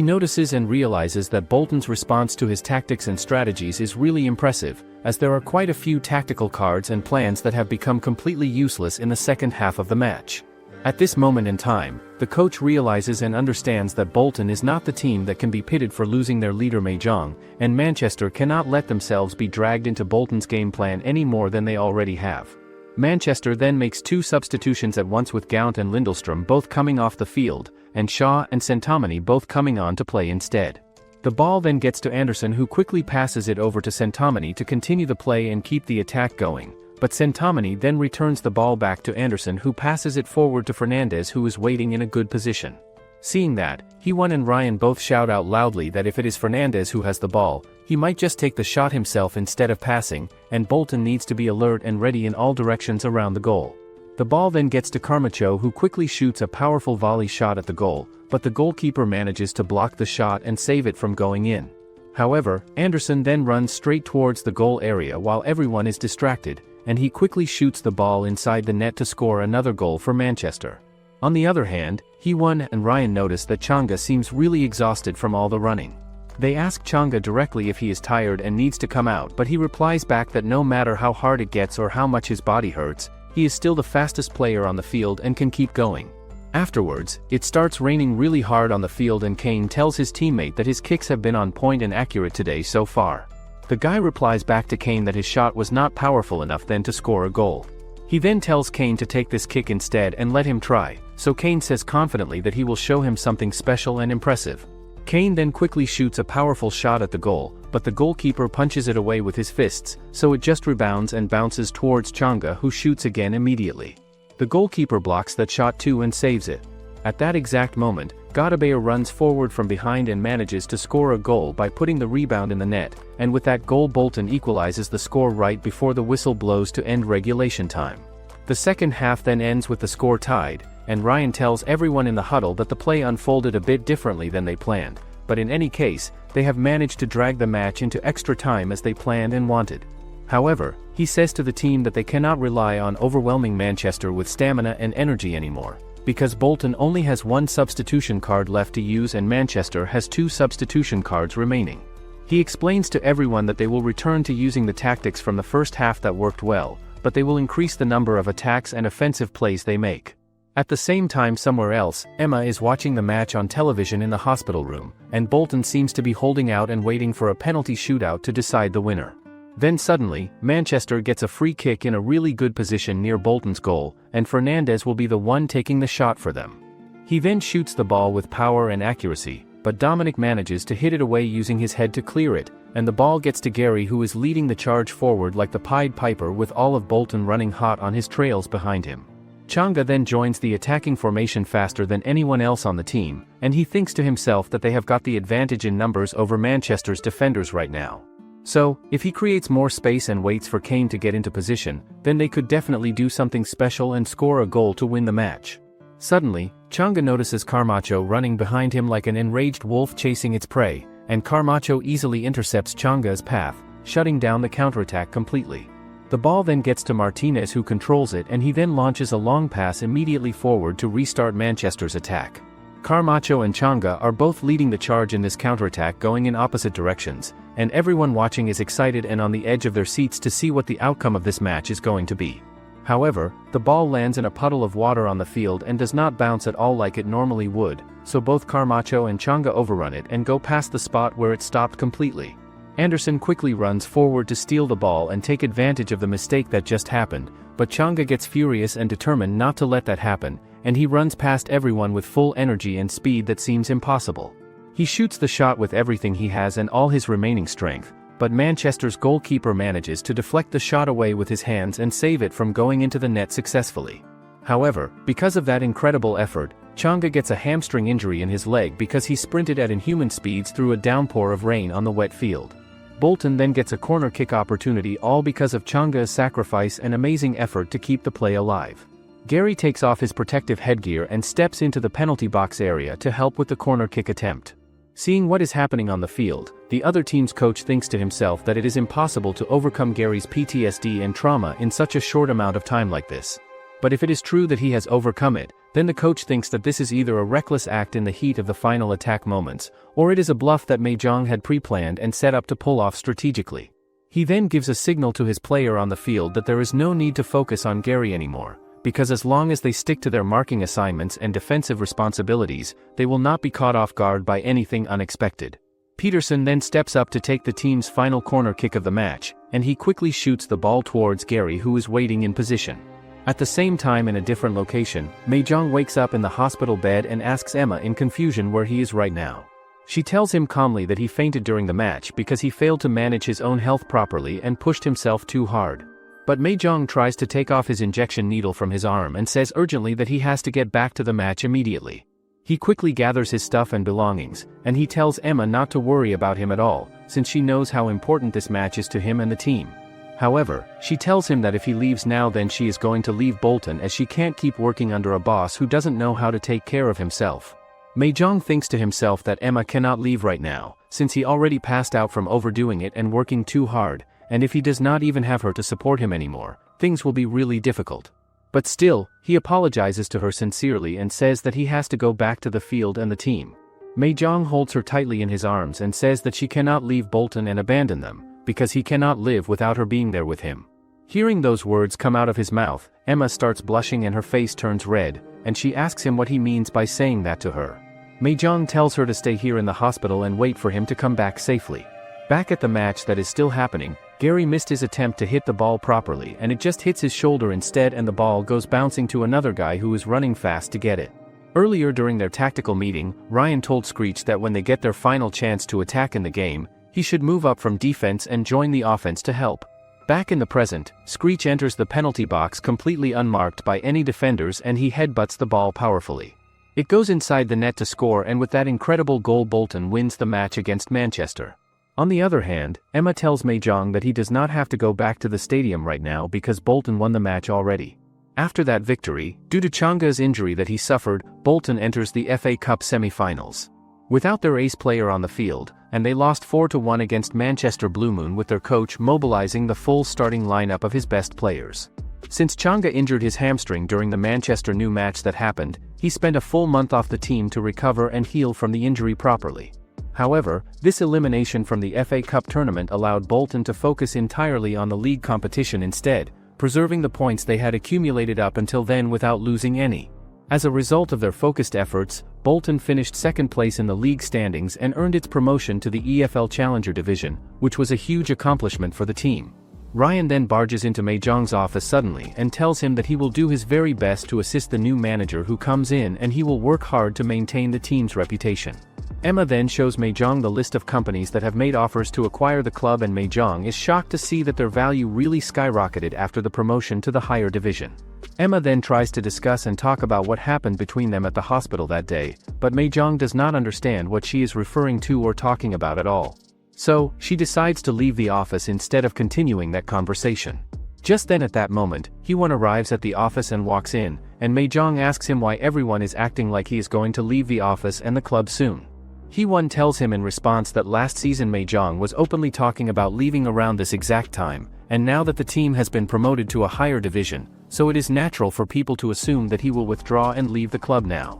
notices and realizes that Bolton's response to his tactics and strategies is really impressive, as there are quite a few tactical cards and plans that have become completely useless in the second half of the match. At this moment in time, the coach realizes and understands that Bolton is not the team that can be pitted for losing their leader Jang, and Manchester cannot let themselves be dragged into Bolton's game plan any more than they already have. Manchester then makes two substitutions at once, with Gaunt and Lindström both coming off the field, and Shaw and Santomani both coming on to play instead. The ball then gets to Anderson, who quickly passes it over to Santomani to continue the play and keep the attack going. But Santomani then returns the ball back to Anderson, who passes it forward to Fernandez, who is waiting in a good position. Seeing that, Hewan and Ryan both shout out loudly that if it is Fernandez who has the ball, he might just take the shot himself instead of passing, and Bolton needs to be alert and ready in all directions around the goal. The ball then gets to Carmichael, who quickly shoots a powerful volley shot at the goal, but the goalkeeper manages to block the shot and save it from going in. However, Anderson then runs straight towards the goal area while everyone is distracted, and he quickly shoots the ball inside the net to score another goal for Manchester. On the other hand, Hewan and Ryan notice that Changa seems really exhausted from all the running. They ask Changa directly if he is tired and needs to come out, but he replies back that no matter how hard it gets or how much his body hurts, he is still the fastest player on the field and can keep going. Afterwards, it starts raining really hard on the field and Kian tells his teammate that his kicks have been on point and accurate today so far. The guy replies back to Kian that his shot was not powerful enough then to score a goal. He then tells Kian to take this kick instead and let him try, so Kian says confidently that he will show him something special and impressive. Kian then quickly shoots a powerful shot at the goal, but the goalkeeper punches it away with his fists, so it just rebounds and bounces towards Changa, who shoots again immediately. The goalkeeper blocks that shot too and saves it. At that exact moment, Gadebayor runs forward from behind and manages to score a goal by putting the rebound in the net, and with that goal Bolton equalizes the score right before the whistle blows to end regulation time. The second half then ends with the score tied, and Ryan tells everyone in the huddle that the play unfolded a bit differently than they planned, but in any case, they have managed to drag the match into extra time as they planned and wanted. However, he says to the team that they cannot rely on overwhelming Manchester with stamina and energy anymore, because Bolton only has one substitution card left to use and Manchester has 2 substitution cards remaining. He explains to everyone that they will return to using the tactics from the first half that worked well, but they will increase the number of attacks and offensive plays they make. At the same time somewhere else, Emma is watching the match on television in the hospital room, and Bolton seems to be holding out and waiting for a penalty shootout to decide the winner. Then suddenly, Manchester gets a free kick in a really good position near Bolton's goal, and Fernandes will be the one taking the shot for them. He then shoots the ball with power and accuracy, but Dominic manages to hit it away using his head to clear it, and the ball gets to Gary, who is leading the charge forward like the Pied Piper with all of Bolton running hot on his trails behind him. Changa then joins the attacking formation faster than anyone else on the team, and he thinks to himself that they have got the advantage in numbers over Manchester's defenders right now. So, if he creates more space and waits for Kian to get into position, then they could definitely do something special and score a goal to win the match. Suddenly, Changa notices Carmacho running behind him like an enraged wolf chasing its prey, and Carmacho easily intercepts Changa's path, shutting down the counterattack completely. The ball then gets to Martinez, who controls it, and he then launches a long pass immediately forward to restart Manchester's attack. Carmacho and Changa are both leading the charge in this counterattack, going in opposite directions, and everyone watching is excited and on the edge of their seats to see what the outcome of this match is going to be. However, the ball lands in a puddle of water on the field and does not bounce at all like it normally would, so both Carmacho and Changa overrun it and go past the spot where it stopped completely. Anderson quickly runs forward to steal the ball and take advantage of the mistake that just happened, but Changa gets furious and determined not to let that happen, and he runs past everyone with full energy and speed that seems impossible. He shoots the shot with everything he has and all his remaining strength, but Manchester's goalkeeper manages to deflect the shot away with his hands and save it from going into the net successfully. However, because of that incredible effort, Changa gets a hamstring injury in his leg because he sprinted at inhuman speeds through a downpour of rain on the wet field. Bolton then gets a corner kick opportunity, all because of Changa's sacrifice and amazing effort to keep the play alive. Gary takes off his protective headgear and steps into the penalty box area to help with the corner kick attempt. Seeing what is happening on the field, the other team's coach thinks to himself that it is impossible to overcome Gary's PTSD and trauma in such a short amount of time like this. But if it is true that he has overcome it, then the coach thinks that this is either a reckless act in the heat of the final attack moments, or it is a bluff that Jang had pre-planned and set up to pull off strategically. He then gives a signal to his player on the field that there is no need to focus on Gary anymore, because as long as they stick to their marking assignments and defensive responsibilities, they will not be caught off guard by anything unexpected. Peterson then steps up to take the team's final corner kick of the match, and he quickly shoots the ball towards Gary, who is waiting in position. At the same time, in a different location, Jang wakes up in the hospital bed and asks Emma in confusion where he is right now. She tells him calmly that he fainted during the match because he failed to manage his own health properly and pushed himself too hard. But Jang tries to take off his injection needle from his arm and says urgently that he has to get back to the match immediately. He quickly gathers his stuff and belongings, and he tells Emma not to worry about him at all, since she knows how important this match is to him and the team. However, she tells him that if he leaves now, then she is going to leave Bolton, as she can't keep working under a boss who doesn't know how to take care of himself. Jang thinks to himself that Emma cannot leave right now, since he already passed out from overdoing it and working too hard, and if he does not even have her to support him anymore, things will be really difficult. But still, he apologizes to her sincerely and says that he has to go back to the field and the team. Jang holds her tightly in his arms and says that she cannot leave Bolton and abandon them, because he cannot live without her being there with him. Hearing those words come out of his mouth, Emma starts blushing and her face turns red, and she asks him what he means by saying that to her. Jang tells her to stay here in the hospital and wait for him to come back safely. Back at the match that is still happening, Gary missed his attempt to hit the ball properly and it just hits his shoulder instead and the ball goes bouncing to another guy who is running fast to get it. Earlier during their tactical meeting, Ryan told Screech that when they get their final chance to attack in the game, he should move up from defense and join the offense to help. Back in the present, Screech enters the penalty box completely unmarked by any defenders and he headbutts the ball powerfully. It goes inside the net to score, and with that incredible goal Bolton wins the match against Manchester. On the other hand, Emma tells Jang that he does not have to go back to the stadium right now because Bolton won the match already. After that victory, due to Changa's injury that he suffered, Bolton enters the FA Cup semi-finals. Without their ace player on the field, and they lost 4-1 against Manchester Blue Moon with their coach mobilizing the full starting lineup of his best players. Since Changa injured his hamstring during the Manchester new match that happened, he spent a full month off the team to recover and heal from the injury properly. However, this elimination from the FA Cup tournament allowed Bolton to focus entirely on the league competition instead, preserving the points they had accumulated up until then without losing any. As a result of their focused efforts, Bolton finished second place in the league standings and earned its promotion to the EFL Challenger Division, which was a huge accomplishment for the team. Ryan then barges into Jang's office suddenly and tells him that he will do his very best to assist the new manager who comes in and he will work hard to maintain the team's reputation. Emma then shows Jang the list of companies that have made offers to acquire the club, and Jang is shocked to see that their value really skyrocketed after the promotion to the higher division. Emma then tries to discuss and talk about what happened between them at the hospital that day, but Jang does not understand what she is referring to or talking about at all. So, she decides to leave the office instead of continuing that conversation. Just then at that moment, Hyewon arrives at the office and walks in, and Jang asks him why everyone is acting like he is going to leave the office and the club soon. Hyewon tells him in response that last season Jang was openly talking about leaving around this exact time, and now that the team has been promoted to a higher division, so it is natural for people to assume that he will withdraw and leave the club now.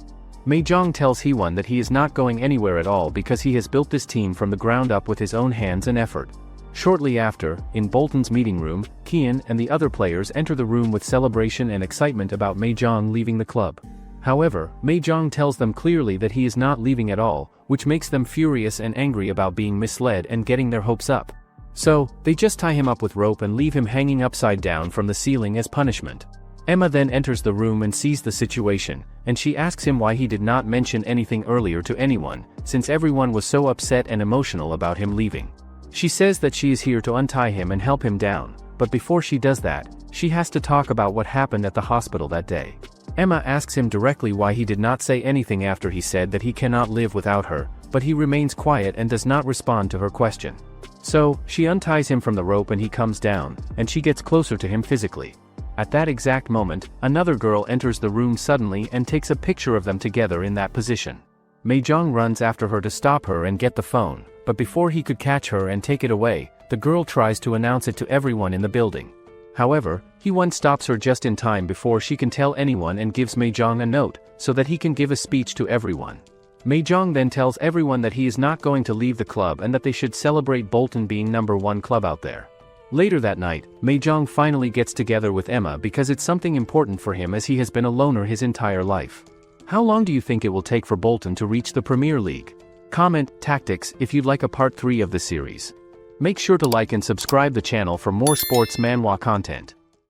Jang tells Hyewon that he is not going anywhere at all because he has built this team from the ground up with his own hands and effort. Shortly after, in Bolton's meeting room, Kian and the other players enter the room with celebration and excitement about Jang leaving the club. However, Jang tells them clearly that he is not leaving at all, which makes them furious and angry about being misled and getting their hopes up. So, they just tie him up with rope and leave him hanging upside down from the ceiling as punishment. Emma then enters the room and sees the situation, and she asks him why he did not mention anything earlier to anyone, since everyone was so upset and emotional about him leaving. She says that she is here to untie him and help him down, but before she does that, she has to talk about what happened at the hospital that day. Emma asks him directly why he did not say anything after he said that he cannot live without her, but he remains quiet and does not respond to her question. So, she unties him from the rope and he comes down, and she gets closer to him physically. At that exact moment, another girl enters the room suddenly and takes a picture of them together in that position. Jang runs after her to stop her and get the phone, but before he could catch her and take it away, the girl tries to announce it to everyone in the building. However, Hyewon stops her just in time before she can tell anyone and gives Jang a note, so that he can give a speech to everyone. Jang then tells everyone that he is not going to leave the club and that they should celebrate Bolton being #1 club out there. Later that night, Jang finally gets together with Emma because it's something important for him as he has been a loner his entire life. How long do you think it will take for Bolton to reach the Premier League? Comment tactics if you'd like a part 3 of the series. Make sure to like and subscribe the channel for more sports manhwa content.